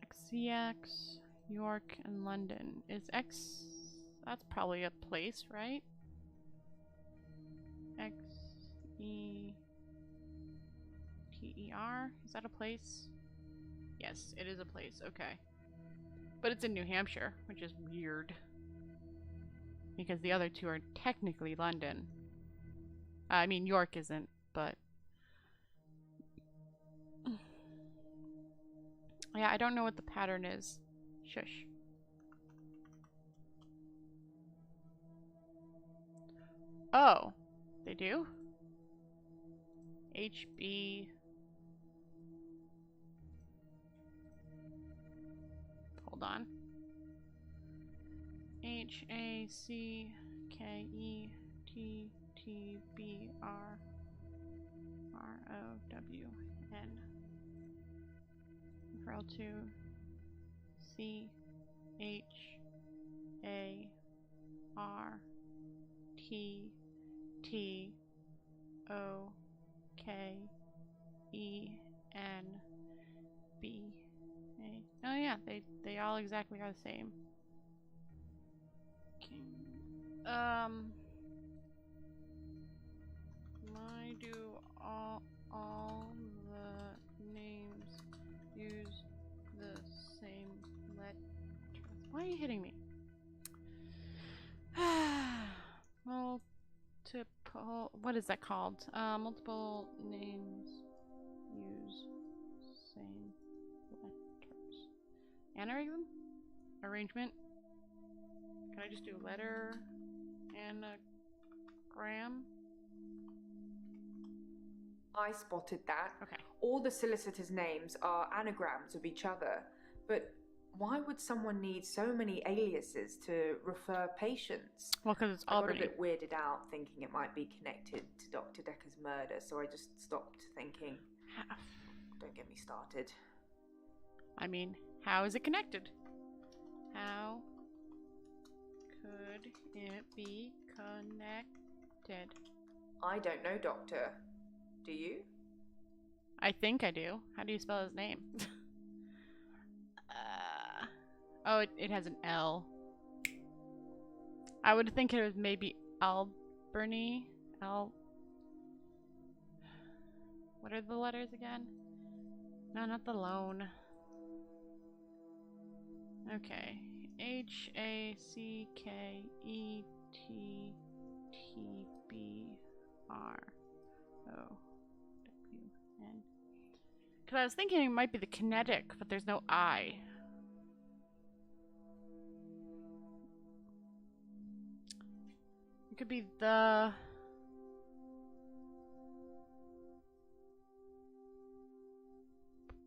XCX, York, and London. Is X... That's probably a place, right? X-E-T-E-R? Is that a place? Yes, it is a place. Okay. But it's in New Hampshire, which is weird. Because the other two are technically London. I mean, York isn't, but... Yeah, I don't know what the pattern is. Shush. Oh, they do? HB. Hold on. HACKETTBRROWN. Referral to CHARTTOKENBA. Oh yeah, they all exactly are the same. Why do all the names use the same letters? Why are you hitting me? Multiple. What is that called? Multiple names use same letters. Anagram? Arrangement? Can I just do letter? Anagram? I spotted that. Okay. All the solicitors' names are anagrams of each other, but why would someone need so many aliases to refer patients? Well, because it's I got a Albany. bit weirded out thinking it might be connected to Dr. Dekker's murder, so I just stopped thinking. Don't get me started. I mean, how is it connected? How could it be connected? I don't know, Doctor. Do you? I think I do. How do you spell his name? Oh, it has an L. I would think it was maybe Albany. What are the letters again? No, not the loan. Okay. HACKETTBROWN. Because I was thinking it might be the kinetic, but there's no I. It could be the...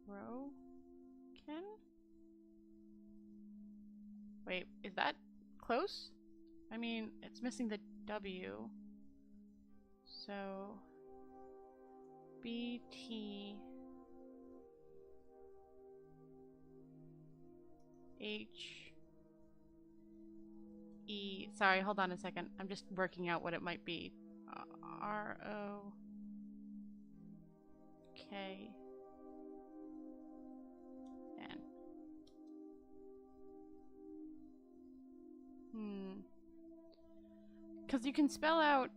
Broken? Wait, is that close? I mean, it's missing the W. So... BT... HE. Sorry, hold on a second. I'm just working out what it might be. ROK. Because you can spell out...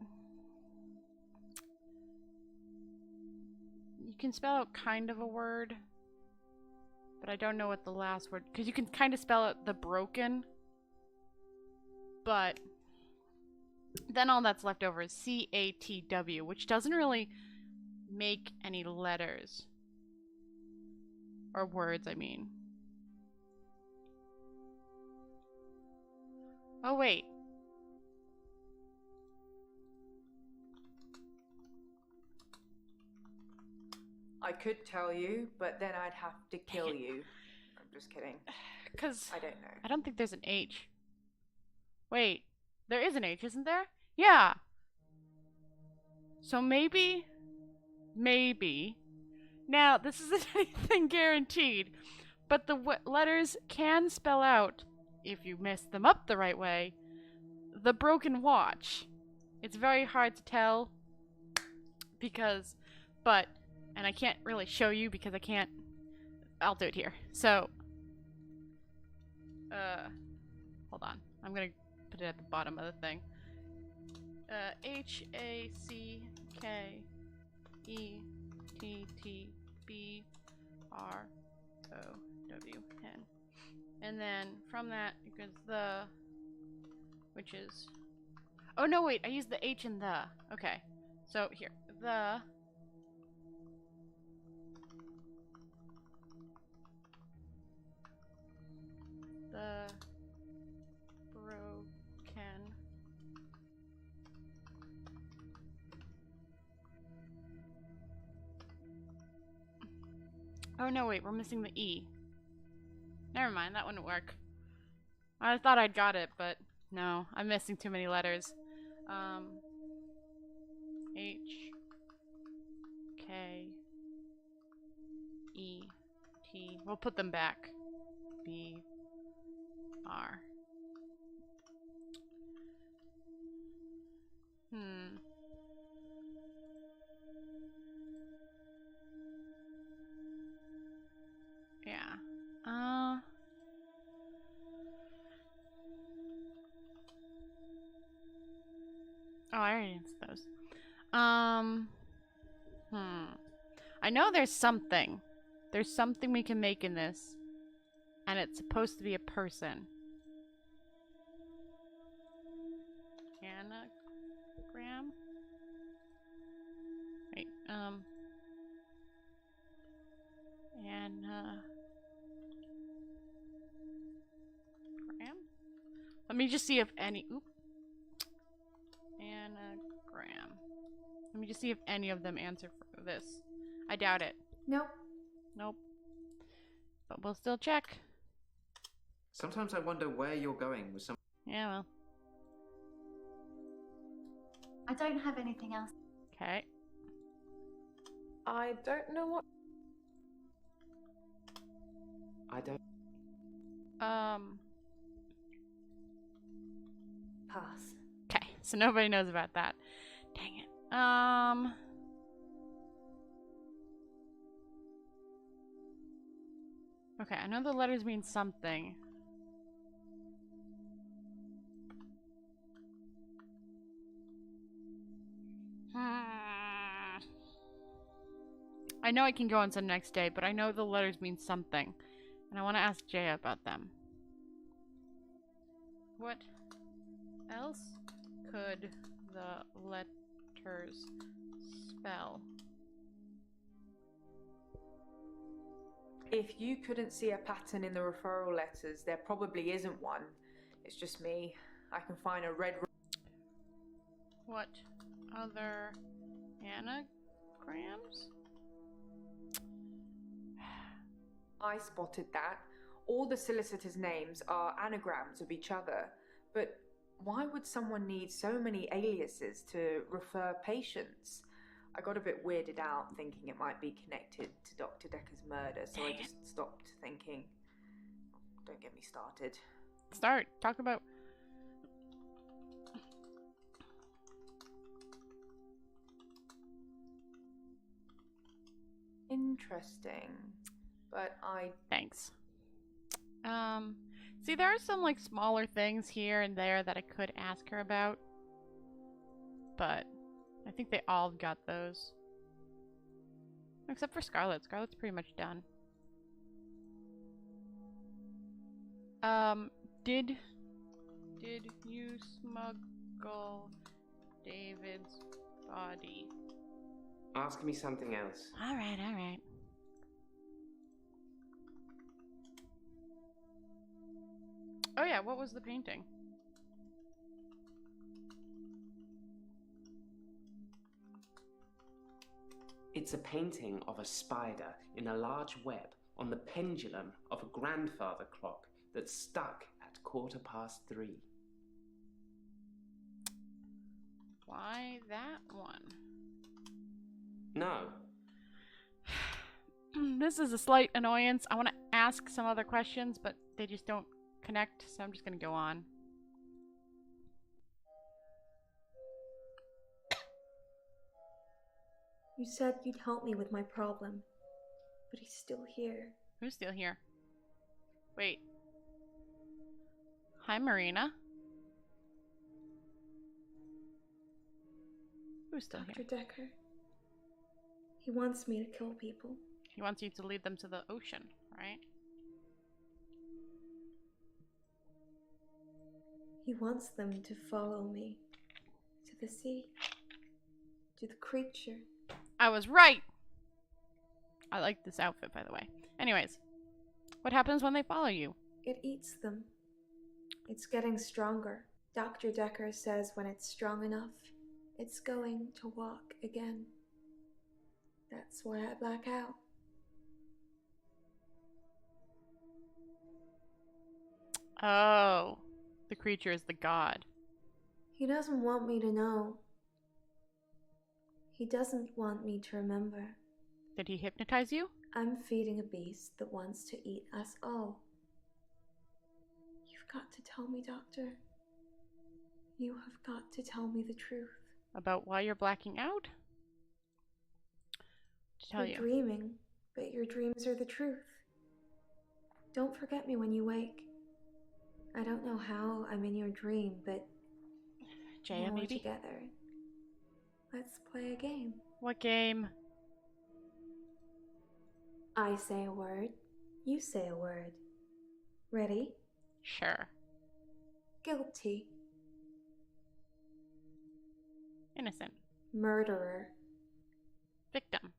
You can spell out kind of a word. But I don't know what the last word... Because you can kind of spell out the broken. But... Then all that's left over is CATW, which doesn't really make any letters. Or words, I mean. Oh, wait. I could tell you, but then I'd have to kill you. I'm just kidding. Because I don't know. I don't think there's an H. Wait, there is an H, isn't there? Yeah. So maybe. Now, this isn't anything guaranteed, but the letters can spell out, if you mess them up the right way, the broken watch. It's very hard to tell because, and I can't really show you because I can't, I'll do it here. So, hold on. I'm gonna put it at the bottom of the thing. HACKETTBROWN. And then from that it goes the, which is, oh no wait, I used the H in the. Okay, so here, the broken Oh no, wait, we're missing the E. Never mind, that wouldn't work. I thought I'd got it, but no, I'm missing too many letters. H, K, E, T. We'll put them back. B, R. Yeah. Oh, I already answered those. I know there's something. There's something we can make in this. And it's supposed to be a person. Anagram? Wait, Anagram? Let me just see if any... Oop. Anagram. Let me just see if any of them answer for this. I doubt it. Nope. Nope. But we'll still check. Sometimes I wonder where you're going with some. Yeah, well. I don't have anything else. Okay. I don't know what. I don't. Pass. Okay, so nobody knows about that. Dang it. Okay, I know the letters mean something. I know I can go on some next day, but I know the letters mean something. And I want to ask Jay about them. What else could the letters spell? If you couldn't see a pattern in the referral letters, there probably isn't one. It's just me. I can find a red... What other anagrams? I spotted that. All the solicitors' names are anagrams of each other. But why would someone need so many aliases to refer patients? I got a bit weirded out thinking it might be connected to Dr. Dekker's murder, so I just stopped thinking. Don't get me started. Start. Talk about... Interesting. But I... Thanks. See, there are some, like, smaller things here and there that I could ask her about. But I think they all got those. Except for Scarlet. Scarlet's pretty much done. Did you smuggle David's body? Ask me something else. Alright, alright. Oh yeah, what was the painting? It's a painting of a spider in a large web on the pendulum of a grandfather clock that's stuck at 3:15. Why that one? No. This is a slight annoyance. I want to ask some other questions, but they just don't connect, so I'm just gonna go on. You said you'd help me with my problem, but he's still here. Who's still here? Wait. Hi, Marina. Who's still Dr. here? Dekker. He wants me to kill people. He wants you to lead them to the ocean, right? He wants them to follow me to the sea, to the creature. I was right! I like this outfit, by the way. Anyways, what happens when they follow you? It eats them. It's getting stronger. Dr. Dekker says when it's strong enough, it's going to walk again. That's why I black out. Oh. The creature is the god. He doesn't want me to know. He doesn't want me to remember. Did he hypnotize you? I'm feeding a beast that wants to eat us all. You've got to tell me, Doctor. You have got to tell me the truth. About why you're blacking out? To tell You're you. dreaming, but your dreams are the truth. Don't forget me when you wake. I don't know how I'm in your dream, but Jaya, now we're maybe? together. Let's play a game. What game? I say a word, you say a word. Ready? Sure. Guilty. Innocent. Murderer. Victim.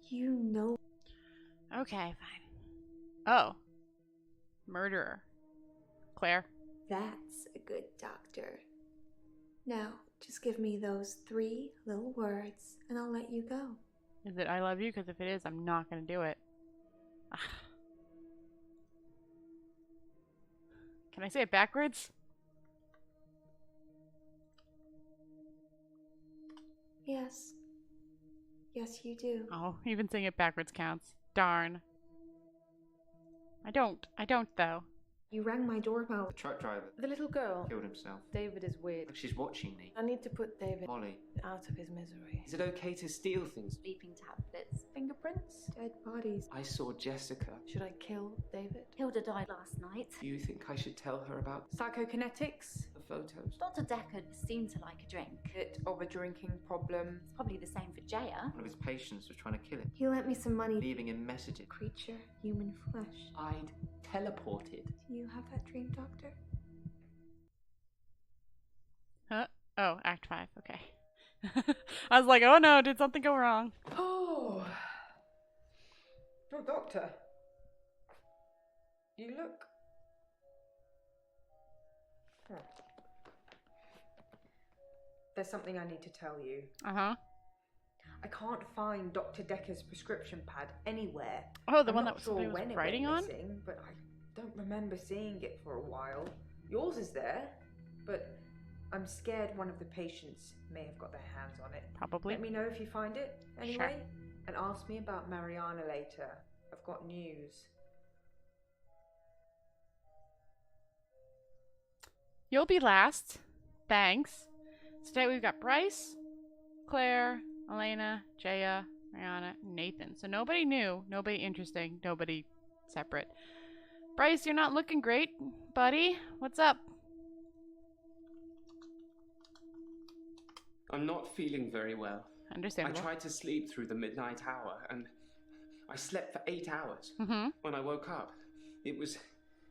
You know. Okay, fine. Oh. Murderer. Claire. That's a good doctor. Now, just give me those 3 little words and I'll let you go. Is it I love you? Because if it is, I'm not going to do it. Ah. Can I say it backwards? Yes. Yes, you do. Oh, even saying it backwards counts. Darn. I don't though. You rang my doorbell. The truck driver The little girl. killed himself. David is weird. Like she's watching me. I need to put David Molly, out of his misery. Is it okay to steal things? Sleeping tablets, fingerprints. Dead bodies. I saw Jessica. Should I kill David? Hilda died last night. Do you think I should tell her about Psychokinetics? the photos? Dr. Dekker seemed to like a drink. Bit of a drinking problem. It's probably the same for Jaya. one of his patients was trying to kill him, He lent me some money. leaving him messages. Creature, human flesh. I'd teleported. Do you have that dream, Doctor? Huh? Oh, Act 5. Okay. I was like, oh no, did something go wrong? Oh. Oh, Doctor. You look. Oh. There's something I need to tell you. Uh-huh. I can't find Dr. Dekker's prescription pad anywhere. Oh, the I'm one not that sure somebody was when it writing went on? missing, but I don't remember seeing it for a while. Yours is there, but I'm scared one of the patients may have got their hands on it. Probably. Let me know if you find it, anyway. And ask me about Mariana later. I've got news. You'll be last. Thanks. Today we've got Bryce, Claire, Elena, Jaya, Mariana, Nathan. So nobody new, nobody interesting, nobody separate. Bryce, you're not looking great, buddy. What's up? I'm not feeling very well. Understandable. I tried to sleep through the midnight hour, and I slept for 8 hours. Mm-hmm. When I woke up, it was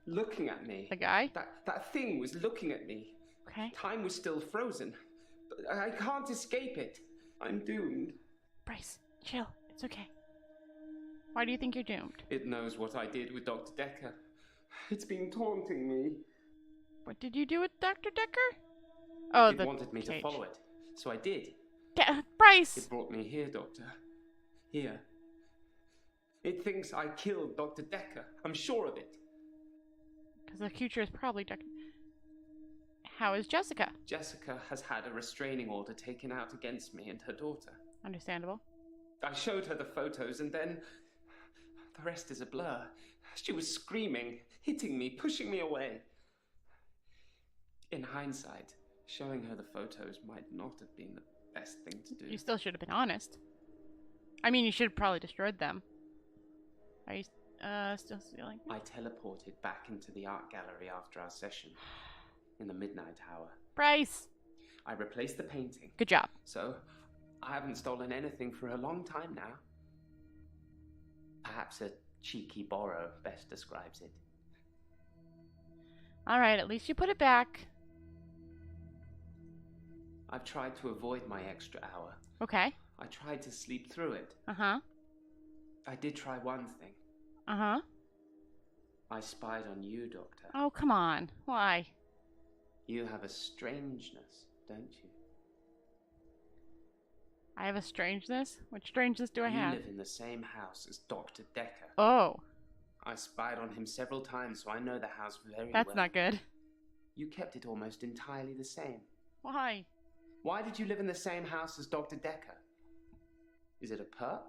looking at me. The guy? That thing was looking at me. Okay. Time was still frozen. But I can't escape it. I'm doomed. Bryce, chill. It's okay. Why do you think you're doomed? It knows what I did with Dr. Dekker. It's been taunting me. What did you do with Dr. Dekker? Oh, It wanted me to cage. follow it, so I did. Bryce! It brought me here, Doctor. Here. It thinks I killed Dr. Dekker. I'm sure of it. Because the future is probably Dr. How is Jessica? Jessica has had a restraining order taken out against me and her daughter. Understandable. I showed her the photos, and then the rest is a blur. She was screaming, hitting me, pushing me away. In hindsight, showing her the photos might not have been the best thing to do. You still should have been honest. I mean, you should have probably destroyed them. Are you still stealing? I teleported back into the art gallery after our session, in the midnight hour. Bryce! I replaced the painting. Good job. So, I haven't stolen anything for a long time now. Perhaps a cheeky borrow best describes it. Alright, at least you put it back. I've tried to avoid my extra hour. Okay. I tried to sleep through it. Uh-huh. I did try one thing. Uh-huh. I spied on you, Doctor. Oh, come on. Why? You have a strangeness, don't you? I have a strangeness? What strangeness do I You have? live in the same house as Dr. Dekker. Oh. I spied on him several times, so I know the house very well. That's not good. You kept it almost entirely the same. Why? Why did you live in the same house as Dr. Dekker? Is it a perk?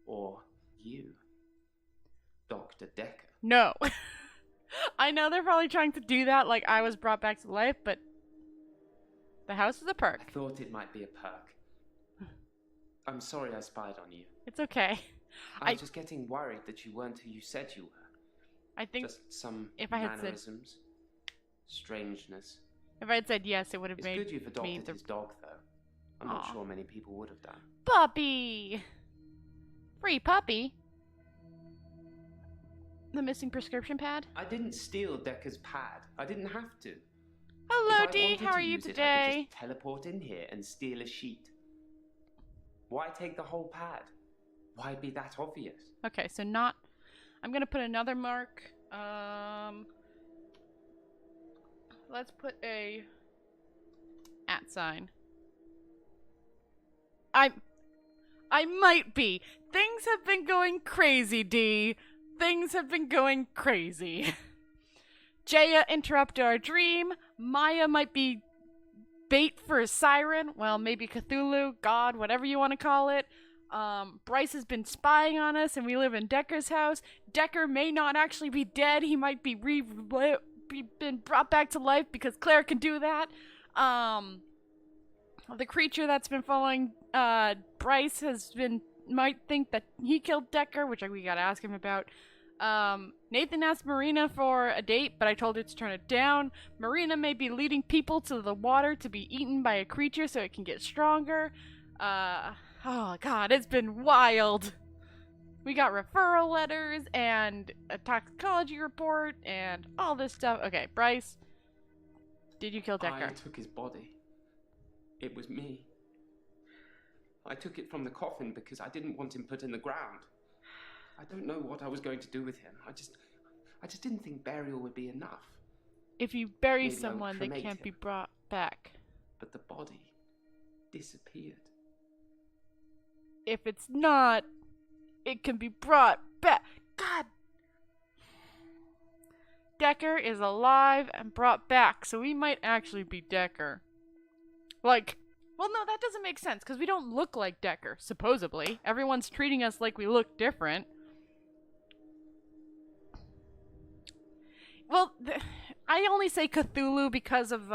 Or you, Dr. Dekker? No. I know they're probably trying to do that, like I was brought back to life, but the house is a perk. I thought it might be a perk. I'm sorry I spied on you. It's okay. I was just getting worried that you weren't who you said you were. I think just some if I had mannerisms, strangeness. If I had said yes, it would have made It's good you've me adopted his dog, though. I'm not sure many people would have done. Puppy! Free puppy? The missing prescription pad? I didn't steal Dekker's pad. I didn't have to. Hello, If I Dee. wanted How to are you use it, I could today? just teleport in here and steal a sheet. Why take the whole pad? Why be that obvious? Okay, so not... I'm gonna put another mark. Let's put a... @ I might be. Things have been going crazy, Dee. Things have been going crazy. Jaya interrupted our dream. Maya might be bait for a siren. Well, maybe Cthulhu, God, whatever you want to call it. Bryce has been spying on us, and we live in Dekker's house. Dekker may not actually be dead. He might be been brought back to life because Claire can do that. The creature that's been following Bryce might think that he killed Dekker, which we gotta ask him about. Nathan asked Marina for a date, but I told her to turn it down. Marina may be leading people to the water to be eaten by a creature so it can get stronger. Oh god, it's been wild. We got referral letters and a toxicology report and all this stuff. Okay, Bryce, did you kill Dekker? I took his body. It was me. I took it from the coffin because I didn't want him put in the ground. I don't know what I was going to do with him. I just didn't think burial would be enough. If you bury Maybe I would someone, they cremate can't him. be brought back. But the body disappeared. If it's not, it can be brought back. God! Dekker is alive and brought back, so we might actually be Dekker. Like, well, no, that doesn't make sense, because we don't look like Dekker, supposedly. Everyone's treating us like we look different. Well, I only say Cthulhu because of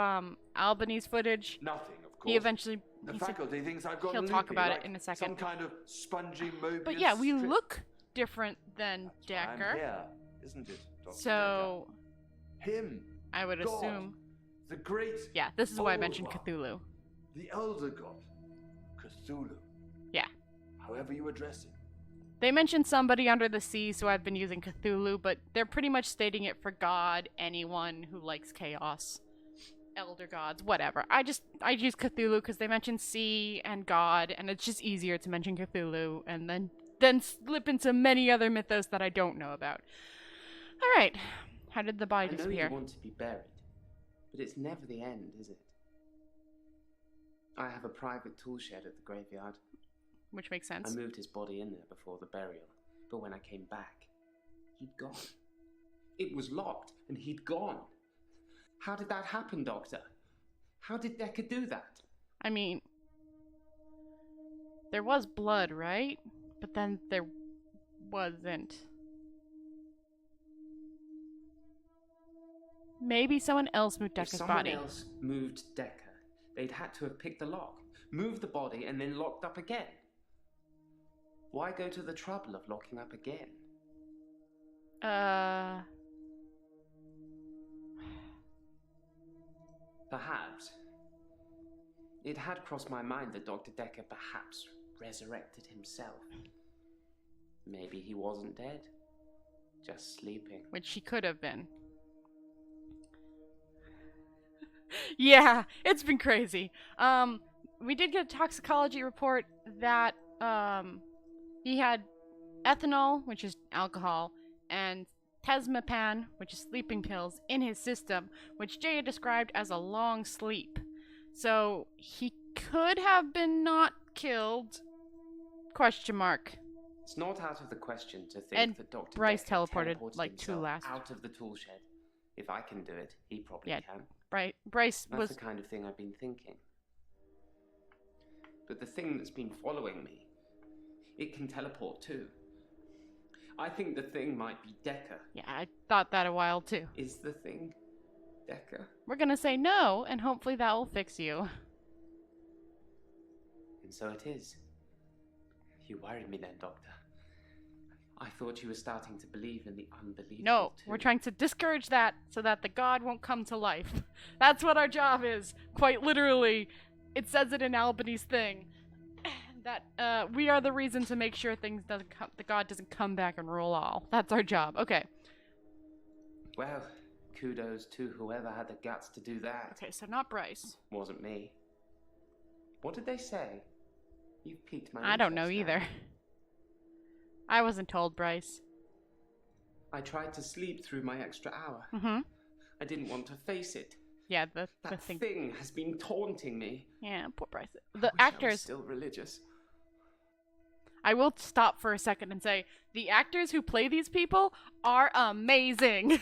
Albany's footage. Nothing, of course. He eventually... The he said faculty thinks I've got he'll loopy, talk about like it in a second. some kind of spongy Mobius But yeah, we strip. look different than That's why Dekker. I'm here, isn't it, Dr. So... Dekker? Him. I would God, assume... The great... Yeah, this is why I old mentioned one, Cthulhu. The elder god. Cthulhu. Yeah. However you address him. They mentioned somebody under the sea, so I've been using Cthulhu, but they're pretty much stating it for God, anyone who likes chaos. Elder gods, whatever. I use Cthulhu because they mention sea and God, and it's just easier to mention Cthulhu, and then slip into many other mythos that I don't know about. Alright. How did the body I know disappear? you want to be buried, but it's never the end, is it? I have a private tool shed at the graveyard. Which makes I sense. moved his body in there before the burial, but when I came back, he'd gone. It was locked, and he'd gone. How did that happen, Doctor? How did Dekker do that? I mean... There was blood, right? But then there wasn't. Maybe someone else moved If Dekker's someone body. else moved Dekker, they'd had to have picked the lock, moved the body, and then locked up again. Why go to the trouble of locking up again? Perhaps. It had crossed my mind that Dr. Dekker perhaps resurrected himself. Maybe he wasn't dead, just sleeping. Which he could have been. Yeah, it's been crazy. We did get a toxicology report that, he had ethanol, which is alcohol, and tesmapan, which is sleeping pills, in his system, which Jaya described as a long sleep. So, he could have been not killed? Question mark. It's not out of the question to think And that Dr. Bryce Dekker teleported, like, two himself last. out of the tool shed. If I can do it, he probably Yeah, can. Bryce That's was... the kind of thing I've been thinking. But the thing that's been following me, it can teleport too. I think the thing might be Dekker. Yeah, I thought that a while too. Is the thing Dekker? We're gonna say no, and hopefully that will fix you. And so it is. You worried me then, Doctor. I thought you were starting to believe in the unbelievable. No, too. we're trying to discourage that so that the god won't come to life. That's what our job is, quite literally. It says it in Albany's thing. That we are the reason to make sure things doesn't come, the god doesn't come back and rule all. That's our job. Okay. Well, kudos to whoever had the guts to do that. Okay, so not Bryce. Wasn't me. What did they say? You've piqued my I don't know interest now. either. I wasn't told, Bryce. I tried to sleep through my extra hour. Mm-hmm. I didn't want to face it. Yeah, the That thing. thing has been taunting me. Yeah, poor Bryce. I The wish I was actors. still religious. I will stop for a second and say the actors who play these people are amazing.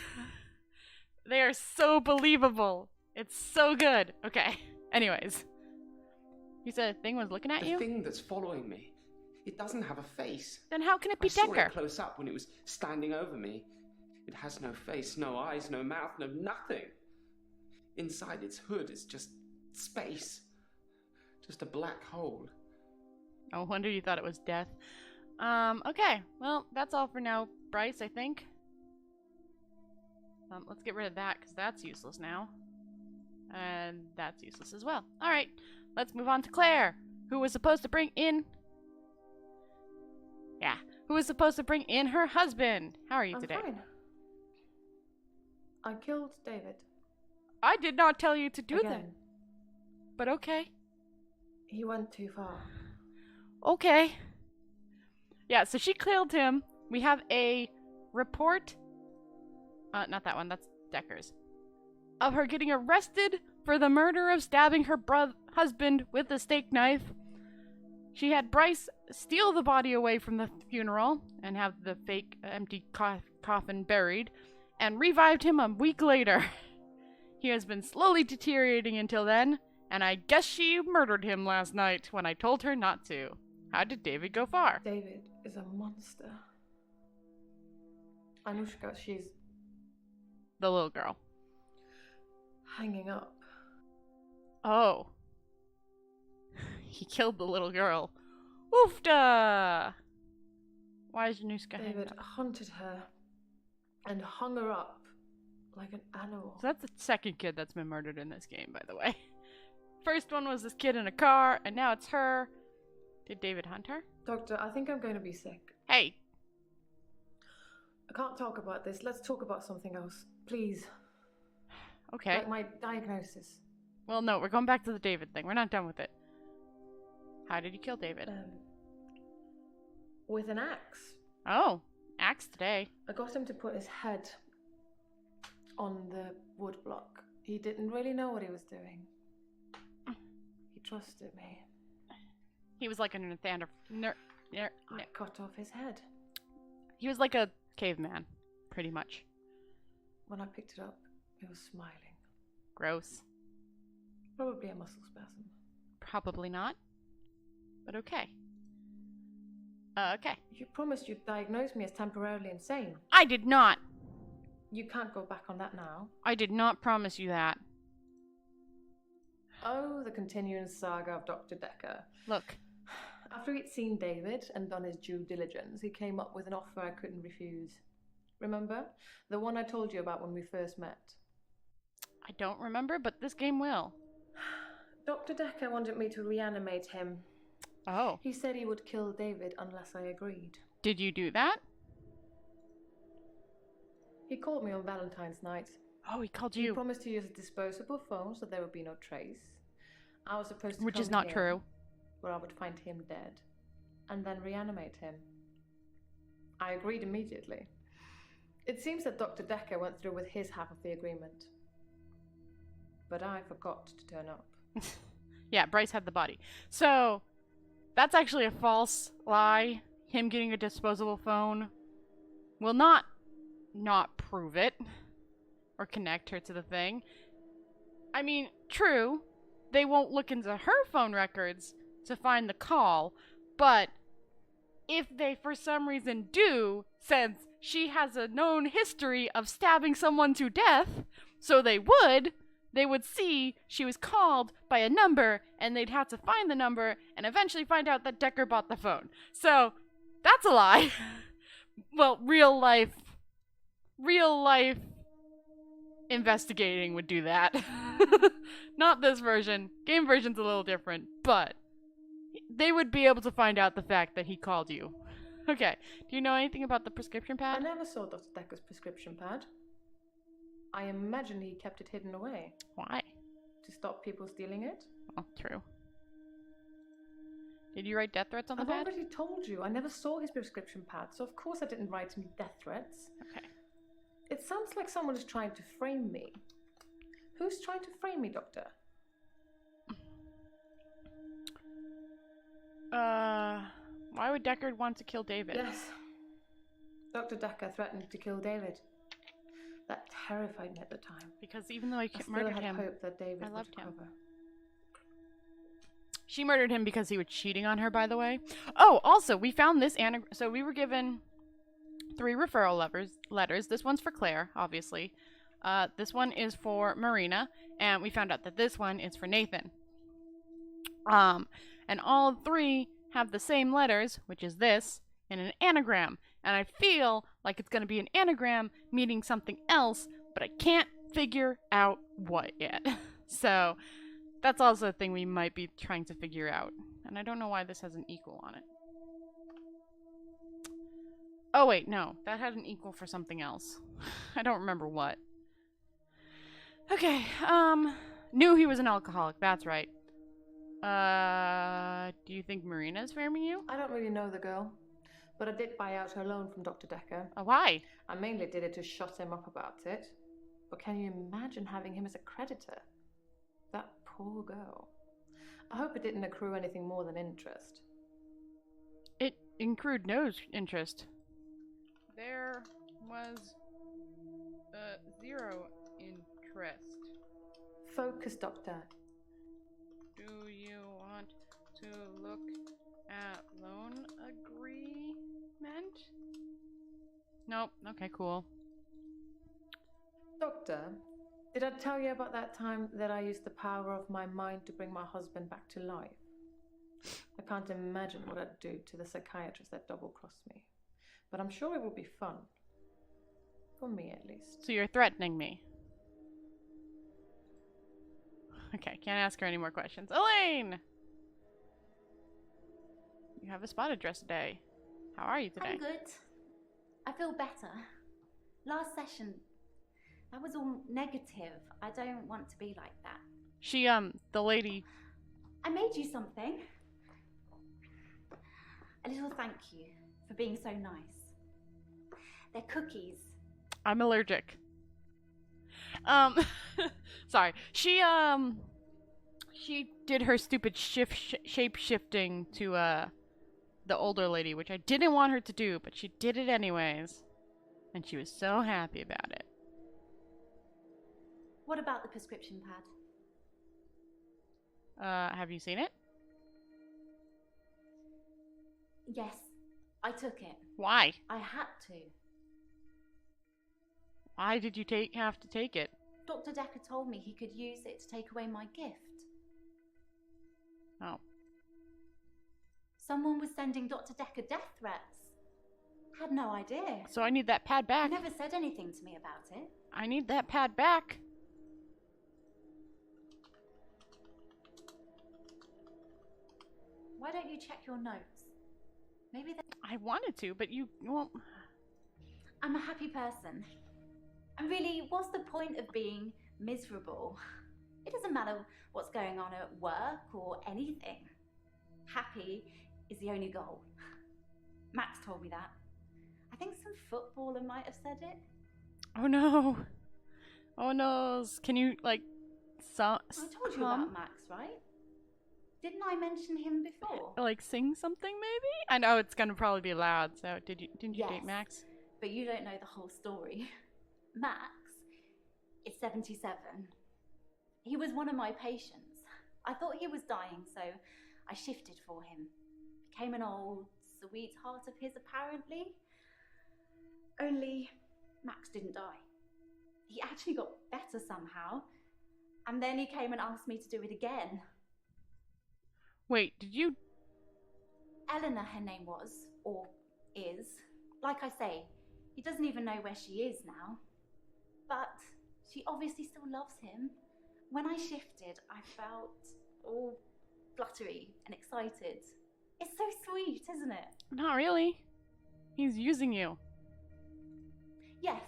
They are so believable. It's so good. Okay. Anyways. You said a thing was looking at The you? thing that's following me, it doesn't have a face. Then how can it be I saw Dekker? it close up when it was standing over me. It has no face, no eyes, no mouth, no nothing. Inside its hood is just space. Just a black hole. No wonder you thought it was death. Okay. Well, that's all for now, Bryce, I think. Let's get rid of that, because that's useless now. And that's useless as well. Alright, let's move on to Claire, who was supposed to bring in... Yeah, who was supposed to bring in her husband. How are you I'm today? fine. I killed David. I did not tell you to do that. Again. But okay. He went too far. Okay. Yeah, so she killed him. We have a report. Not that one. That's Dekker's. Of her getting arrested for the murder of stabbing her husband with a steak knife. She had Bryce steal the body away from the funeral and have the fake empty coffin buried, and revived him a week later. He has been slowly deteriorating until then, and I guess she murdered him last night when I told her not to. How did David go far? David is a monster. Anushka, she's The little girl. hanging up. Oh. He killed the little girl. Oofda! Why is Januska hanging David up? hunted her and hung her up like an animal. So that's the second kid that's been murdered in this game, by the way. First one was this kid in a car, and now it's her. Did David hunt her? Doctor, I think I'm going to be sick. Hey! I can't talk about this. Let's talk about something else. Please. Okay. Like my diagnosis. Well, no, we're going back to the David thing. We're not done with it. How did you kill David? With an axe. Oh, axe today. I got him to put his head on the wood block. He didn't really know what he was doing. He trusted me. He was like a Nathander. I cut off his head. He was like a caveman, pretty much. When I picked it up, he was smiling. Gross. Probably a muscle spasm. Probably not. But okay. Okay. You promised you'd diagnose me as temporarily insane. I did not. You can't go back on that now. I did not promise you that. Oh, the continuing saga of Dr. Dekker. Look. After he'd seen David and done his due diligence, he came up with an offer I couldn't refuse. Remember? The one I told you about when we first met. I don't remember, but this game will. Dr. Dekker wanted me to reanimate him. Oh. He said he would kill David unless I agreed. Did you do that? He called me on Valentine's night. Oh, he called He you. promised to use a disposable phone so there would be no trace. I was supposed to Which come is not here, true. where I would find him dead, and then reanimate him. I agreed immediately. It seems that Dr. Dekker went through with his half of the agreement. But I forgot to turn up. Yeah, Bryce had the body. So, that's actually a false lie. him getting a disposable phone will not prove it or connect her to the thing. I mean, true, they won't look into her phone records to find the call, but if they for some reason do, since she has a known history of stabbing someone to death, so they would see she was called by a number, and they'd have to find the number and eventually find out that Dekker bought the phone. So, that's a lie. Well, real life investigating would do that. Not this version. Game version's a little different, but they would be able to find out the fact that he called you. Okay, do you know anything about the prescription I pad? never saw Dr. Dekker's prescription pad. I imagine he kept it hidden away. Why? To stop people stealing it? Oh, true. Did you write death threats on the I've pad? already told you, I never saw his prescription pad, so of course I didn't write him death threats. Okay. It sounds like someone is trying to frame me. Who's trying to frame me, Doctor? Why would Deckard want to kill David? Yes. Dr. Dekker threatened to kill David. That terrified me at the time. Because even though he I still murdered had him, hope that David I would loved him. recover. She murdered him because he was cheating on her, by the way. Oh, also, we found this so we were given 3 referral letters. This one's for Claire, obviously. This one is for Marina, and we found out that this one is for Nathan. And all 3 have the same letters, which is this, and an anagram. And I feel like it's going to be an anagram meaning something else, but I can't figure out what yet. So that's also a thing we might be trying to figure out. And I don't know why this has an equal on it. Oh wait, no. That had an equal for something else. I don't remember what. Okay, knew he was an alcoholic, that's right. Do you think Marina's framing you? I don't really know the girl, but I did buy out her loan from Dr. Dekker. Why? I mainly did it to shut him up about it. But can you imagine having him as a creditor? That poor girl. I hope it didn't accrue anything more than interest. It accrued no interest. There was 0 interest. Focus, Doctor. Do you want to look at loan agreement? Nope. Okay, cool. Doctor, did I tell you about that time that I used the power of my mind to bring my husband back to life? I can't imagine what I'd do to the psychiatrist that double-crossed me. But I'm sure it will be fun. For me, at least. So you're threatening me. Okay, can't ask her any more questions. Elaine! You have a spot address today. How are you today? I'm good. I feel better. Last session, that was all negative. I don't want to be like that. She, the lady... I made you something. A little thank you for being so nice. They're cookies. I'm allergic. Sorry. She did her stupid shape-shifting to, the older lady, which I didn't want her to do, but she did it anyways. And she was so happy about it. What about the prescription pad? Have you seen it? Yes, I took it. Why? I had to. Why did you have to take it? Dr. Dekker told me he could use it to take away my gift. Oh. Someone was sending Dr. Dekker death threats. Had no idea. So I need that pad He back. never said anything to me about it. I need that pad back. Why don't you check your notes? Maybe I wanted to, but you won't. I'm a happy person. And really, what's the point of being miserable? It doesn't matter what's going on at work or anything. Happy is the only goal. Max told me that. I think some footballer might have said it. Oh no. Oh no. Can you, like, I told you about Max, right? Didn't I mention him before? Like sing something maybe? I know it's gonna probably be loud, so didn't you date Yes. Max? But you don't know the whole story. Max is 77. He was one of my patients. I thought he was dying, so I shifted for him. Became an old sweetheart of his, apparently. Only Max didn't die. He actually got better somehow. And then he came and asked me to do it again. Wait, did you... Eleanor, her name was, or is. Like I say, he doesn't even know where she is now. But she obviously still loves him. When I shifted, I felt all fluttery and excited. It's so sweet, isn't it? Not really. He's using you. Yes,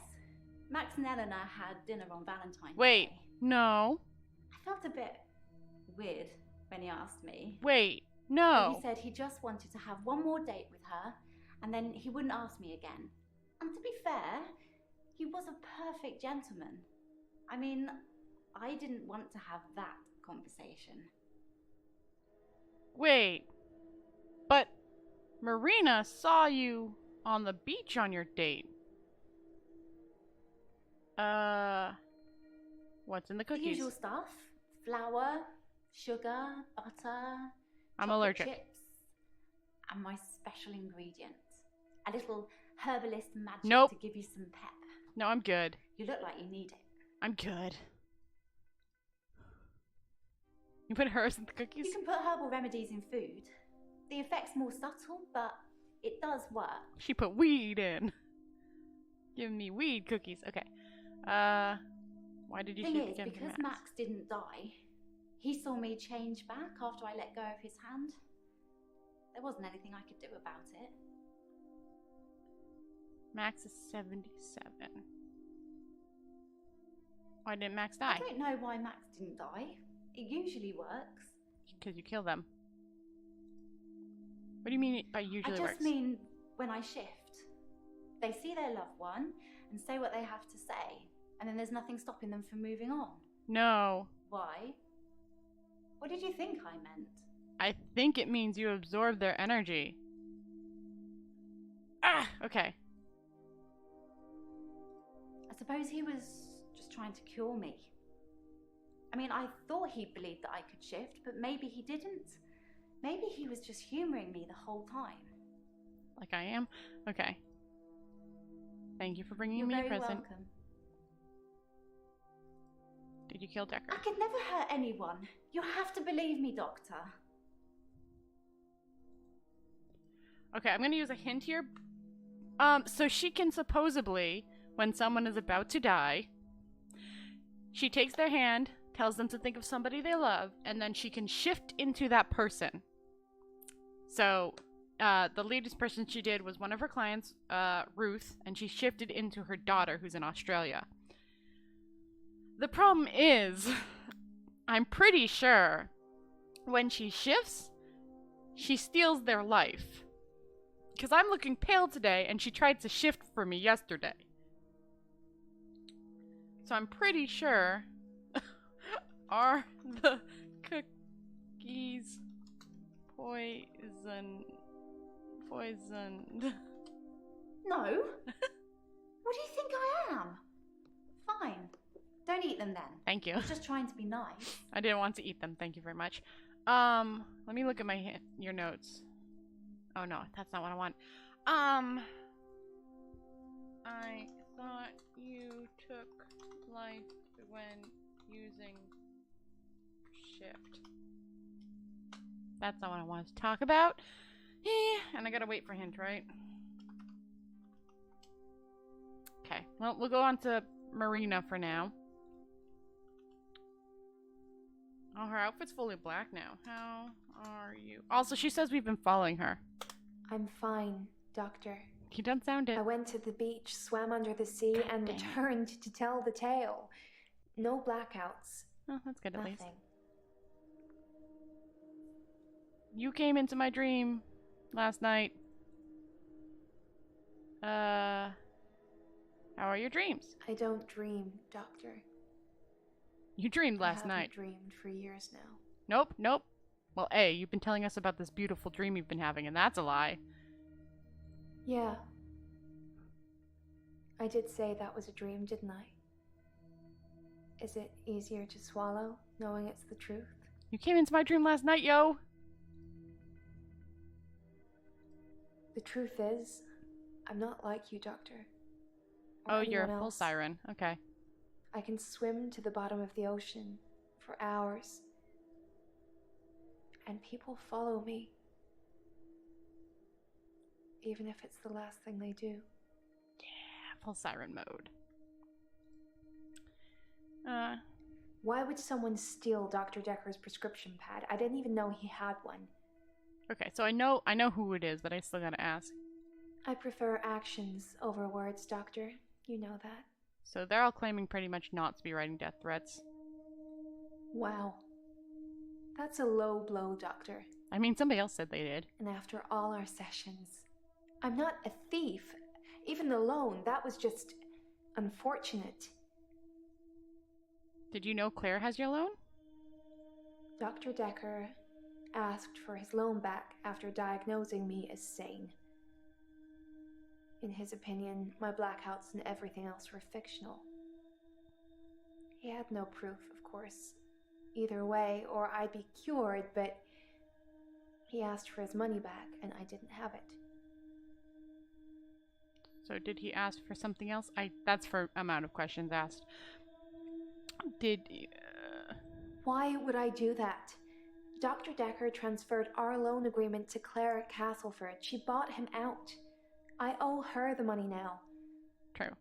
Max and Eleanor had dinner on Valentine's Wait, Day. no. I felt a bit weird when he asked me. Wait, But no. he said he just wanted to have one more date with her, and then he wouldn't ask me again. And to be fair, he was a perfect gentleman. I mean, I didn't want to have that conversation. Wait. But Marina saw you on the beach on your date. What's in the The cookies? usual stuff. Flour, sugar, butter, I'm chocolate allergic. chips, and my special ingredient. A little herbalist magic Nope. to give you some pep. No, I'm good. You look like you need it. I'm good. You put hers in the cookies? You can put herbal remedies in food. The effect's more subtle, but it does work. She put weed in. Give me weed cookies. Okay. Why did you Thing shoot is, again for because Max? Max didn't die, he saw me change back after I let go of his hand. There wasn't anything I could do about it. Max is 77. Why didn't Max I die? don't know why Max didn't die. It usually works. Because you kill them. What do you mean by usually I just works? mean when I shift. They see their loved one and say what they have to say, and then there's nothing stopping them from moving on. No. Why? What did you think I meant? I think it means you absorb their energy. Ah! Okay. I suppose he was just trying to cure me. I mean, I thought he believed that I could shift, but maybe he didn't. Maybe he was just humoring me the whole time. Like I am? Okay. Thank you for bringing You're me a very present. welcome. Did you kill I Dekker? could never hurt anyone. You have to believe me, Doctor. Okay, I'm gonna use a hint here. So she can supposedly, when someone is about to die, she takes their hand, tells them to think of somebody they love, and then she can shift into that person. So, the latest person she did was one of her clients, Ruth, and she shifted into her daughter, who's in Australia. The problem is, I'm pretty sure when she shifts, she steals their life. Because I'm looking pale today, and she tried to shift for me yesterday. So I'm pretty sure... Are the cookies poisoned? No. What do you think I am? Fine. Don't eat them then. Thank you. I was just trying to be nice. I didn't want to eat them. Thank you very much. Let me look at your notes. Oh no, that's not what I want. I thought you took life when using shift. That's not what I wanted to talk about. And I gotta wait for hint, right? Okay, well, we'll go on to Marina for now. Oh, her outfit's fully black now. How are you? Also, she says we've been following her. I'm fine, Doctor. You don't sound it. I went to the beach, swam under the sea, and dang it. returned to tell the tale. No blackouts. Oh, that's good at least. Nothing. You came into my dream last night. How are your dreams? I don't dream, Doctor. You dreamed I last haven't night. dreamed for years now. Nope, nope. Well, A, you've been telling us about this beautiful dream you've been having, and that's a lie. Yeah. I did say that was a dream, didn't I? Is it easier to swallow, knowing it's the truth? You came into my dream last night, yo! The truth is, I'm not like you, Doctor. Or Oh, you're a anyone full else. siren. Okay. I can swim to the bottom of the ocean for hours. And people follow me. Even if it's the last thing they do. Yeah, full siren mode. Why would someone steal Dr. Dekker's prescription pad? I didn't even know he had one. Okay, so I know who it is, but I still gotta ask. I prefer actions over words, Doctor. You know that. So they're all claiming pretty much not to be writing death threats. Wow. That's a low blow, Doctor. I mean, somebody else said they did. And after all our sessions, I'm not a thief. Even the loan, that was just unfortunate. Did you know Claire has your loan? Dr. Dekker asked for his loan back after diagnosing me as sane. In his opinion, my blackouts and everything else were fictional. He had no proof, of course, either way, or I'd be cured, but he asked for his money back, and I didn't have it. So did he ask for something else? That's for amount of questions asked. Why would I do that? Dr. Dekker transferred our loan agreement to Claire at Castleford. She bought him out. I owe her the money now. True.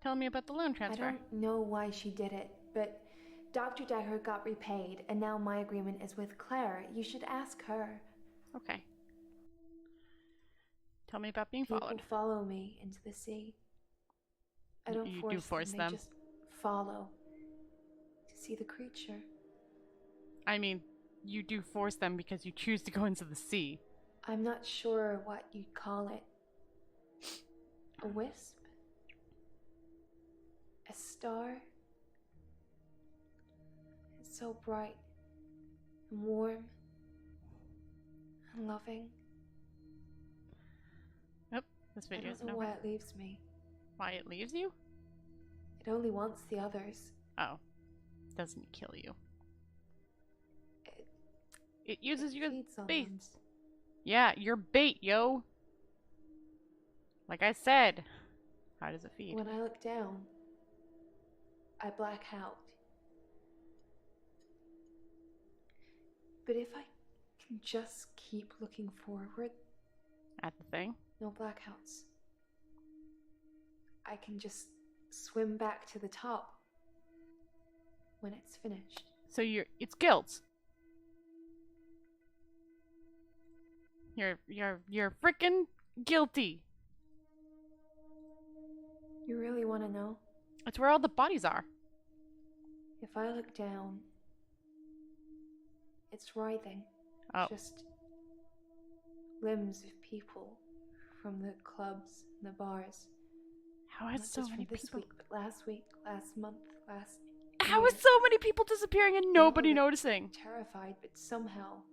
Tell me about the loan transfer. I don't know why she did it, but Dr. Dekker got repaid, and now my agreement is with Claire. You should ask her. Okay. Tell me about being People followed. follow me into the sea. I don't You force, do force them. them. They just follow to see the creature. I mean, you do force them because you choose to go into the sea. I'm not sure what you'd call it. A wisp? A star? It's so bright and warm and loving. Yep, this video is I don't know why it leaves me. Why it leaves you? It only wants the others. Oh. Doesn't kill you. It uses you as bait. Yeah, you're bait, yo. Like I said. How does it feed? When I look down, I black out. But if I can just keep looking forward... At the thing? No blackouts. I can just swim back to the top when it's finished. So it's guilt. You're freaking guilty. You really want to know? It's where all the bodies are. If I look down, it's writhing. Oh. Just limbs of people from the clubs and the bars. How is Not so just many from this people? week, but last week, last month, last How year. is so many people disappearing and nobody They all look noticing? Terrified, but somehow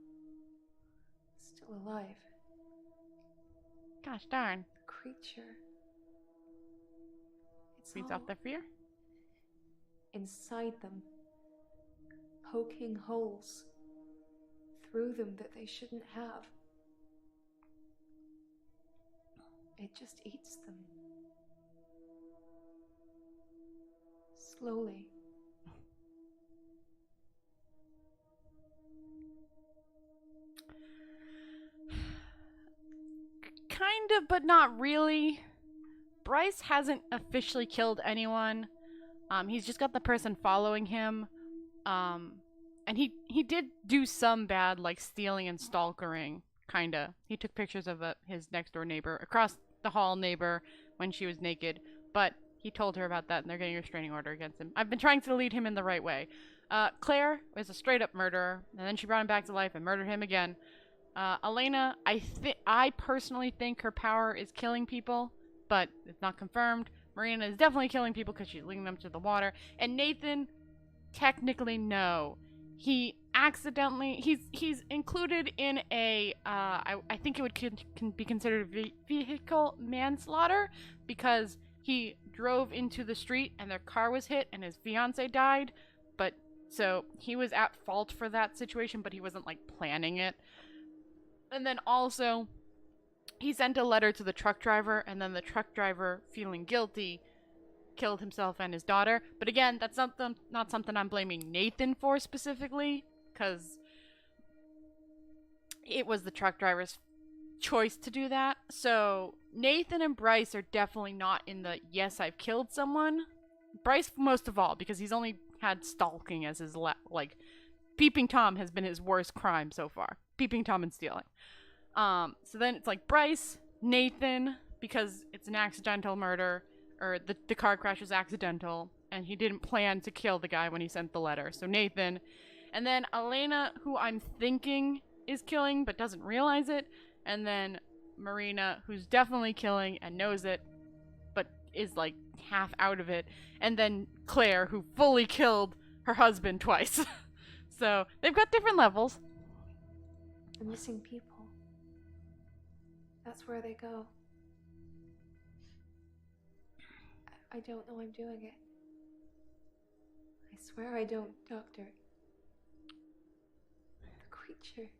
still alive. Gosh darn. The creature. It's Feeds all off their fear? inside them, poking holes through them that they shouldn't have. It just eats them. Slowly. Kind of, but not really. Bryce hasn't officially killed anyone. He's just got the person following him. And he did do some bad, like, stealing and stalkering, kinda. He took pictures of his next-door neighbor, across the hall neighbor, when she was naked. But he told her about that, and they're getting a restraining order against him. I've been trying to lead him in the right way. Claire was a straight-up murderer, and then she brought him back to life and murdered him again. Elena, I personally think her power is killing people, but it's not confirmed. Marina is definitely killing people because she's leading them to the water. And Nathan, technically no. accidentally he's included in a I think it would can be considered vehicle manslaughter because he drove into the street and their car was hit and his fiance died, but so he was at fault for that situation, but he wasn't like planning it. And then also he sent a letter to the truck driver, and then the truck driver, feeling guilty, killed himself and his daughter. But again, that's not something I'm blaming Nathan for specifically, because it was the truck driver's choice to do that. So Nathan and Bryce are definitely not in the yes, I've killed someone. Bryce most of all, because he's only had stalking as his like peeping Tom has been his worst crime so far. Peeping Tom and stealing. So then it's like Bryce, Nathan, because it's an accidental murder, or the car crash was accidental, and he didn't plan to kill the guy when he sent the letter. So Nathan. And then Elena, who I'm thinking is killing but doesn't realize it. And then Marina, who's definitely killing and knows it, but is like half out of it. And then Claire, who fully killed her husband twice. So they've got different levels. The missing people. That's where they go. I don't know I'm doing it. I swear I don't, Doctor. The creature.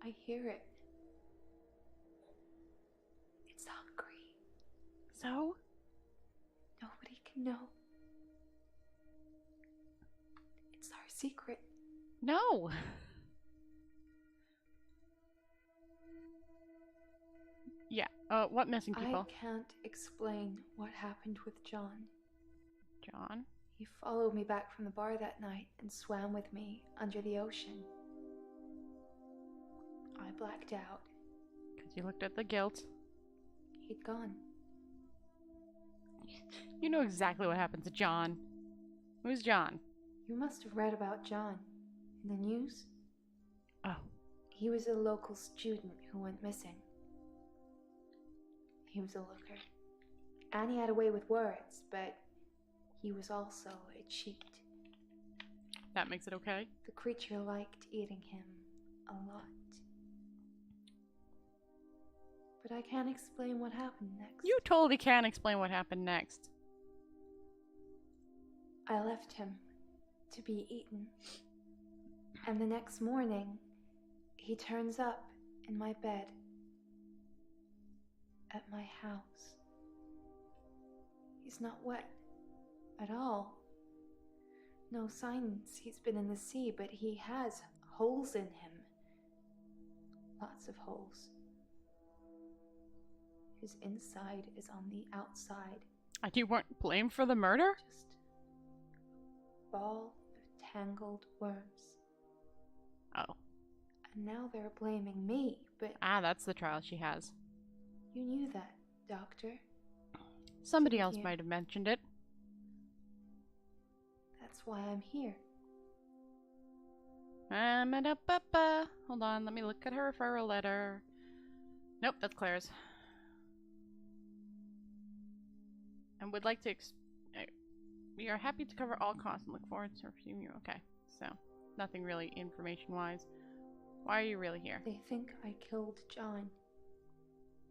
I hear it. It's hungry. So? Nobody can know. It's our secret. No. Yeah. What missing people? I can't explain what happened with John. John? He followed me back from the bar that night and swam with me under the ocean. I blacked out. Because you looked at the guilt. He'd gone. You know exactly what happened to John. Who's John? You must have read about John in the news. Oh. He was a local student who went missing. He was a looker. And he had a way with words, but he was also a cheat. That makes it okay. The creature liked eating him a lot. But I can't explain what happened next. You totally can't explain what happened next. I left him to be eaten. And the next morning, he turns up in my bed at my house. He's not wet at all. No signs he's been in the sea, but he has holes in him. Lots of holes. His inside is on the outside. And you weren't blamed for the murder? Just a ball of tangled worms. Oh. And now they're blaming me, but... Ah, that's the trial she has. You knew that, Doctor. Somebody else might have mentioned it. That's why I'm here. Hold on, let me look at her referral letter. Nope, that's Claire's. And would like to we are happy to cover all costs and look forward to receiving you. Okay, so nothing really information-wise. Why are you really here? They think I killed John.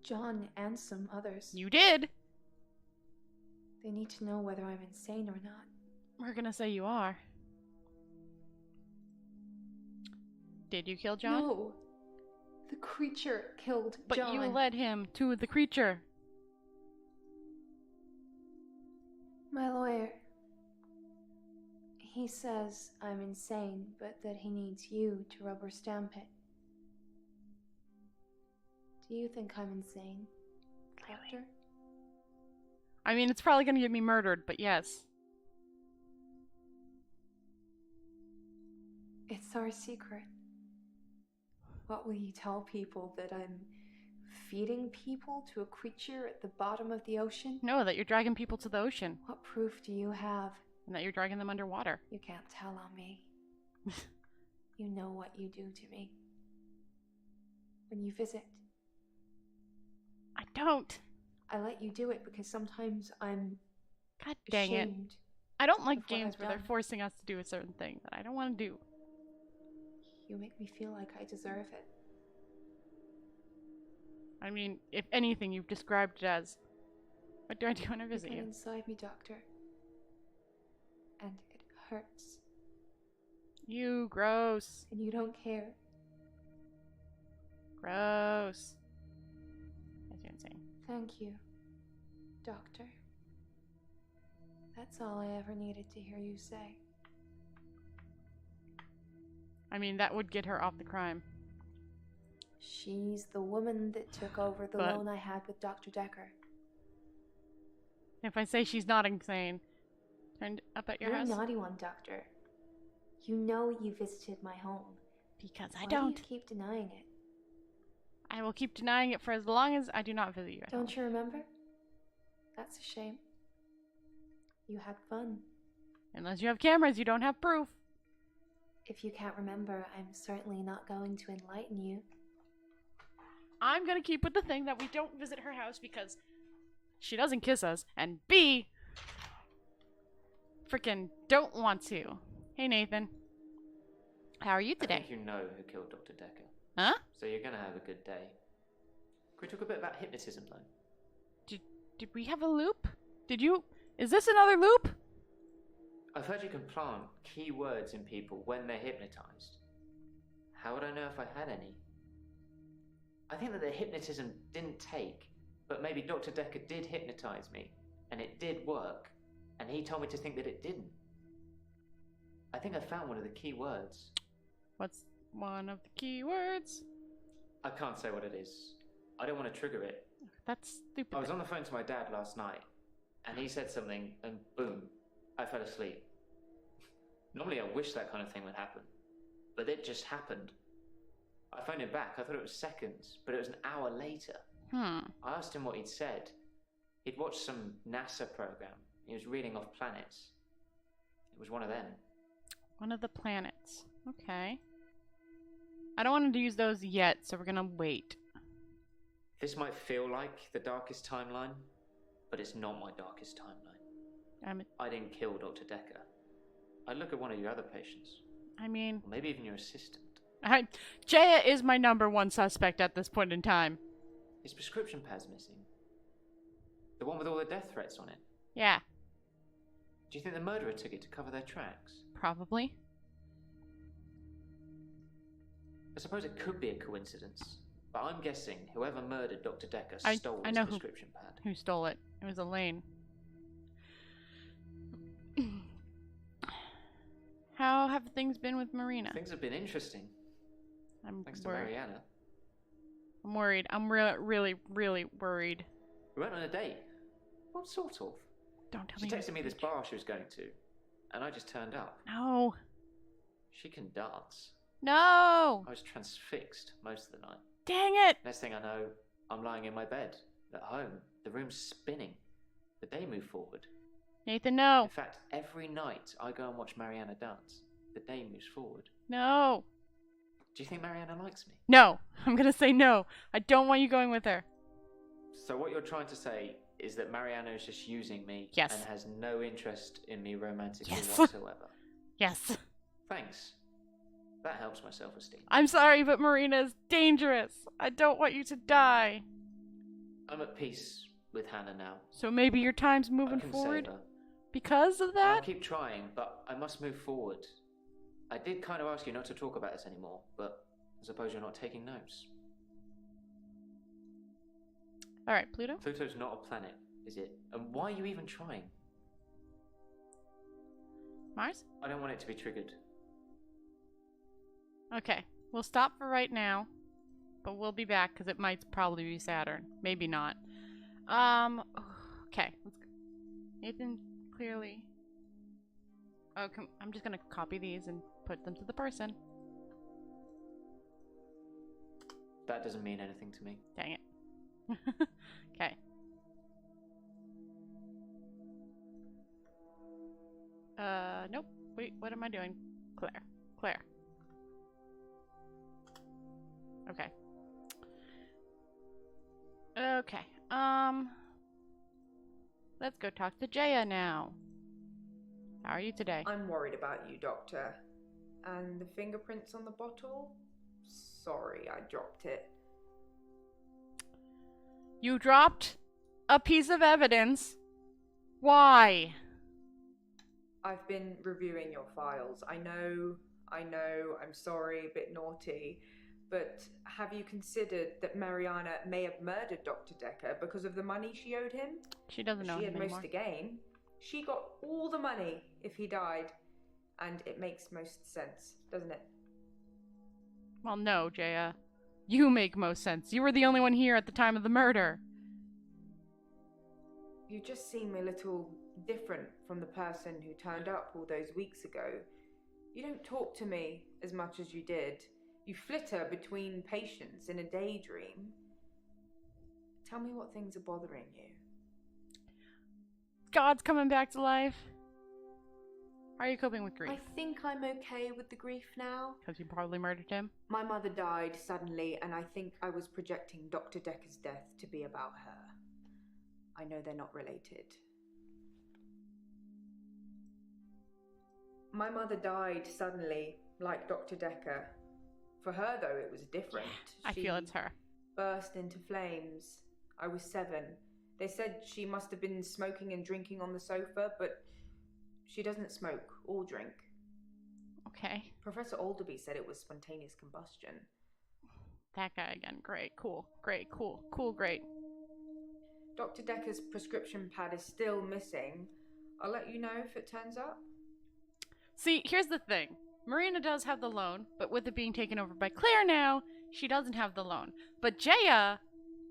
John and some others. You did! They need to know whether I'm insane or not. We're gonna say you are. Did you kill John? No. The creature killed but John. But you led him to the creature. My lawyer. He says I'm insane, but that he needs you to rubber stamp it. Do you think I'm insane, Doctor? I mean, it's probably gonna get me murdered, but yes. It's our secret. What will you tell people? That I'm feeding people to a creature at the bottom of the ocean? No, that you're dragging people to the ocean. What proof do you have? And that you're dragging them underwater. You can't tell on me. You know what you do to me. When you visit. I don't. I let you do it because sometimes I'm God dang ashamed. it. I don't like of what games I've where they're done. forcing us to do a certain thing that I don't want to do. You make me feel like I deserve it. I mean, if anything, you've described it as, what do I do when I You visit get you? inside me, Doctor. And it hurts. You gross. And you don't care. Gross. That's insane. Thank you, Doctor. That's all I ever needed to hear you say. I mean, that would get her off the crime. She's the woman that took over the But- loan I had with Dr. Dekker. If I say she's not insane, turned up at your You're house? a naughty one, Doctor. You know you visited my home. Because I Why don't. do you keep denying it? I will keep denying it for as long as I do not visit you at home. Don't you remember? That's a shame. You had fun. Unless you have cameras, you don't have proof. If you can't remember, I'm certainly not going to enlighten you. I'm gonna keep with the thing that we don't visit her house because she doesn't kiss us, and B, freaking don't want to. Hey Nathan, how are you I today? think you know who killed Dr. Dekker. Huh? So you're gonna have a good day. Can we talk a bit about hypnotism though? Did we have a loop? Is this another loop? I've heard you can plant key words in people when they're hypnotized. How would I know if I had any? I think that the hypnotism didn't take, but maybe Dr. Dekker did hypnotize me, and it did work, and he told me to think that it didn't. I think I found one of the key words. What's one of the key words? I can't say what it is. I don't want to trigger it. That's stupid. I was on the phone to my dad last night, and he said something, and boom, I fell asleep. Normally I wish that kind of thing would happen, but it just happened. I phoned him back, I thought it was seconds, but it was an hour later. I asked him what he'd said. He'd watched some NASA program. He was reading off planets. It was one of them. One of the planets. Okay. I don't want to use those yet, so we're gonna wait. This might feel like the darkest timeline, but it's not my darkest timeline. I didn't kill Dr. Dekker. I look at one of your other patients. I mean... Or maybe even your assistant. Jaya is my #1 suspect at this point in time. His prescription pad's missing. The one with all the death threats on it. Yeah. Do you think the murderer took it to cover their tracks? Probably. I suppose it could be a coincidence, but I'm guessing whoever murdered Dr. Dekker stole I his know prescription pad. who stole it. It was Elaine. How have things been with Marina? Things have been interesting. I'm Thanks to worried. Mariana. I'm worried. I'm really worried. We went on a date. What sort of? Don't tell She me. texted me this bar she was going to, and I just turned up. No. She can dance. No. I was transfixed most of the night. Dang it. Next thing I know, I'm lying in my bed at home. The room's spinning. The day moved forward. Nathan, no. In fact, every night I go and watch Mariana dance. The day moves forward. No. Do you think Mariana likes me? No. I'm gonna say no. I don't want you going with her. So what you're trying to say is that Mariana is just using me Yes. and has no interest in me romantically Yes. whatsoever. Yes. Thanks. That helps my self-esteem. I'm sorry, but Marina is dangerous. I don't want you to die. I'm at peace with Hannah now. So maybe your time's I moving can forward save her. because of I'll that? keep trying, but I must move forward. I did kind of ask you not to talk about this anymore, but I suppose you're not taking notes. Alright, Pluto? Pluto's not a planet, is it? And why are you even trying? Mars? I don't want it to be triggered. Okay. We'll stop for right now. But we'll be back because it might probably be Saturn. Maybe not. Okay. Let's go. Nathan, clearly. Oh, I'm just gonna copy these and put them to the person. That doesn't mean anything to me. Dang it. Okay. Nope. Wait, what am I doing? Claire. Okay. Okay. Let's go talk to Jaya now. How are you today? I'm worried about you, Doctor. And the fingerprints on the bottle? Sorry, I dropped it. You dropped a piece of evidence. Why? I've been reviewing your files. I know, I'm sorry, a bit naughty. But have you considered that Mariana may have murdered Dr. Dekker because of the money she owed him? She doesn't know She him had most anymore. to gain. She got all the money if he died. And it makes most sense, doesn't it? Well, no, Jaya. You make most sense. You were the only one here at the time of the murder. You just seem a little different from the person who turned up all those weeks ago. You don't talk to me as much as you did. You flitter between patients in a daydream. Tell me what things are bothering you. God's coming back to life. How are you coping with grief? I think I'm okay with the grief now. Because you probably murdered him? My mother died suddenly, and I think I was projecting Dr. Dekker's death to be about her. I know they're not related. My mother died suddenly, like Dr. Dekker. For her, though, it was different. I feel it's her. Burst into flames. I was 7. They said she must have been smoking and drinking on the sofa, but she doesn't smoke or drink. Okay. Professor Alderby said it was spontaneous combustion. That guy again. Great. Cool. Great. Cool. Cool. Great. Dr. Dekker's prescription pad is still missing. I'll let you know if it turns up. See, here's the thing. Marina does have the loan, but with it being taken over by Claire now, she doesn't have the loan. But Jaya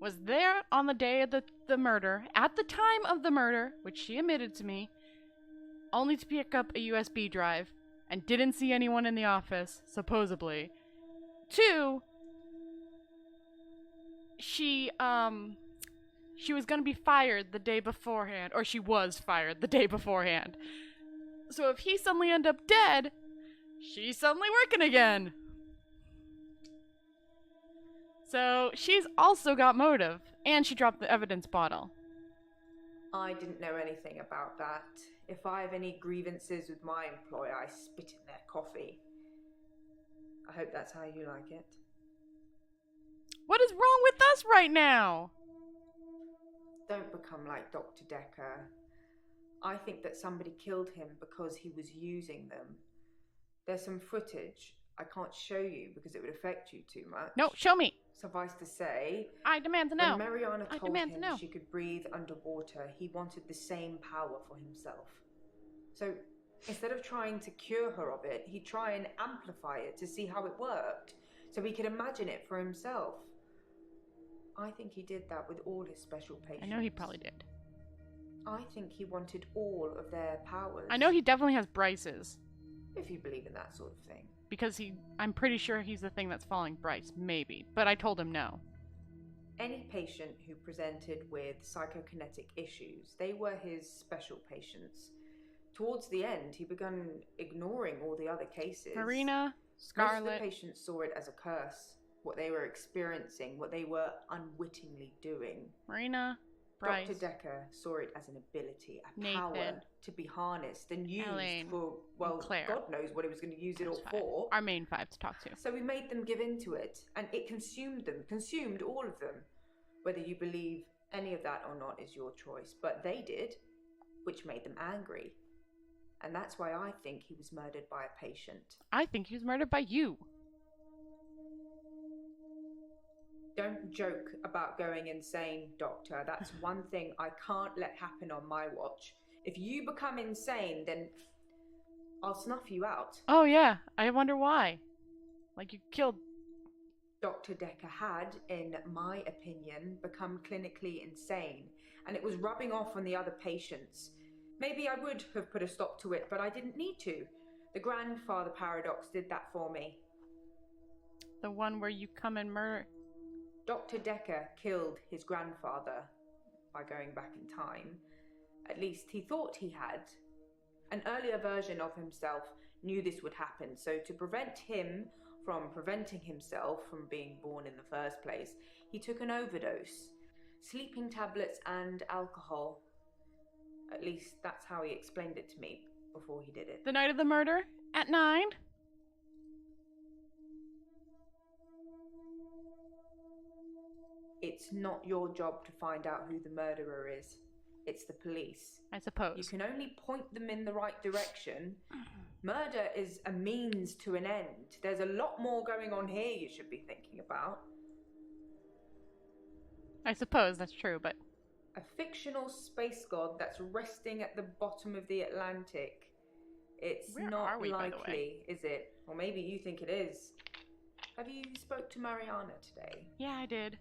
was there on the day of the murder, at the time of the murder, which she admitted to me, only to pick up a USB drive, and didn't see anyone in the office, supposedly. 2, she was gonna be fired the day beforehand, or she was fired the day beforehand. So if he suddenly end up dead, she's suddenly working again. So she's also got motive, and she dropped the evidence bottle. I didn't know anything about that. If I have any grievances with my employer, I spit in their coffee. I hope that's how you like it. What is wrong with us right now? Don't become like Dr. Dekker. I think that somebody killed him because he was using them. There's some footage I can't show you because it would affect you too much. No, show me. Suffice to say, I demand to know. when Mariana I told demand to him know. she could breathe underwater, he wanted the same power for himself. So instead of trying to cure her of it, he'd try and amplify it to see how it worked, so he could imagine it for himself. I think he did that with all his special patients. I know he probably did. I think he wanted all of their powers. I know he definitely has Bryce's. If you believe in that sort of thing. Because I'm pretty sure he's the thing that's following Bryce, maybe. But I told him no. Any patient who presented with psychokinetic issues, they were his special patients. Towards the end, he began ignoring all the other cases. Marina, Most Scarlet. of the patients saw it as a curse, what they were experiencing, what they were unwittingly doing. Marina, Bryce. Dr. Dekker saw it as an ability, a Nathan. power to be harnessed and used Elaine, for, well, Claire. God knows what he was going to use it all That's 5. for. Our main 5 to talk to. So we made them give in to it, and it consumed them, consumed all of them. Whether you believe any of that or not is your choice, but they did, which made them angry. And that's why I think he was murdered by a patient. I think he was murdered by you. Don't joke about going insane, Doctor. That's one thing I can't let happen on my watch. If you become insane, then I'll snuff you out. Oh yeah, I wonder why. Like you killed... Dr. Dekker had, in my opinion, become clinically insane, and it was rubbing off on the other patients. Maybe I would have put a stop to it, but I didn't need to. The grandfather paradox did that for me. The one where you come and murder... Dr. Dekker killed his grandfather by going back in time. At least he thought he had. An earlier version of himself knew this would happen, so to prevent him from preventing himself from being born in the first place, he took an overdose. Sleeping tablets and alcohol. At least that's how he explained it to me. before he did it. The night of the murder at 9? It's not your job to find out who the murderer is. It's the police. I suppose. You can only point them in the right direction. Murder is a means to an end. There's a lot more going on here you should be thinking about. I suppose that's true, but... A fictional space god that's resting at the bottom of the Atlantic. It's Where not are we, by the way? likely, is it? Or maybe you think it is. Have you spoke to Mariana today? Yeah, I did.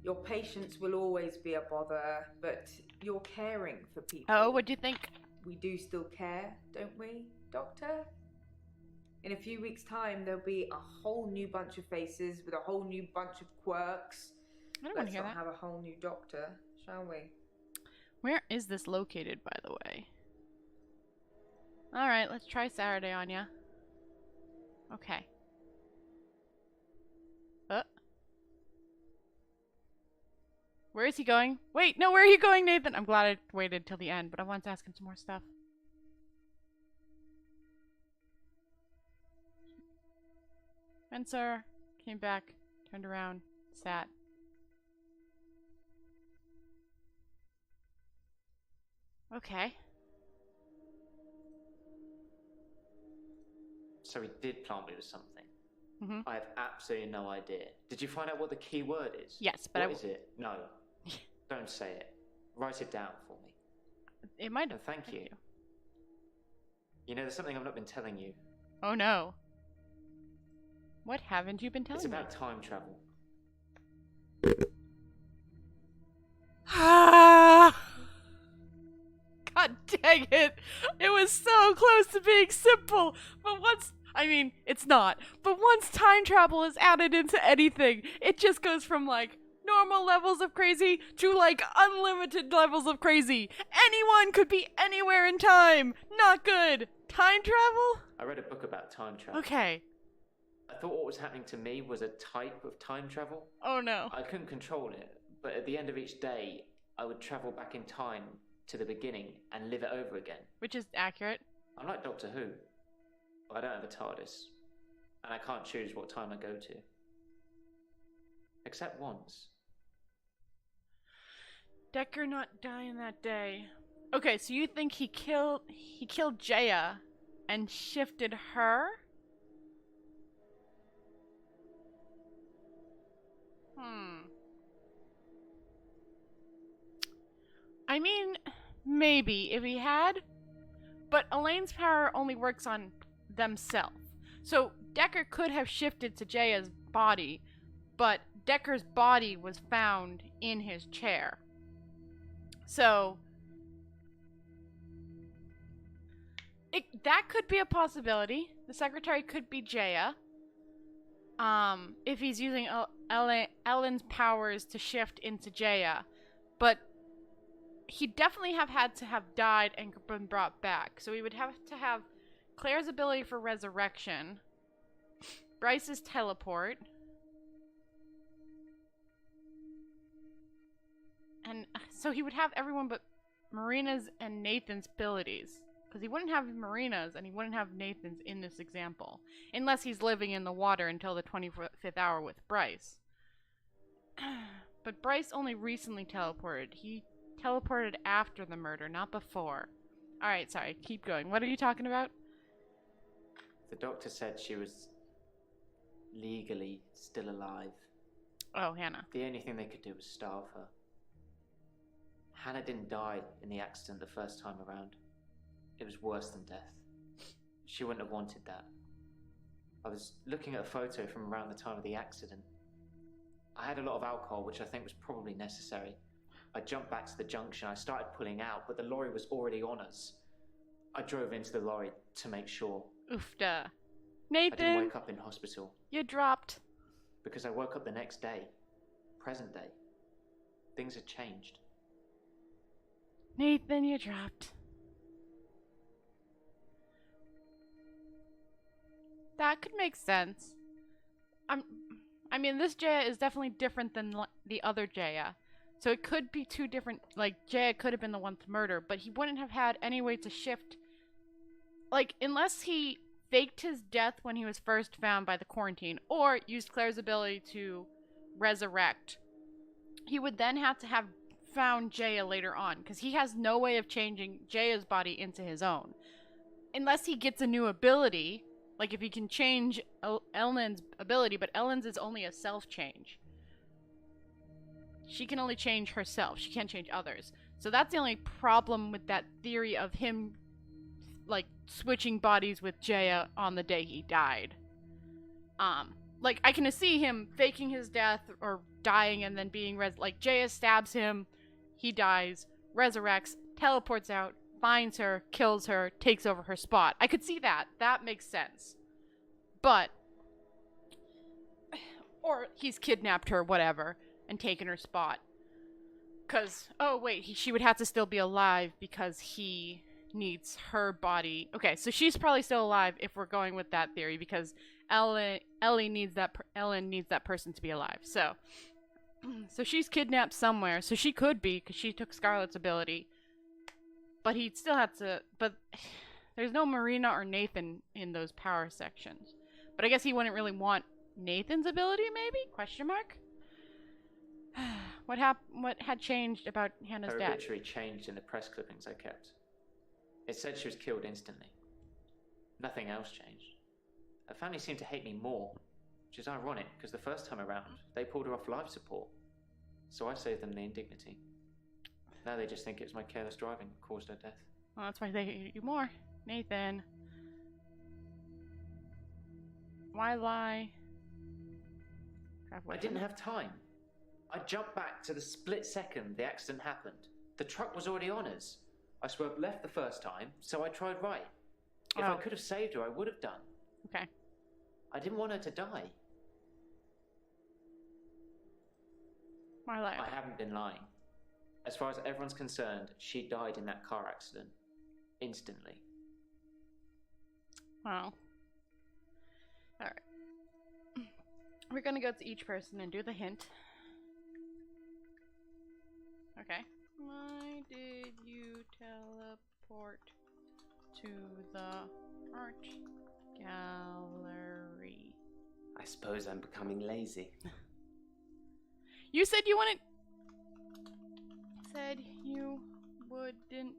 Your patience will always be a bother, but you're caring for people. Oh, what'd you think? We do still care, don't we, Doctor? In a few weeks' time, there'll be a whole new bunch of faces with a whole new bunch of quirks. I don't want to Let's hear not that. have a whole new Doctor, shall we? Where is this located, by the way? Alright, let's try Saturday on ya. Okay. Where is he going? Wait, no, where are you going, Nathan? I'm glad I waited till the end, but I wanted to ask him some more stuff. Spencer came back, turned around, sat. Okay. So he did plant me with something. Mm-hmm. I have absolutely no idea. Did you find out what the key word is? Yes, but What is it? No. Don't say it. Write it down for me. It might No, have. thank you. You know, there's something I've not been telling you. Oh no. What haven't you been telling It's me? about time travel. God dang it! It was so close to being simple, but I mean, it's not. But once time travel is added into anything, it just goes from like normal levels of crazy to like unlimited levels of crazy. Anyone could be anywhere in time. Not good. Time travel? I read a book about time travel. Okay. I thought what was happening to me was a type of time travel. Oh no. I couldn't control it, but at the end of each day, I would travel back in time to the beginning and live it over again. Which is accurate. I'm like Doctor Who. I don't have a TARDIS, and I can't choose what time I go to. Except once. Dekker not dying that day. Okay, so you think he killed Jaya and shifted her? I mean, maybe if he had, but Elaine's power only works on themselves. So Dekker could have shifted to Jaya's body, but Dekker's body was found in his chair. So that could be a possibility. The secretary could be Jaya. If he's using Ellen's powers to shift into Jaya. But he'd definitely have had to have died and been brought back. So we would have to have Claire's ability for resurrection, Bryce's teleport, and so he would have everyone but Marina's and Nathan's abilities. Because he wouldn't have Marina's and he wouldn't have Nathan's in this example. Unless he's living in the water until the 25th hour with Bryce. But Bryce only recently teleported. He teleported after the murder, not before. Alright, sorry, keep going. What are you talking about? The doctor said she was legally still alive. Oh, Hannah. The only thing they could do was starve her. Hannah didn't die in the accident the first time around. It was worse than death. She wouldn't have wanted that. I was looking at a photo from around the time of the accident. I had a lot of alcohol, which I think was probably necessary. I jumped back to the junction. I started pulling out, but the lorry was already on us. I drove into the lorry to make sure. Oofda. I Nathan, didn't wake up in hospital you dropped. because I woke up the next day, present day. Things had changed. Nathan, you dropped. That could make sense. I mean, this Jaya is definitely different than the other Jaya. So it could be two different, like, Jaya could have been the one to murder, but he wouldn't have had any way to shift. Like, unless he faked his death when he was first found by the quarantine, or used Claire's ability to resurrect, he would then have to have found Jaya later on, because he has no way of changing Jaya's body into his own. Unless he gets a new ability, like if he can change Ellen's ability, but Ellen's is only a self-change. She can only change herself. She can't change others. So that's the only problem with that theory of him, like, switching bodies with Jaya on the day he died. Like, I can see him faking his death or dying and then being like, Jaya stabs him, he dies, resurrects, teleports out, finds her, kills her, takes over her spot. I could see that. That makes sense. But, or he's kidnapped her, whatever, and taken her spot. Because, oh wait, she would have to still be alive because he needs her body. Okay, so she's probably still alive if we're going with that theory, because Ellen needs that person to be alive. So she's kidnapped somewhere. So she could be, because she took Scarlett's ability. But he'd still have to. But there's no Marina or Nathan in those power sections. But I guess he wouldn't really want Nathan's ability, maybe? Question mark. What had changed about Hannah's Her death? obituary changed in the press clippings I kept. It said she was killed instantly. Nothing else changed. Her family seemed to hate me more, which is ironic, because the first time around, they pulled her off life support. So I saved them the indignity. Now they just think it was my careless driving that caused her death. Well, that's why they hate you more. Nathan. Why lie? I didn't have time. I jumped back to the split second the accident happened. The truck was already on us. I swerved left the first time, so I tried right. If I could have saved her, I would have done. Okay. I didn't want her to die. Why lie? I haven't been lying. As far as everyone's concerned, she died in that car accident. Instantly. Wow. Alright. We're gonna go to each person and do the hint. Okay. Why did you teleport to the art gallery? I suppose I'm becoming lazy. You said you wouldn't. Said you wouldn't.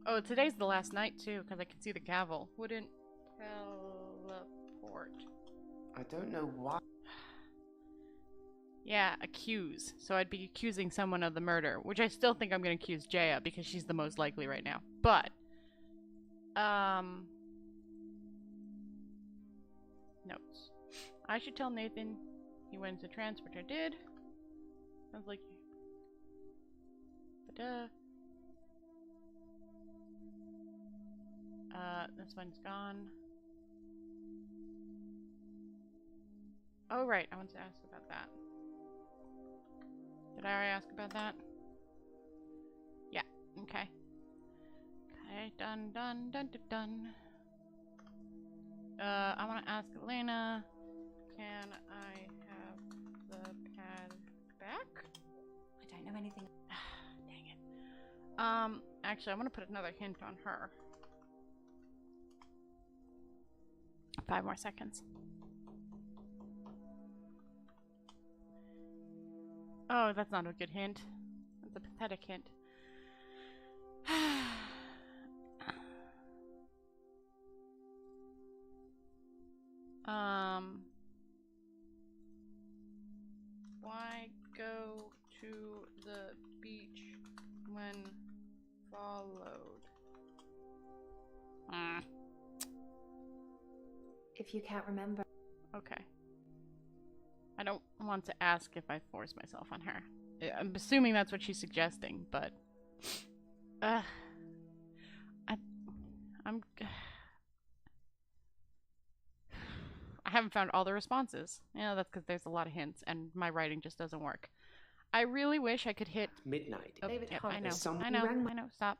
Oh, today's the last night too, because I can see the gavel. Wouldn't teleport. I don't know why. Yeah, accuse. So I'd be accusing someone of the murder, which I still think I'm going to accuse Jaya because she's the most likely right now. But, notes. I should tell Nathan he went into trance, which I did. Sounds like. This one's gone. Oh, right. I want to ask about that. Did I already ask about that? Yeah. Okay. Okay. Done. I want to ask Elena. Can I have the pad back? I don't know anything. Dang it. Actually, I want to put another hint on her. 5 more seconds. Oh, that's not a good hint. That's a pathetic hint. Why go to the beach when followed? If you can't remember. Okay. I don't want to ask if I force myself on her. I'm assuming that's what she's suggesting, but I haven't found all the responses. Yeah, that's because there's a lot of hints, and my writing just doesn't work. I really wish I could hit midnight. Oh, David, yeah, hold I on. know. I know. Stop.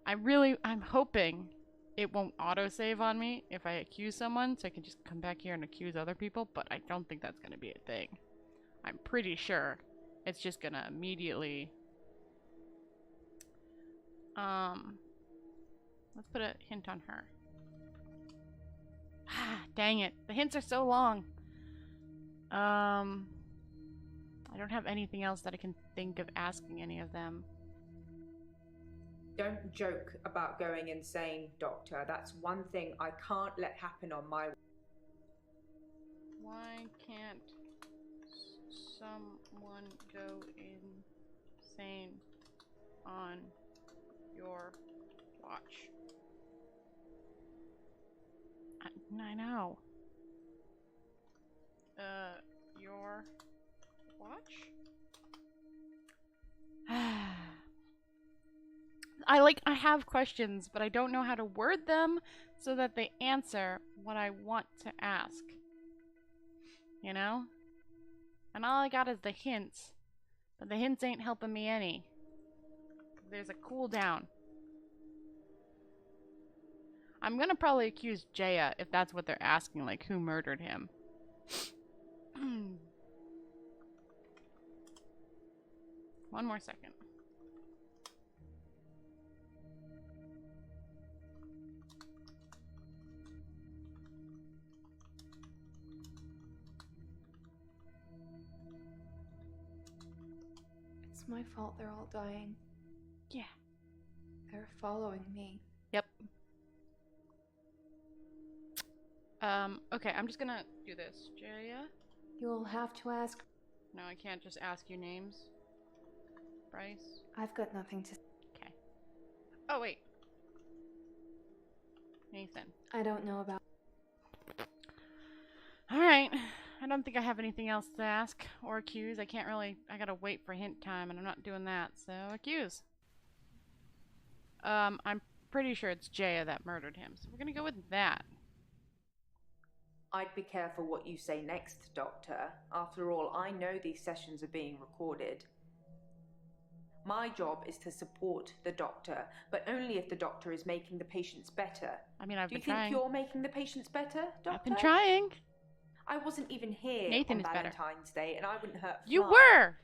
I'm hoping it won't autosave on me if I accuse someone, so I can just come back here and accuse other people, but I don't think that's going to be a thing. I'm pretty sure it's just gonna immediately... Let's put a hint on her. Ah, dang it. The hints are so long. I don't have anything else that I can think of asking any of them. Don't joke about going insane, Doctor. That's one thing I can't let happen on my... Why can't someone go insane on your watch? I know. Your watch? I have questions, but I don't know how to word them so that they answer what I want to ask. You know? And all I got is the hints. But the hints ain't helping me any. There's a cooldown. I'm gonna probably accuse Jaya if that's what they're asking, like who murdered him. One more second. It's my fault they're all dying. Yeah. They're following me. Yep. Okay, I'm just gonna do this. Jaya? You'll have to ask. No, I can't just ask you names. Bryce? I've got nothing to... Okay. Oh, wait. Nathan. I don't know about... Alright. I don't think I have anything else to ask or accuse. I can't really... I gotta wait for hint time, and I'm not doing that, so accuse. I'm pretty sure it's Jaya that murdered him, so we're gonna go with that. I'd be careful what you say next, Doctor. After all, I know these sessions are being recorded. My job is to support the Doctor, but only if the Doctor is making the patients better. I mean, I've Do been you think trying. you're making the patients better, Doctor? I've been trying. I wasn't even here Nathan on is better. Valentine's Day, and I wouldn't hurt a You fly. were!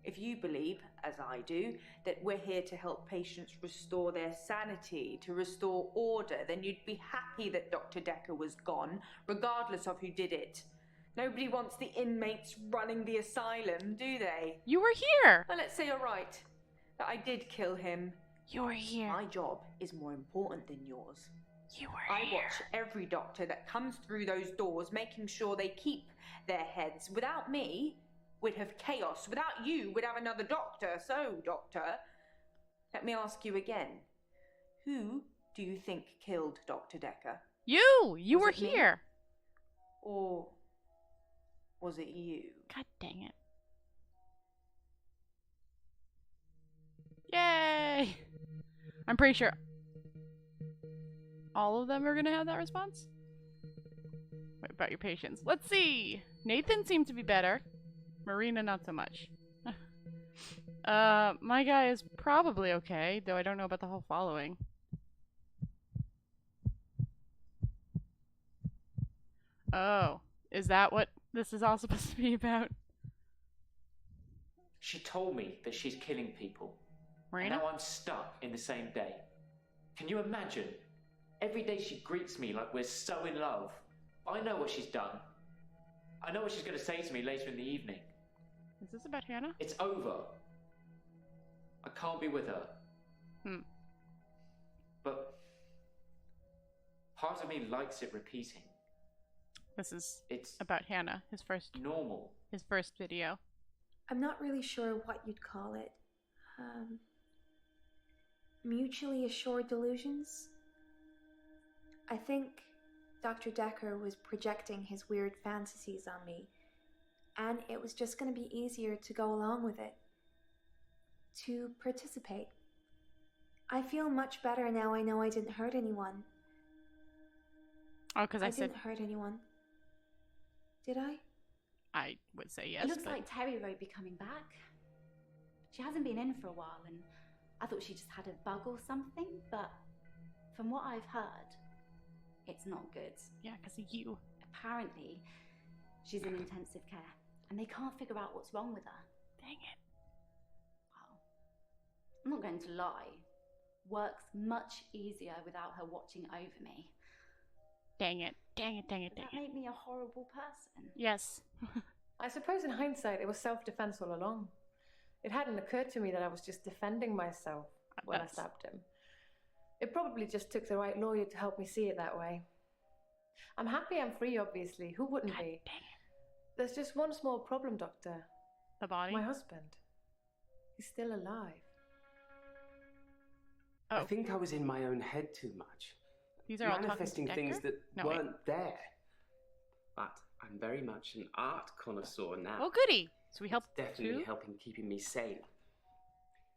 If you believe, as I do, that we're here to help patients restore their sanity, to restore order, then you'd be happy that Dr. Dekker was gone, regardless of who did it. Nobody wants the inmates running the asylum, do they? You were here! Well, let's say you're right, that I did kill him. You were here. My job is more important than yours. You were I here. watch every doctor that comes through those doors, making sure they keep their heads. Without me, we'd have chaos. Without you, we'd have another doctor. So, Doctor, let me ask you again. Who do you think killed Dr. Dekker? You! You Was were it me? here! Or was it you? God dang it. Yay! I'm pretty sure all of them are gonna have that response. What about your patients? Let's see! Nathan seemed to be better. Marina, not so much. My guy is probably okay, though I don't know about the whole following. Oh, is that what this is all supposed to be about? She told me that she's killing people. Marina? And now I'm stuck in the same day. Can you imagine? Every day she greets me like we're so in love. I know what she's done. I know what she's going to say to me later in the evening. Is this about Hannah? It's over. I can't be with her. But part of me likes it repeating. This is It's about Hannah, his first video. I'm not really sure what you'd call it. Mutually assured delusions? I think Dr. Dekker was projecting his weird fantasies on me, and it was just going to be easier to go along with it. To participate. I feel much better now I know I didn't hurt anyone. Oh, because I said didn't hurt anyone. Did I? I would say yes. It looks but... like Terry won't be coming back. She hasn't been in for a while, and I thought she just had a bug or something, but from what I've heard, it's not good. Yeah, because of you. Apparently, she's in intensive care, and they can't figure out what's wrong with her. Dang it. Well, I'm not going to lie. Works much easier without her watching over me. Dang it. Dang it, dang it, Does dang that it. make me a horrible person? Yes. I suppose in hindsight, it was self-defense all along. It hadn't occurred to me that I was just defending myself when I stabbed him. It probably just took the right lawyer to help me see it that way. I'm happy I'm free, obviously. Who wouldn't God be? dang it. There's just one small problem, Doctor. The body? My husband. He's still alive. Oh. I think I was in my own head too much. These are all manifesting talking to things Dekker? that No, wait. weren't there. But I'm very much an art connoisseur now. Oh, goody. So we helped Definitely too? helping keeping me sane.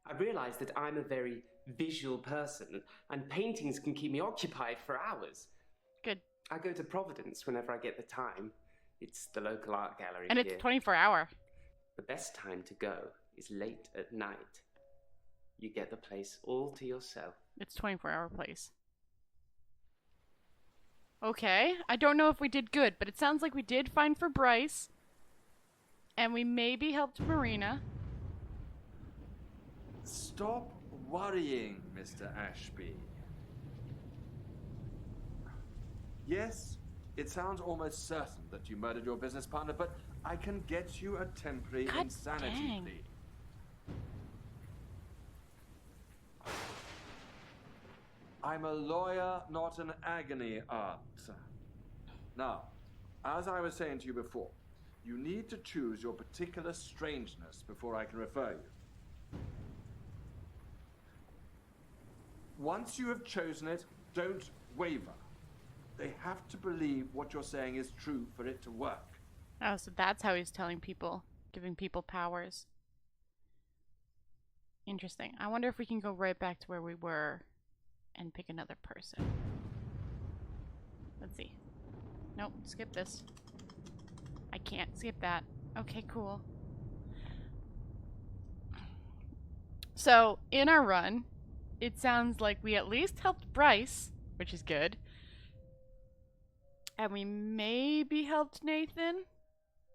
I realised that I'm a very visual person, and paintings can keep me occupied for hours. Good. I go to Providence whenever I get the time. It's the local art gallery And here. it's 24-hour. The best time to go is late at night. You get the place all to yourself. It's 24-hour place. Okay. I don't know if we did good, but it sounds like we did fine for Bryce. And we maybe helped Marina. Stop worrying, Mr. Ashby. Yes, it sounds almost certain that you murdered your business partner, but I can get you a temporary God insanity dang. plea. I'm a lawyer, not an agony aunt. Now, as I was saying to you before, you need to choose your particular strangeness before I can refer you. Once you have chosen it, don't waver. They have to believe what you're saying is true for it to work. Oh, so that's how he's telling people, giving people powers. Interesting. I wonder if we can go right back to where we were and pick another person. Let's see. Nope, skip this. I can't skip that. Okay, cool. So, in our run, it sounds like we at least helped Bryce, which is good. And we maybe helped Nathan,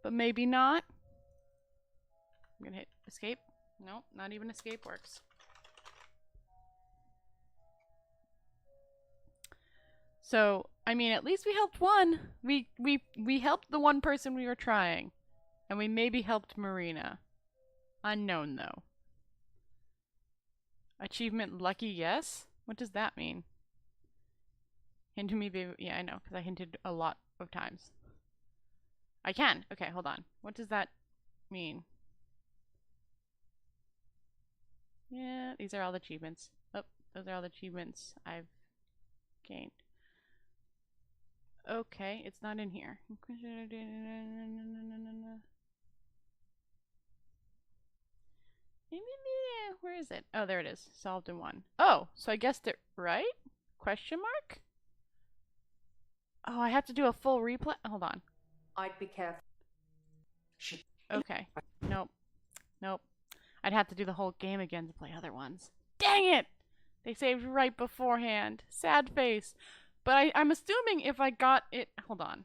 but maybe not. I'm gonna hit escape. Nope, not even escape works. So, I mean, at least we helped one. We helped the one person we were trying. And we maybe helped Marina. Unknown, though. Achievement lucky yes? What does that mean? Hint to me, baby. Yeah, I know, because I hinted a lot of times. I can. Okay, hold on. What does that mean? Yeah, these are all the achievements. Oh, those are all the achievements I've gained. Okay, it's not in here. Where is it? Oh, there it is. Solved in one. Oh, so I guessed it right? Question mark? Oh, I have to do a full replay? Hold on. I'd be careful. Okay. Nope. Nope. I'd have to do the whole game again to play other ones. Dang it! They saved right beforehand. Sad face. But I'm assuming if I got it... Hold on.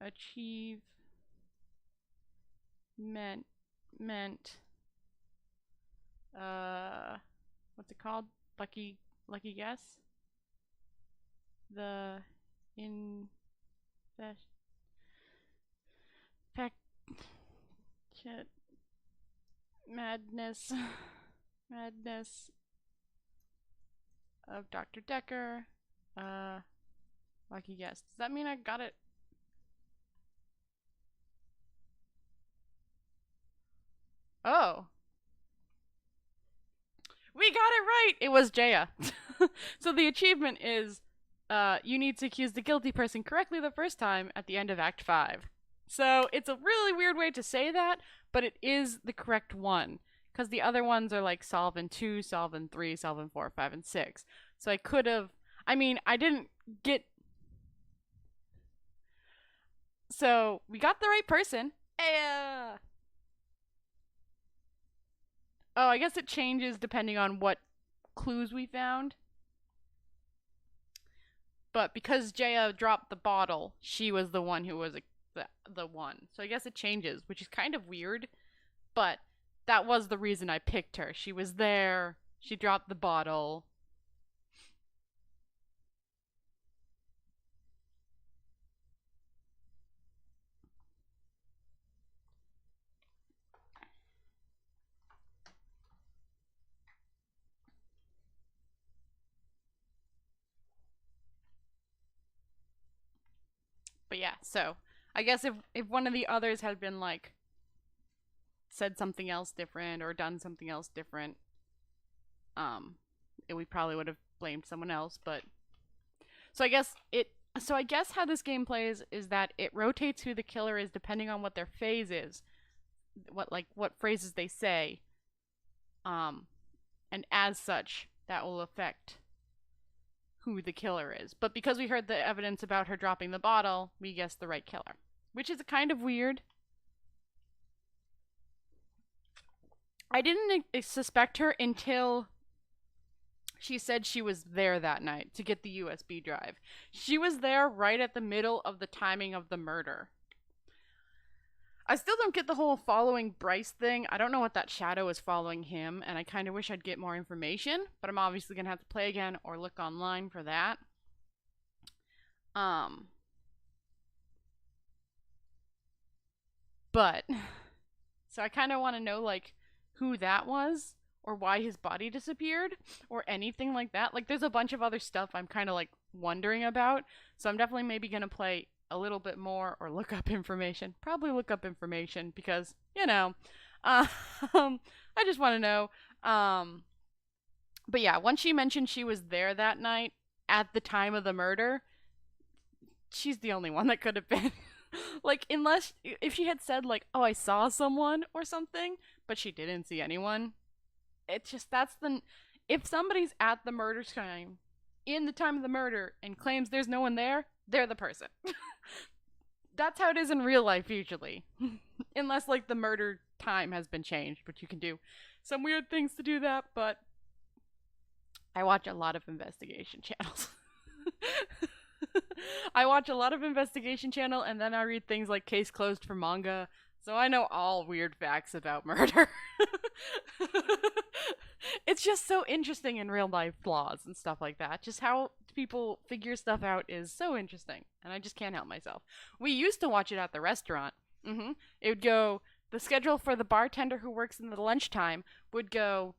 Achieve... Meant... What's it called? Lucky guess? The... Madness of Dr. Dekker. Lucky guess. Does that mean I got it? Oh. We got it right! It was Jaya. So the achievement is, you need to accuse the guilty person correctly the first time at the end of Act 5. So it's a really weird way to say that, but it is the correct one. Because the other ones are like solve in 2, solve in 3, solve in 4, 5, and 6. So I could have... I mean, I didn't get... So, we got the right person. Oh, I guess it changes depending on what clues we found. But because Jaya dropped the bottle, she was the one who was the one. So I guess it changes, which is kind of weird. but that was the reason I picked her. She was there. She dropped the bottle. But yeah, so I guess if one of the others had been like said something else different or done something else different, we probably would have blamed someone else. But so I guess how this game plays is that it rotates who the killer is depending on what their phase is, what phrases they say, and as such that will affect who the killer is. But because we heard the evidence about her dropping the bottle, we guessed the right killer, which is kind of weird. I didn't suspect her until she said she was there that night to get the USB drive. She was there right at the middle of the timing of the murder. I still don't get the whole following Bryce thing. I don't know what that shadow is following him, and I kind of wish I'd get more information, but I'm obviously going to have to play again or look online for that. But, so I kind of want to know, like, who that was, or why his body disappeared, or anything like that. Like, there's a bunch of other stuff I'm kind of, like, wondering about, so I'm definitely maybe going to play a little bit more or look up information. Probably look up information because, you know, I just want to know. But yeah, once she mentioned she was there that night at the time of the murder, she's the only one that could have been. Like, unless, if she had said, like, oh, I saw someone or something, but she didn't see anyone, it's just, if somebody's at the murder time, in the time of the murder, and claims there's no one there, they're the person. That's how it is in real life, usually. Unless, like, the murder time has been changed, but you can do some weird things to do that, but I watch a lot of investigation channels. I watch a lot of investigation channel, and then I read things like Case Closed for manga, so I know all weird facts about murder. It's just so interesting in real life laws and stuff like that. Just how people figure stuff out is so interesting, and I just can't help myself. We used to watch it at the restaurant. It would go, the schedule for the bartender who works in the lunchtime would go,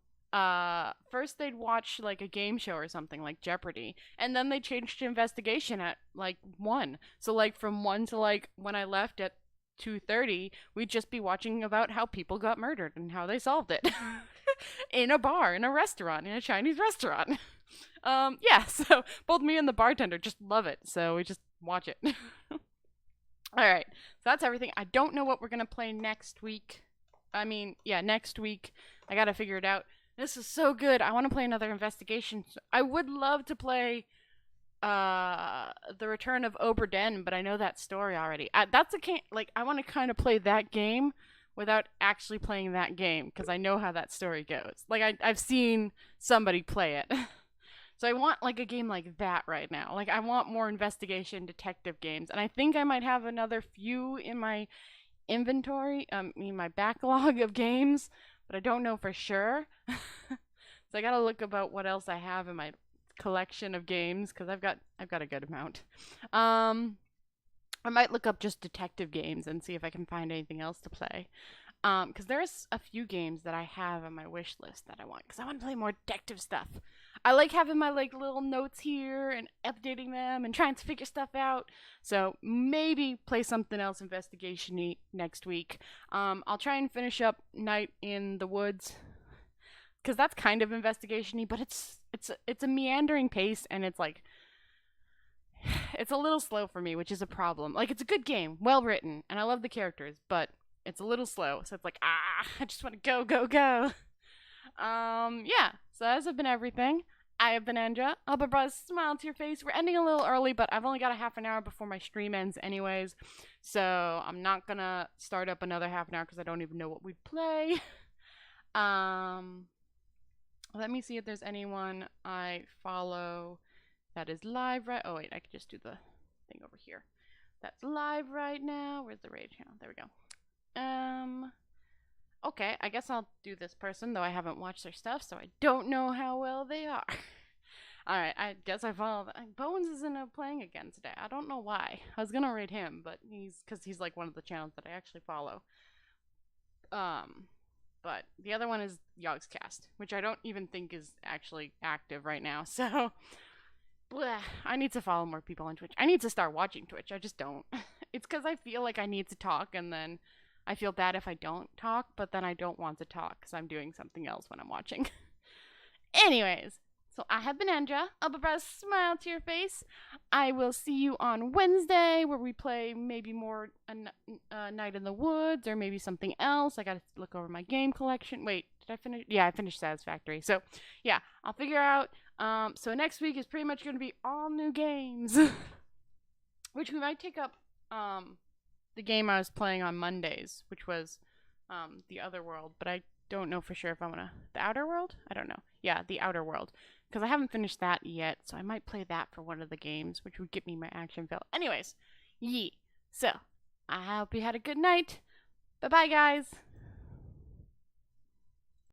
first they'd watch like a game show or something like Jeopardy, and then they changed to investigation at like 1. So like from 1 to like when I left at 2:30, we'd just be watching about how people got murdered and how they solved it. In a bar, in a restaurant, in a Chinese restaurant. Yeah, so both me and the bartender just love it, so we just watch it. Alright, so that's everything. I don't know what we're gonna play next week. Next week. I gotta figure it out. This is so good. I want to play another investigation. I would love to play The Return of Obra Dinn, but I know that story already. I want to kind of play that game without actually playing that game, because I know how that story goes. Like, I've seen somebody play it. So I want, like, a game like that right now. Like, I want more investigation detective games, and I think I might have another few in my inventory, in my backlog of games, but I don't know for sure. So I gotta look about what else I have in my collection of games, because I've got a good amount. I might look up just detective games and see if I can find anything else to play. Because there's a few games that I have on my wish list that I want, because I want to play more detective stuff. I like having my like little notes here and updating them and trying to figure stuff out. So maybe play something else investigation-y next week. I'll try and finish up Night in the Woods, because that's kind of investigation-y, but it's a meandering pace, and it's like, it's a little slow for me, which is a problem. Like, it's a good game, well written, and I love the characters, but it's a little slow, so it's like, I just want to go, go, go. Yeah, so that has been everything. I have been Andra. I hope I brought a smile to your face. We're ending a little early, but I've only got a half an hour before my stream ends anyways, so I'm not gonna start up another half an hour because I don't even know what we'd play. Let me see if there's anyone I follow that is live right. Oh wait, I could just do the thing over here. That's live right now. Where's the raid channel? There we go. okay, I guess I'll do this person, though I haven't watched their stuff, so I don't know how well they are. Alright, I guess I follow. Bones isn't playing again today. I don't know why. I was gonna rate him, but because he's like one of the channels that I actually follow. But the other one is Yogscast, which I don't even think is actually active right now, so bleh, I need to follow more people on Twitch. I need to start watching Twitch. I just don't. It's because I feel like I need to talk, and then I feel bad if I don't talk, but then I don't want to talk because I'm doing something else when I'm watching. Anyways, so I have been Andra. I'll bring a smile to your face. I will see you on Wednesday where we play maybe more Night in the Woods or maybe something else. I gotta look over my game collection. Wait, did I finish? Yeah, I finished Satisfactory. So yeah, I'll figure out. So next week is pretty much going to be all new games, which we might take up the game I was playing on Mondays, which was The Other World, but I don't know for sure if I want to... The Outer World? I don't know. Yeah, The Outer World, because I haven't finished that yet, so I might play that for one of the games, which would get me my action fill. Anyways, so, I hope you had a good night. Bye-bye, guys.